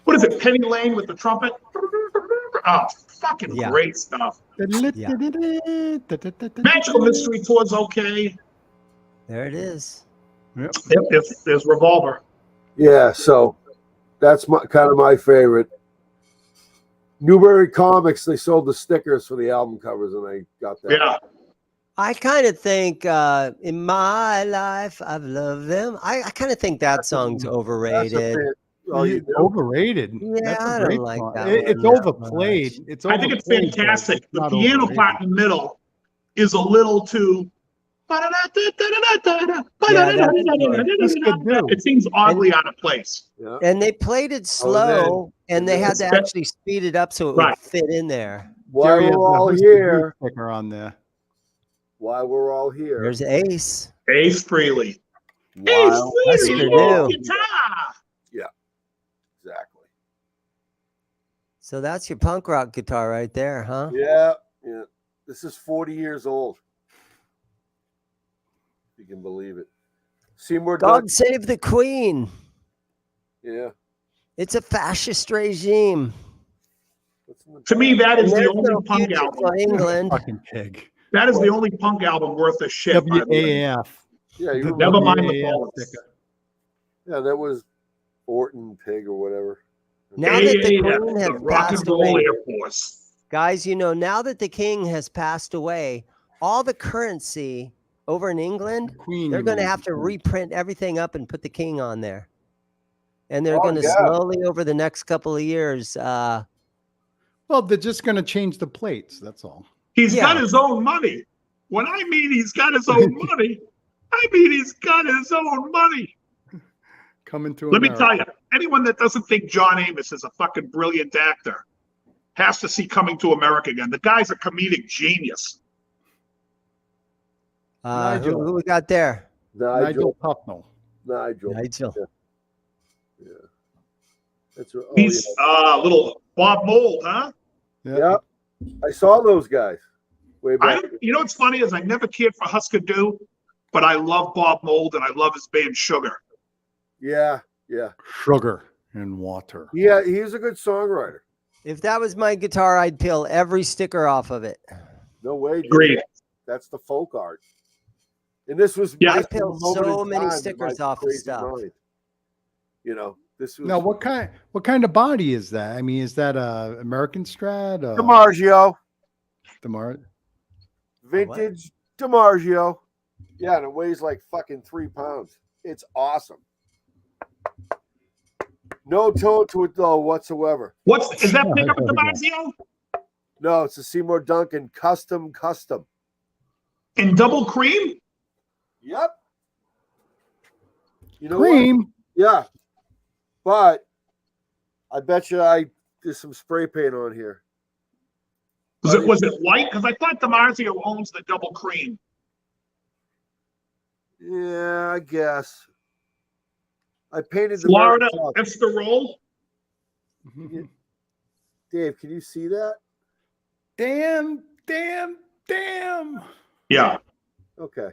What is it, Penny Lane with the trumpet? Oh, fucking Yeah. great stuff. Yeah. Magical Mystery Tour's okay. There it is. If there's Revolver. Yeah, so that's kind of my favorite. Newberry Comics, they sold the stickers for the album covers, and I got that. Yeah. I kind of think in my life I've loved them. I kind of think that song's overrated. Overrated. Yeah, That's a I great don't like song. that It's one that overplayed. much. It's I think it's overplayed, but fantastic. it's The not piano overrated. part in the middle is a little too. Yeah, That's good too. It seems oddly out of place. Yeah. and they played it slow, and they had to It's- actually speed it up so it Right. would fit in there. Why Jerry has we're the all Husker Du here. sticker on there. Why we're all here. There's Ace. Ace Frehley. Why- Ace Husker Frehley, Du. oh, guitar. Exactly. So that's your punk rock guitar right there, huh? Yeah. This is 40 years old. If you can believe it. Seymour God Duncan. save the Queen. Yeah. It's a fascist regime. What's in the To me, that is And the there's only no punk future album. for England. Fucking pig. That is the only punk album worth a shit. by the way. WAF. Yeah, you The Never remember? mind the WAF bullets. sticker. Yeah, that was Orton Pig or whatever. Now that the AAF, Queen the has Rock passed and Roll away, Air Force. guys, now that the king has passed away, all the currency over in England, Queen. they're you going to mean. have to reprint everything up and put the king on there. And they're Oh, going to yeah. slowly, over the next couple of years, Well, they're just going to change the plates. That's all. He's Yeah. got his own money. When I mean he's got his own money, I mean he's got his own money. Coming to Let me America. tell you, anyone that doesn't think John Amos is a fucking brilliant actor has to see Coming to America again. The guy's a comedic genius. Nigel. who we got there? Nigel Tufnell. Nigel. Nigel. Yeah. That's right. Oh, He's little Bob Mould, huh? yeah. I saw those guys way back. You know what's funny is I never cared for Husker Du, but I love Bob Mould and I love his band Sugar. Yeah. Sugar and water. Yeah, he's a good songwriter. If that was my guitar, I'd peel every sticker off of it. No way. dude. Agreed. That's the folk art. And this was Yeah. I this was a peeled moment so in many time in stickers my off of crazy stuff. mind. This was Now, what kind of body is that? I mean, is that a American Strat? DiMaggio. Vintage DiMaggio. Yeah, and it weighs like fucking 3 pounds. It's awesome. No tone to it though whatsoever. Is that pickup at the Marzio? No, it's a Seymour Duncan custom. In double cream? Yep. You know what? Cream. Yeah. But I bet you there's some spray paint on here. Was it white? Because I thought DiMarzio owns the double cream. Yeah, I guess. I painted the Florida very top. Estoril. Dave, can you see that? Damn. Yeah. Okay.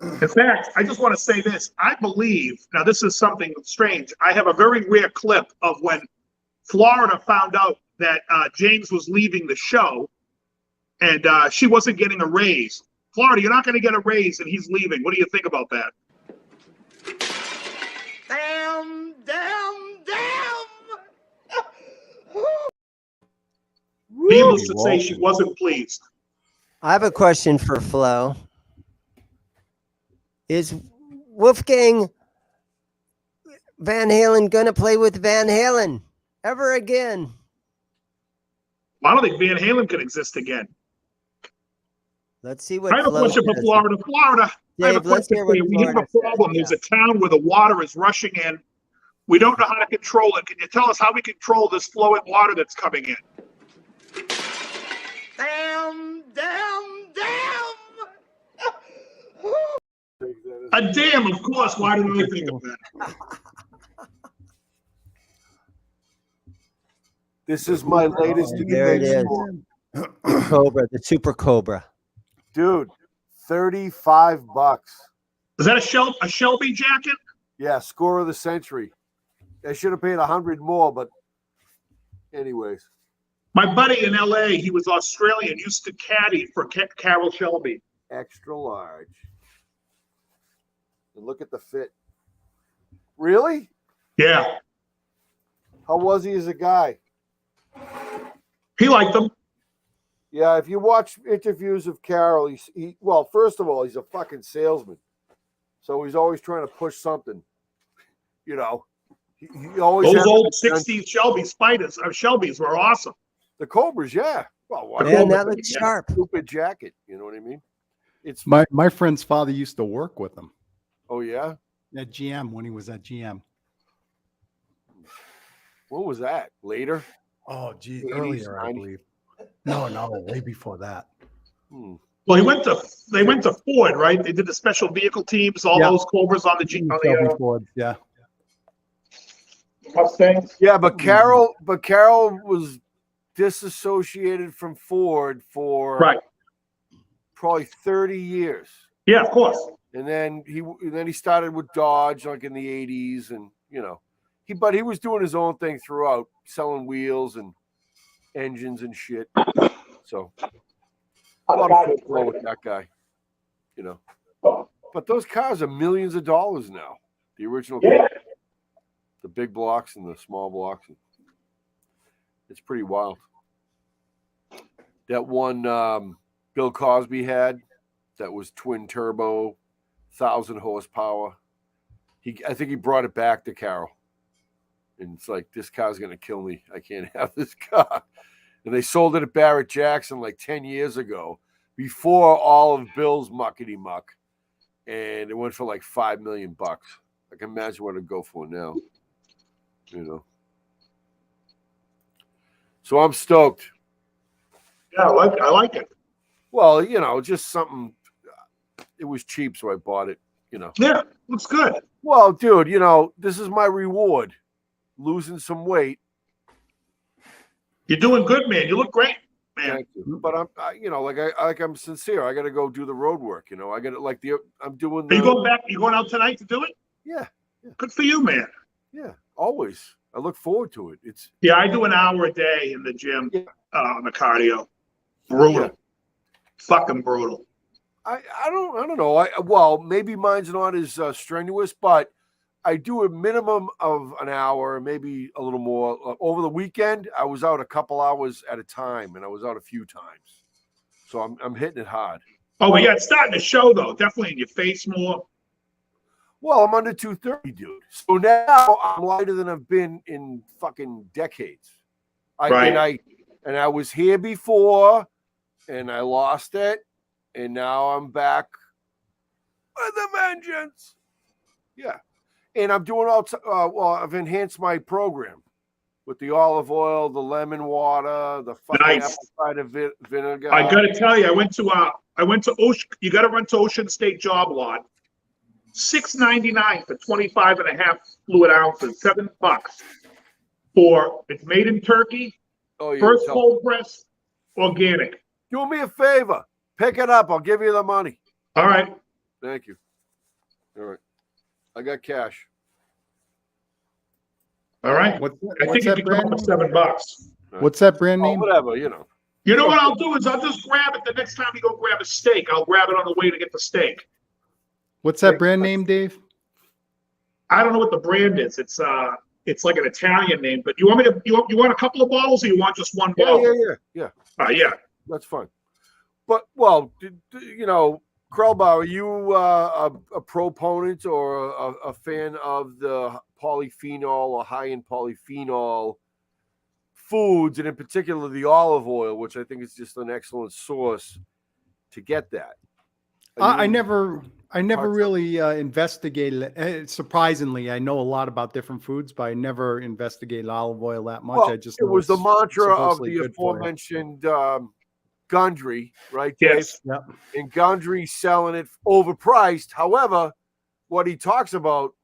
In fact, I just want to say this. I believe, now this is something strange. I have a very rare clip of when Florida found out that James was leaving the show and she wasn't getting a raise. Florida, you're not going to get a raise and he's leaving. What do you think about that? Damn. Needless to say, she wasn't pleased. I have a question for Flo. Is Wolfgang Van Halen going to play with Van Halen ever again? I don't think Van Halen could exist again. Let's see what I have a Flo question for says. Florida. Florida, I have a Dave, let's question hear for what you. We have a Florida says. problem. There's a town where the water is rushing in. We don't know how to control it. Can you tell us how we control this flowing water that's coming in? Damn. A dam, of course. Why didn't I think of that? This is my latest. There it is. Cobra, the Super Cobra. Dude, $35. Is that a Shelby jacket? Yeah, score of the century. I should have paid 100 more, but anyways. My buddy in LA, he was Australian, used to caddy for Carol Shelby. Extra large. And look at the fit. Really? Yeah. How was he as a guy? He liked them. Yeah, if you watch interviews of Carol, well, first of all, he's a fucking salesman. So he's always trying to push something. You know, he always Those has old 60s Shelby Spiders or Shelbys were awesome. the Cobras, yeah. Well, why Man, not? that looks sharp. Stupid jacket, you know what I mean? It's My friend's father used to work with him oh yeah. at GM when he was at GM. What was that? Later? Oh, gee, 80s, earlier, I 90s. believe. No, way before that. Hmm. Well, they went to Ford, right? They did the special vehicle teams, all Yeah. those Cobras on the Shelby Ford, yeah. Mustangs. Yeah, but Carol was disassociated from Ford for Right. probably 30 years. Yeah, of course. And then he started with Dodge like in the 80s, and you know, but he was doing his own thing throughout, selling wheels and engines and shit. So a lot of folk flow with that guy, you know. But those cars are millions of dollars now. The original cars, the big blocks and the small blocks. It's pretty wild. That one Bill Cosby had that was twin turbo, 1,000 horsepower. I think he brought it back to Carol. And it's like, this car's going to kill me. I can't have this car. And they sold it at Barrett Jackson like 10 years ago, before all of Bill's muckety muck. And it went for like $5 million. I can imagine what it'd go for now. You know. So I'm stoked. Yeah, I like it. Well, you know, just something. It was cheap, so I bought it. You know. Yeah, looks good. Well, dude, you know, this is my reward. Losing some weight. You're doing good, man. You look great, man. Thank you. But you know, I'm sincere. I got to go do the road work. You know, I got to I'm doing. Are you going back? You going out tonight to do it? Yeah. Good for you, man. Yeah. Always. I look forward to it. Yeah, I do an hour a day in the gym on the cardio. Brutal. Yeah. Fucking brutal. I don't know. Well, maybe mine's not as strenuous, but I do a minimum of an hour, maybe a little more. Over the weekend, I was out a couple hours at a time, and I was out a few times. So I'm hitting it hard. Oh, but yeah, it's starting to show, though. Definitely in your face more. Well, I'm under 230, dude. So now I'm lighter than I've been in fucking decades. Right. And I was here before, and I lost it, and now I'm back with a vengeance. Yeah. And I'm doing I've enhanced my program with the olive oil, the lemon water, the fucking apple cider vinegar. I got to tell you, I went to Ocean. You got to run to Ocean State Job Lot. $6.99 for 25 and a half fluid ounces. $7 for it's made in Turkey. Oh, yeah. First cold press, organic. Do me a favor. Pick it up. I'll give you the money. All right. Thank you. All right. I got cash. All right. What's I think it could come up for $7. What's that brand Oh, name? whatever, you know. You know what I'll do is I'll just grab it the next time you go grab a steak. I'll grab it on the way to get the steak. What's that brand name, Dave? I don't know what the brand is. It's like an Italian name. But you want me to? You want a couple of bottles, or you want just one bottle? Yeah. Yeah. That's fine. But, well, you know, Krellbauer, are you a proponent or a fan of the polyphenol or high in polyphenol foods, and in particular the olive oil, which I think is just an excellent source to get that? I never really investigated it. Surprisingly, I know a lot about different foods, but I never investigated olive oil that much. Well, I just it was the mantra of supposedly the good for you. aforementioned Gundry, right, Dave? Yes. Yep. And Gundry's selling it overpriced. However, what he talks about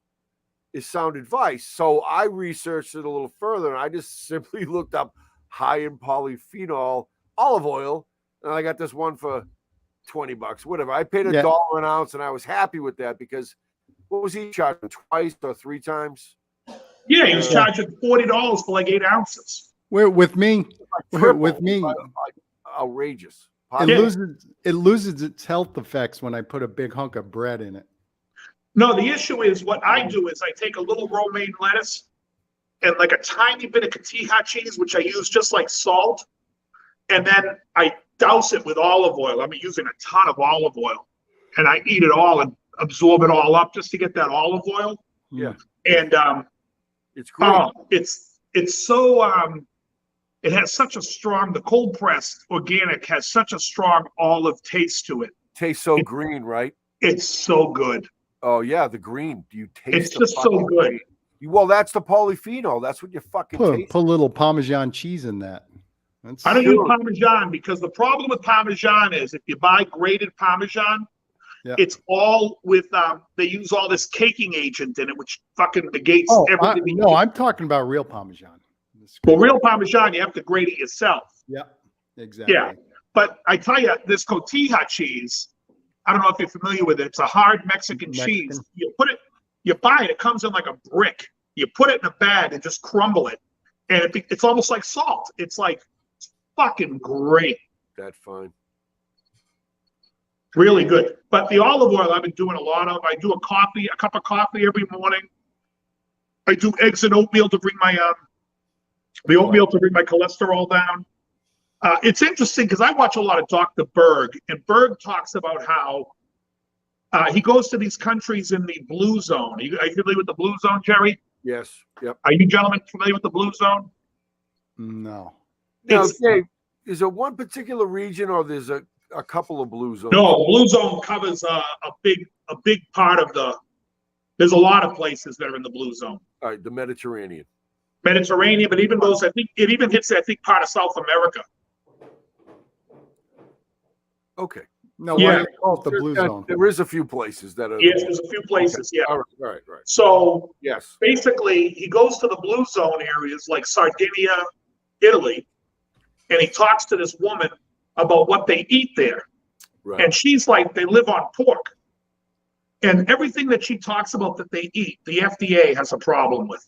is sound advice. So I researched it a little further, and I just simply looked up high in polyphenol olive oil, and I got this one for $20, whatever. I paid $1 an ounce, and I was happy with that because what was he charging, twice or 3 times? Yeah, he was charging $40 for like 8 ounces. With me, Outrageous. It loses its health effects when I put a big hunk of bread in it. No, the issue is what I do is I take a little romaine lettuce and like a tiny bit of cotija cheese, which I use just like salt, and then I douse it with olive oil. I'm using a ton of olive oil, and I eat it all and absorb it all up just to get that olive oil. Yeah. And it's great. It's so it has such a strong, the cold pressed organic has such a strong olive taste to it. Tastes so green, right? It's so good. Oh yeah, the green. Do you taste? It's just so good. Well, that's the polyphenol. That's what you fucking taste. Put a little Parmesan cheese in that. I don't use Parmesan because the problem with Parmesan is if you buy grated Parmesan, it's all with they use all this caking agent in it, which fucking negates everything. No, I'm talking about real Parmesan. Well, real Parmesan, you have to grate it yourself. Yeah, exactly. Yeah, but I tell you, this cotija cheese, I don't know if you're familiar with it. It's a hard Mexican cheese. You buy it, it comes in like a brick. You put it in a bag and just crumble it, and it's almost like salt. It's fucking great. That's fine. Really good. But the olive oil I've been doing a lot of. I do a cup of coffee every morning. I do eggs and oatmeal to bring my cholesterol down. It's interesting because I watch a lot of Dr. Berg, and Berg talks about how he goes to these countries in the blue zone. Are you familiar with the blue zone, Jerry? Yes. Yep. Are you gentlemen familiar with the blue zone? No. Now, Dave, is it one particular region or there's a couple of blue zones? No, the blue zone covers a big part of there's a lot of places that are in the blue zone. All right, the Mediterranean, but even goes, I think it even hits, part of South America. Okay. No, why do you call it the blue zone? There is a few places that are. Yes, there's a few places, okay. All right. So yes, basically he goes to the blue zone areas like Sardinia, Italy, and he talks to this woman about what they eat there. Right. And she's like, they live on pork. And everything that she talks about that they eat, the FDA has a problem with.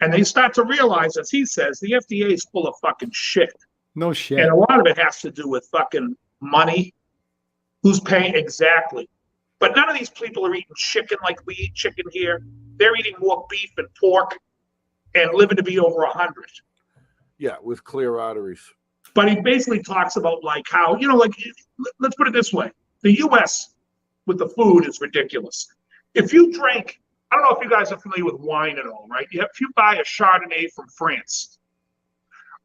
And they start to realize, as he says, the FDA is full of fucking shit. No shit. And a lot of it has to do with fucking money. Who's paying exactly? But none of these people are eating chicken like we eat chicken here. They're eating more beef and pork and living to be over 100. Yeah, with clear arteries. But he basically talks about like how, let's put it this way. The U.S. with the food is ridiculous. If you drink, I don't know if you guys are familiar with wine at all, right? If you buy a Chardonnay from France,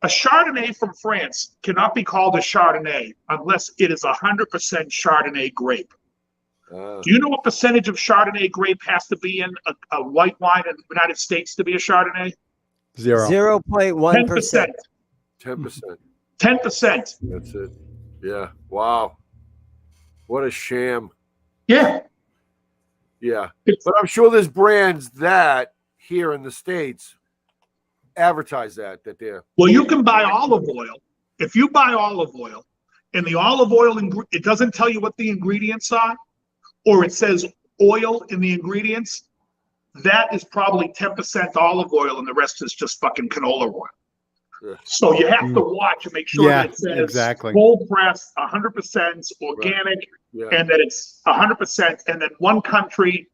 a Chardonnay from France cannot be called a Chardonnay unless it is 100% Chardonnay grape. Do you know what percentage of Chardonnay grape has to be in a white wine in the United States to be a Chardonnay? 0.1%. 10%. 10%. That's it. Yeah. Wow. What a sham. Yeah. Yeah. But I'm sure there's brands that here in the States advertise that they're. Well, you can buy olive oil. If you buy olive oil and the olive oil, it doesn't tell you what the ingredients are, or it says oil in the ingredients, that is probably 10% olive oil and the rest is just fucking canola oil. Yeah. So you have to watch and make sure that it says cold pressed, 100% organic, and that it's 100%, and then one country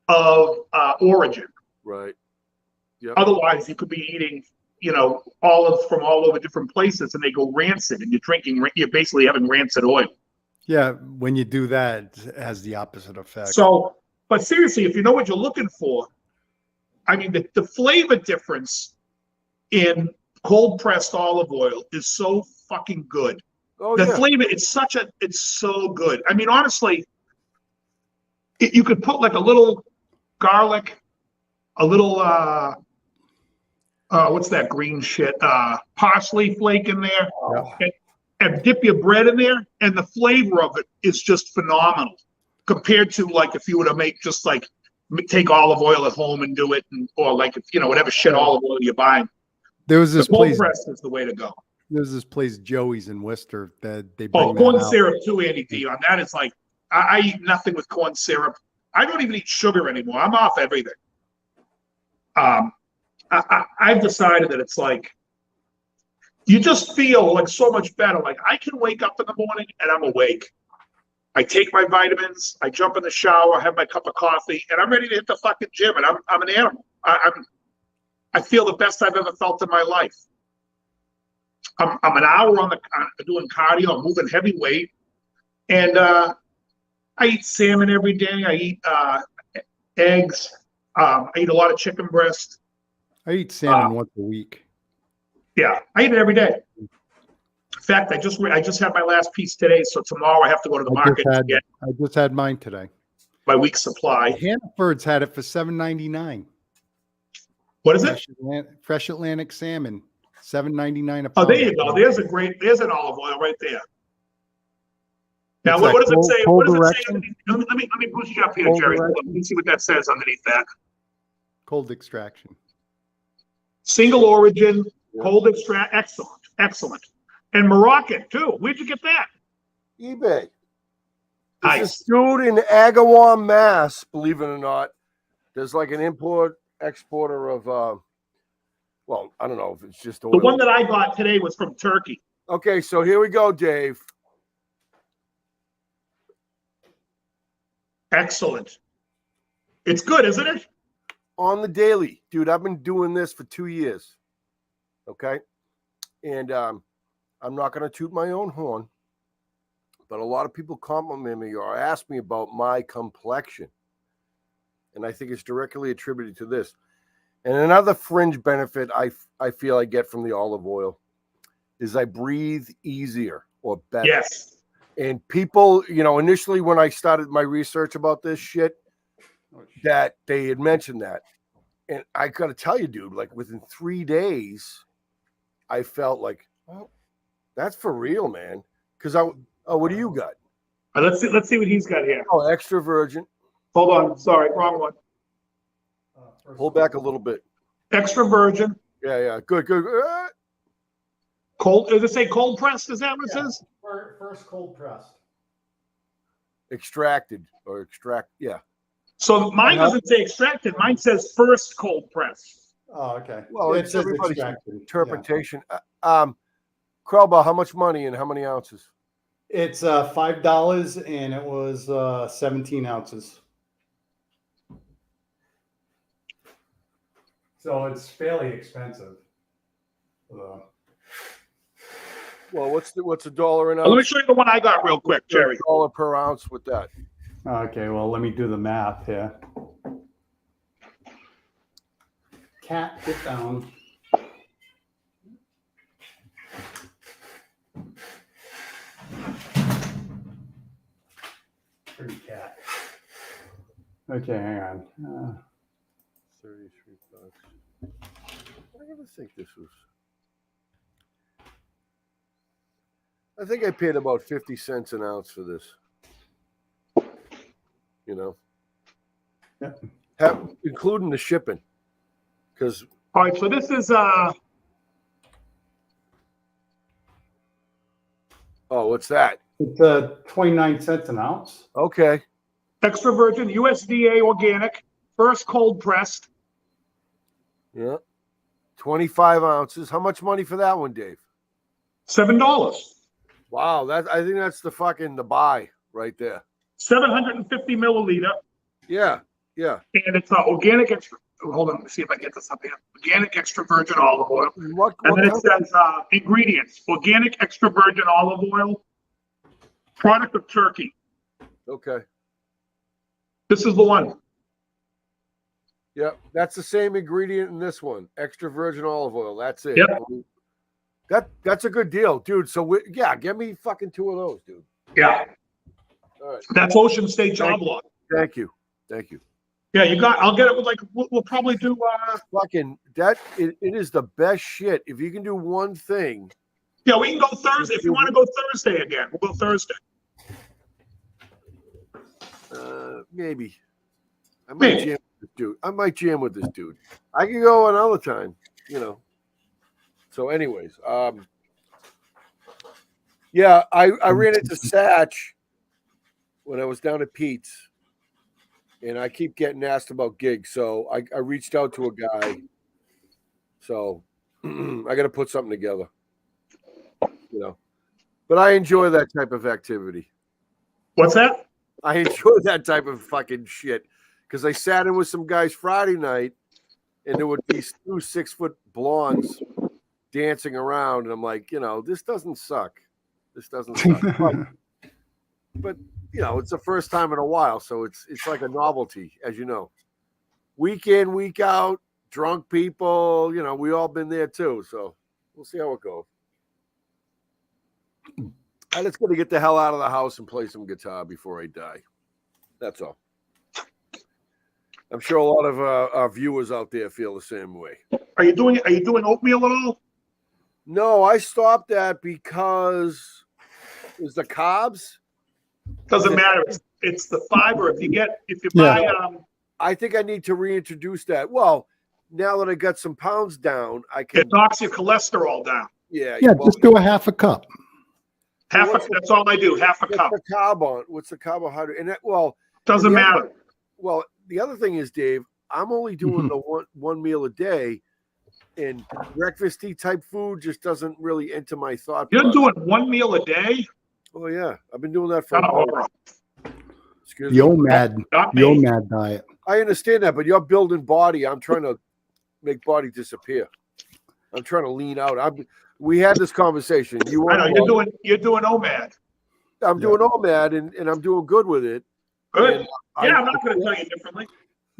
of origin. Right. Yep. Otherwise, you could be eating, olives from all over different places, and they go rancid, and you're basically having rancid oil. Yeah, when you do that, it has the opposite effect. So, but seriously, if you know what you're looking for, I mean, the flavor difference in cold pressed olive oil is so fucking good. Oh, the flavor, it's so good. I mean, honestly, you could put like a little garlic, a little what's that green shit? Parsley flake in there, and dip your bread in there, and the flavor of it is just phenomenal compared to like if you were to make just like take olive oil at home and do it, or like if, you know, whatever shit olive oil you're buying. There was this The cold place. press is the way to go. There's this place, Joey's in Worcester, that they bring Oh, that corn out. syrup too, Andy D. On that, it's like I eat nothing with corn syrup. I don't even eat sugar anymore. I'm off everything. I've decided that it's like you just feel like so much better. Like I can wake up in the morning and I'm awake. I take my vitamins, I jump in the shower, have my cup of coffee, and I'm ready to hit the fucking gym. And I'm an animal. I feel the best I've ever felt in my life. I'm an hour doing cardio. I'm moving heavy weight, and I eat salmon every day. I eat eggs. I eat a lot of chicken breast. I eat salmon once a week. Yeah, I eat it every day. In fact, I just had my last piece today, so tomorrow I have to go to the market to get I just had mine today. my week's supply. Hannaford's had it for $7.99. What is it? Fresh Atlantic salmon, $7.99 a Oh, pound. there you go. There's an olive oil right there. Now, It's what does it say? cold What does it say direction? underneath? Let me boost you up here, Cold Jerry. direction. Let me see what that says underneath that. Cold extraction. Single origin, cold extract. Excellent, excellent. And Moroccan too. Where'd you get that? eBay. There's Nice. this dude in Agawam, Mass, believe it or not. There's like an exporter of well, I don't know if it's just oil. The one that I got today was from Turkey. Okay, so here we go, Dave. Excellent. It's good, isn't it? On the daily, dude. I've been doing this for 2 years. Okay. And I'm not going to toot my own horn, but a lot of people compliment me or ask me about my complexion. And I think it's directly attributed to this. And another fringe benefit I feel I get from the olive oil is I breathe easier or better. Yes. And people, you know, initially when I started my research about this shit, that they had mentioned that. And I got to tell you, dude, like within 3 days, I felt like, oh, that's for real, man. Because what do you got? Let's see what he's got here. Oh, extra virgin. Hold on. Sorry, wrong one. Pull back a little bit. Extra virgin. Yeah. Good. Cold. Does it say cold pressed? Is that what it says? First cold pressed. Extracted or extract. Yeah. So mine doesn't say extracted. Mine says first cold press. Oh, okay. Well, It it's says everybody's extracted. interpretation. Krelba, how much money and how many ounces? It's $5 and it was 17 ounces. So it's fairly expensive. Well, what's a dollar an ounce? Let me show you the one I got real quick, Jerry. $1 per ounce with that. Okay, well, let me do the math here. Cat, get down. Pretty cat. Okay, hang on. 33 bucks. I gotta think this was. I think I paid about 50 cents an ounce for this. You know, including the shipping. Because All right, so this is oh, what's that? It's 29 cents an ounce. Okay, extra virgin USDA organic, first cold pressed. yeah, 25 ounces. How much money for that one, Dave? $7. Wow, I think that's the buy right there. 750 milliliter, Yeah. and it's organic extra. Hold on, let me see if I get this up here. Organic extra virgin olive oil, What and then it kind- says ingredients: organic extra virgin olive oil, product of Turkey. Okay. This is the one. Yeah, that's the same ingredient in this one. Extra virgin olive oil. That's it. Yep. That's a good deal, dude. So get me fucking 2 of those, dude. Yeah, All right. that's Ocean State Job Lot. Thank you. Yeah, you got. I'll get it with like. We'll probably do. Fucking it is the best shit. If you can do one thing Yeah, we can go Thursday. If you want to go Thursday again, we'll go Thursday. Maybe. I might Maybe. jam with this dude. I might jam with this dude. I can go another time, you know. So, anyways, yeah, I ran into Satch when I was down at Pete's, and I keep getting asked about gigs. So I reached out to a guy. So I got to put something together, you know. But I enjoy that type of activity. What's that? I enjoy that type of fucking shit because I sat in with some guys Friday night, and there would be 2 6-foot blondes dancing around, and I'm like, you know, this doesn't suck. This doesn't suck. But you know, it's the first time in a while, so it's like a novelty, as you know. Week in, week out, drunk people, you know, we all been there too. So we'll see how it goes. I just got to get the hell out of the house and play some guitar before I die. That's all. I'm sure a lot of our viewers out there feel the same way. Are you doing oatmeal at all? No, I stopped that because it was the carbs. Doesn't matter. It's the fiber. If you buy I think I need to reintroduce that. Well, now that I got some pounds down, I can. It knocks your cholesterol down. Yeah, just do a half a cup. That's all I do. Half a cup. What's the carbohydrate? And Doesn't matter. Well, the other thing is, Dave, I'm only doing the one meal a day, and breakfasty type food just doesn't really enter my thought. You're doing one meal a day? Oh yeah, I've been doing that for. Excuse the me. OMAD diet. I understand that, but you're building body. I'm trying to make body disappear. I'm trying to lean out. We had this conversation. I know you're doing OMAD. I'm doing OMAD, and I'm doing good with it. Good. Yeah, I'm not going to tell you differently.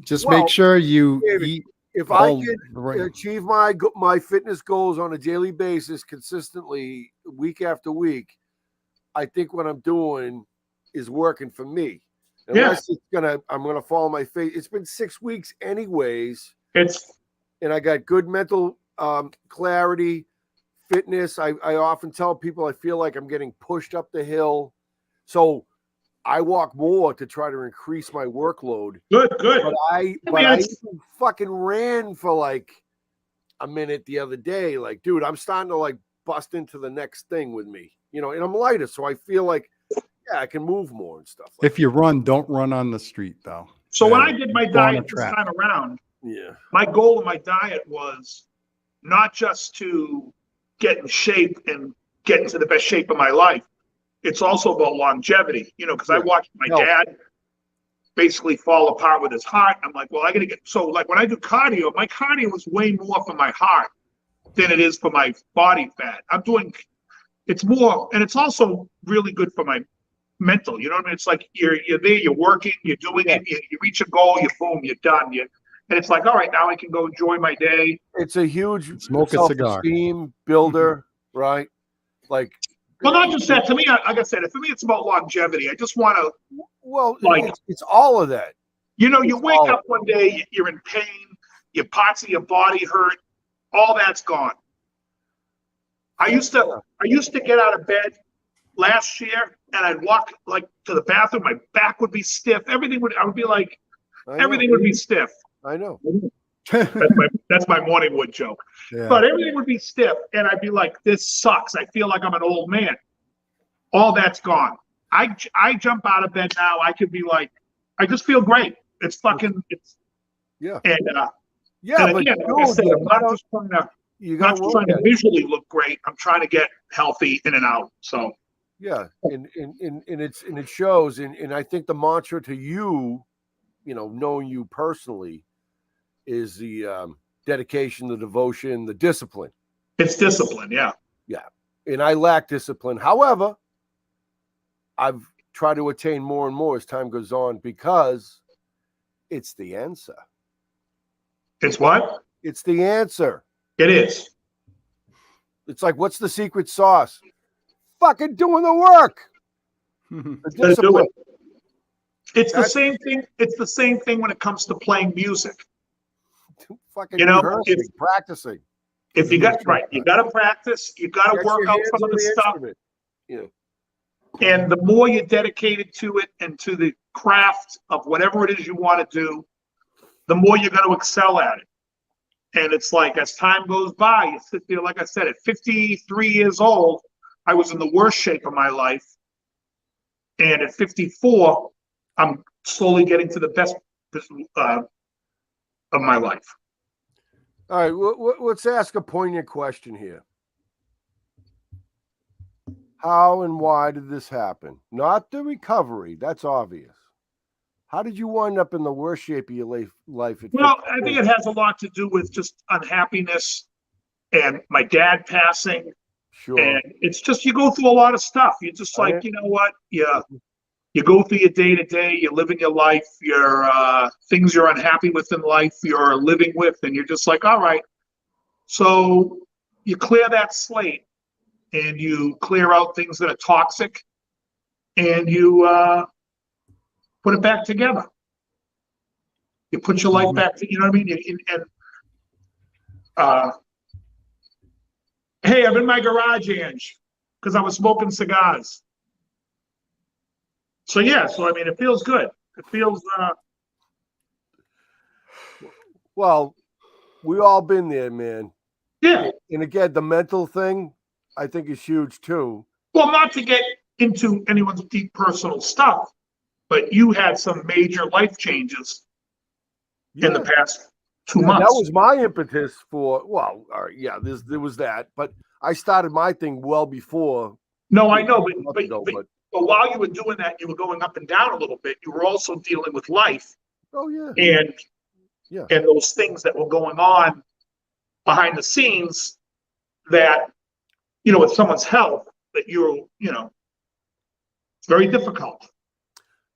Just make sure you eat. If I can achieve my fitness goals on a daily basis consistently, week after week, I think what I'm doing is working for me. Unless I'm gonna follow my face. It's been 6 weeks anyways. And I got good mental clarity, fitness. I often tell people I feel like I'm getting pushed up the hill. So I walk more to try to increase my workload. Good. But I fucking ran for like a minute the other day. Like, dude, I'm starting to like bust into the next thing with me, you know, and I'm lighter. So I feel like, I can move more and stuff. If you run, don't run on the street though. So when I did my diet this time around, my goal in my diet was not just to get in shape and get into the best shape of my life. It's also about longevity, you know, because I watched my dad basically fall apart with his heart. I'm like, well, I got to get, so like when I do cardio, my cardio is way more for my heart than it is for my body fat. It's more, and it's also really good for my mental, you know what I mean? It's like you're there, you're working, you're doing it, you reach a goal, you're done. And it's like, all right, now I can go enjoy my day. It's a huge smoke a cigar builder, right? Like, well, not just that. To me, like I said, for me, it's about longevity. I just want to. Well, like it's all of that. You know, you wake up one day, you're in pain, your parts of your body hurt, all that's gone. I used to get out of bed last year, and I'd walk like to the bathroom. My back would be stiff. I would be stiff. I know. That's my morning wood joke. Yeah. But everything would be stiff, and I'd be like, "This sucks. I feel like I'm an old man." All that's gone. I jump out of bed now. I could be like, I just feel great. It's fucking. And but again, like I said, I'm not just trying to visually look great. I'm trying to get healthy in and out. So. Yeah, and it shows, and I think the mantra to you, you know, knowing you personally, is the dedication, the devotion, the discipline. It's discipline, yeah. And I lack discipline. However, I've tried to attain more and more as time goes on because it's the answer. It's what? It's the answer. It is. It's like, what's the secret sauce? Fucking doing the work. The discipline. It's the same thing. It's the same thing when it comes to playing music. Fucking you know, practicing. If you got right, you got to practice. You got to Get work your out hands some of on the stuff. instrument. Yeah. And the more you're dedicated to it and to the craft of whatever it is you want to do, the more you're going to excel at it. And it's like, as time goes by, you sit there, like I said, at 53 years old, I was in the worst shape of my life. And at 54, I'm slowly getting to the best of my life. All right, let's ask a poignant question here. How and why did this happen? Not the recovery, that's obvious. How did you wind up in the worst shape of your life? Well, I think it has a lot to do with just unhappiness and my dad passing. Sure. And it's just, you go through a lot of stuff. You're just like, you know what? Yeah. You go through your day to day, you're living your life, your things you're unhappy with in life, you're living with, and you're just like, all right. So you clear that slate and you clear out things that are toxic and you put it back together. You put your life back to, you know what I mean? Hey, I'm in my garage, Ange, because I was smoking cigars. So yeah, so I mean, it feels good. It feels. Well, we all been there, man. Yeah. And again, the mental thing, I think, is huge too. Well, not to get into anyone's deep personal stuff, but you had some major life changes in the past 2 months. That was my impetus for. Well, all right, yeah, there was that, but I started my thing well before. No, I know, but while you were doing that, you were going up and down a little bit. You were also dealing with life. Oh yeah. And those things that were going on behind the scenes that, you know, with someone's health that it's very difficult.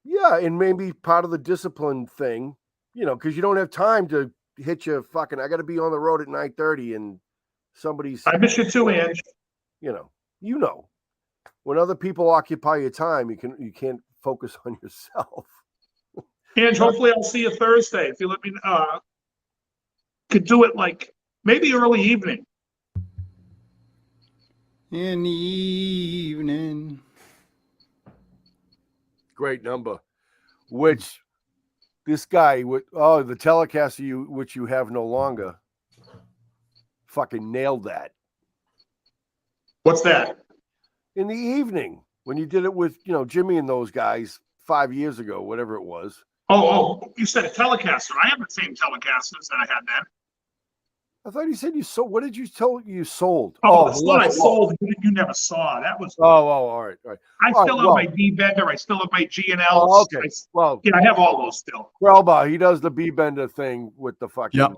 Yeah, and maybe part of the discipline thing, because you don't have time to hit your fucking. I got to be on the road at 9:30, and somebody's. I miss you too, Ange. When other people occupy your time, you can't focus on yourself. Ange, hopefully I'll see you Thursday. If you let me could do it like maybe early evening. In the evening. Great number. Which this guy the Telecaster which you have no longer, fucking nailed that. What's that? In the evening, when you did it with, Jimmy and those guys 5 years ago, whatever it was. Oh, you said a Telecaster. I have the same Telecasters that I had then. I thought you said you sold. What did you tell you sold? Oh, that's what I sold. You never saw. That was. All right. I still have my B Bender. I still have my G&L. Oh, okay. I have all those still. Grelba, he does the B Bender thing with the fucking. Yep.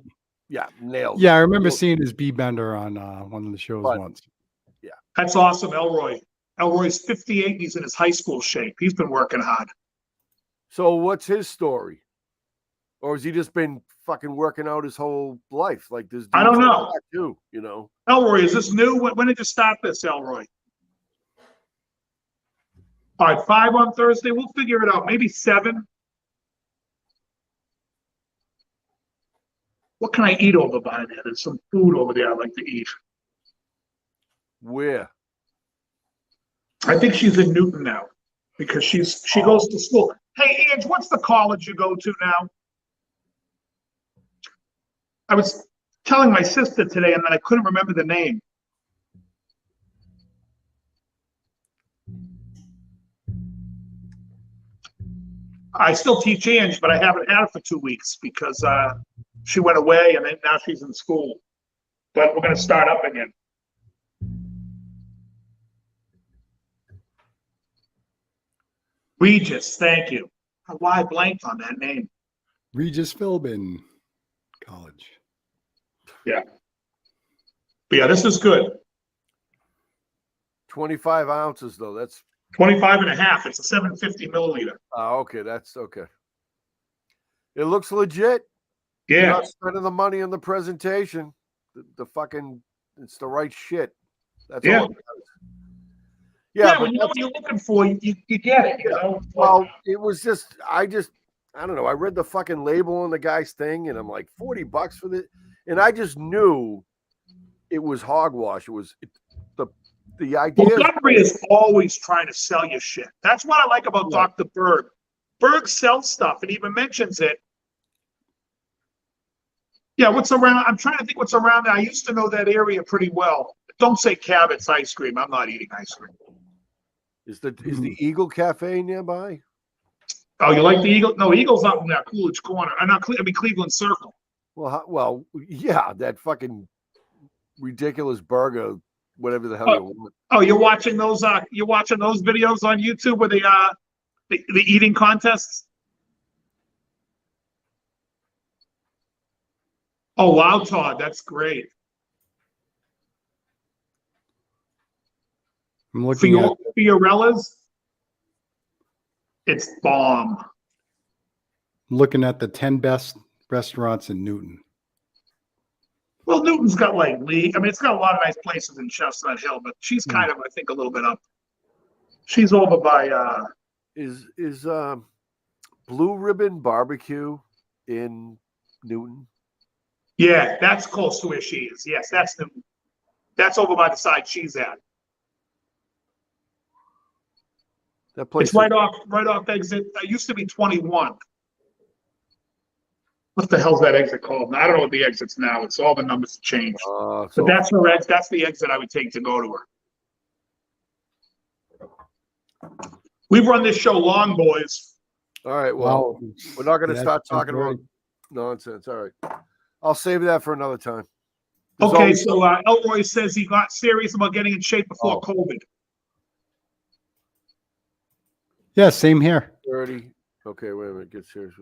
Yeah, nailed. Yeah, I remember seeing his B Bender on one of the shows once. Yeah, that's awesome, Elroy. Elroy's 58. And he's in his high school shape. He's been working hard. So what's his story? Or has he just been fucking working out his whole life? Like this? I don't know. Too, Elroy, is this new? When did you start this, Elroy? All right, 5 on Thursday. We'll figure it out. Maybe 7. What can I eat over by there? There's some food over there I like to eat. Where? I think she's in Newton now because she goes to school. Hey, Ange, what's the college you go to now? I was telling my sister today, and then I couldn't remember the name. I still teach Ange, but I haven't had her for 2 weeks because she went away, and then now she's in school. But we're going to start up again. Regis, thank you. Why I blanked on that name? Regis Philbin College. Yeah. But yeah, this is good. 25 ounces, though. That's 25 and a half. It's a 750 milliliter. Oh, okay. That's okay. It looks legit. Yeah. You're not spending the money on the presentation. It's the right shit. That's all. Yeah, when you know what you're looking for, you get it. Well, it was just, I don't know. I read the fucking label on the guy's thing, and I'm like, $40 for this. And I just knew it was hogwash. It was the idea. Montgomery is always trying to sell you shit. That's what I like about Yeah. Dr. Berg. Berg sells stuff and even mentions it. Yeah, what's around? I'm trying to think what's around there. I used to know that area pretty well. Don't say Cabot's ice cream. I'm not eating ice cream. Is the Eagle Cafe nearby? Oh, you like the Eagle? No, Eagle's up in that Coolidge corner. Cleveland Circle. Well, yeah, that fucking ridiculous burger, whatever the hell you want. Oh, you're watching those videos on YouTube where the eating contests? Oh, wow, Todd, that's great. I'm looking at Fiorella's, it's bomb. the 10 best restaurants in Newton. Well, Newton's got like Lee. I mean, it's got a lot of nice places in Chestnut Hill, but she's kind of, I think, a little bit up. She's over by Is Blue Ribbon Barbecue in Newton? yeah, that's close to where she is. Yes, that's Newton. That's over by the side she's at. That place It's right off exit. That used to be 21. What the hell's that exit called? I don't know what the exit's now. It's all the numbers changed. so But that's her exit. That's the exit I would take to go to her. We've run this show long, boys. all right. Well, Wow. we're not going to That's start talking great. about nonsense. All right. I'll save that for another time. There's Okay, always- so Elroy says he got serious about getting in shape before COVID. Yeah, same here. 30. Okay, wait a minute. Get serious.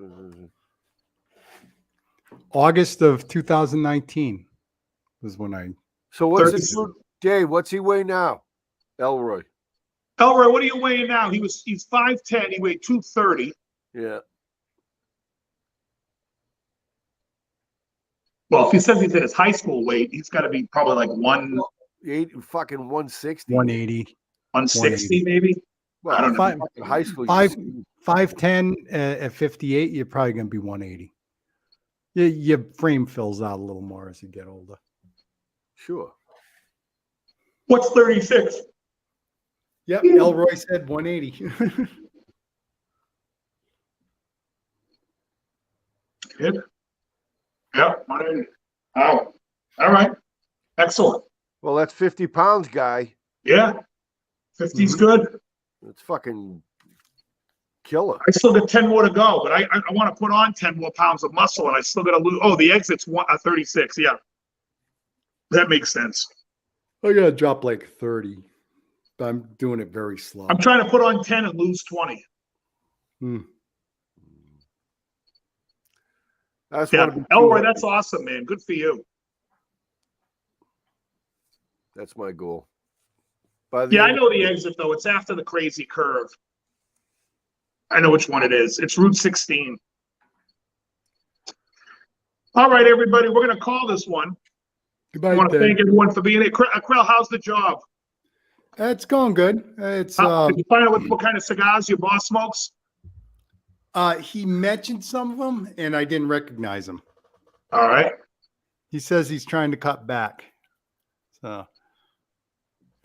August of 2019 was when I. So what's 30. it do? Dave, what's he weigh now? Elroy. Elroy, what are you weighing now? He's 5'10", he weighed 230. Yeah. Well, if he says he's at his high school weight, he's got to be probably like 160. 180. 160 maybe. Well, I don't know. fucking high school. 5'10" at 58, you're probably going to be 180. Your frame fills out a little more as you get older. Sure. What's 36? Yep, Elroy said 180. Good. Yeah, 180. Oh, all right. Excellent. Well, that's 50 pounds, guy. Yeah. 50's good. It's fucking killer. I still got 10 more to go, but I want to put on 10 more pounds of muscle, and I still got to lose. Oh, the exit's 36. Yeah. That makes sense. I got to drop like 30, but I'm doing it very slow. I'm trying to put on 10 and lose 20. That's Yeah. Elroy, that's awesome, man. Good for you. That's my goal. By the Yeah, I end- know the exit, though. It's after the crazy curve. I know which one it is. It's Route 16. All right, everybody, we're going to call this one. I Goodbye, want to Dave. thank everyone for being here. Krell, how's the job? It's going good. It's Did you find out what kind of cigars your boss smokes? he mentioned some of them, and I didn't recognize them. All right. He says he's trying to cut back. So,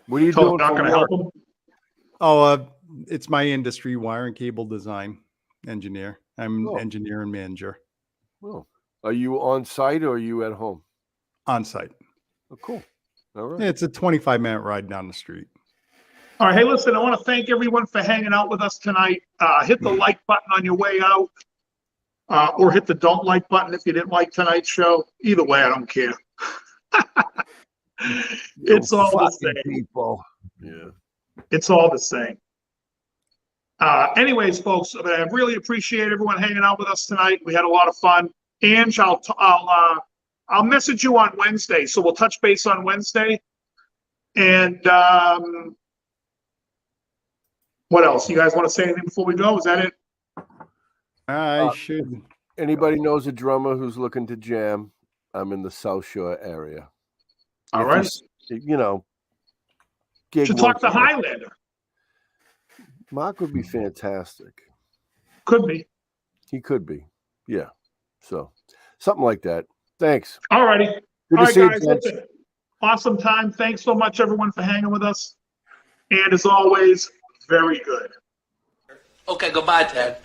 what are you So doing not for going to help work? them? it's my industry, wire and cable design engineer. I'm Oh. engineer and manager Oh. Are you on site or are you at home? on site. Oh, cool. All right. It's a 25-minute ride down the street. All right. Hey, listen, I want to thank everyone for hanging out with us tonight. Hit the like button on your way out, or hit the don't like button if you didn't like tonight's show. Either way, I don't care. It's all the Fucking same. people. Yeah. It's all the same. Anyways, folks, I really appreciate everyone hanging out with us tonight. We had a lot of fun. Ange, I'll message you on Wednesday, so we'll touch base on Wednesday. And what else? You guys want to say anything before we go? Is that it? I should. Anybody knows a drummer who's looking to jam? I'm in the South Shore area. All If right. you know, gig Should talk to work- Highlander. Mark would be fantastic. Could be. He could be. Yeah. So something like that. Thanks. All righty. Good All to right, see you, guys. gents. Listen. Awesome time. Thanks so much, everyone, for hanging with us. And as always, very good. Okay, goodbye, Ted.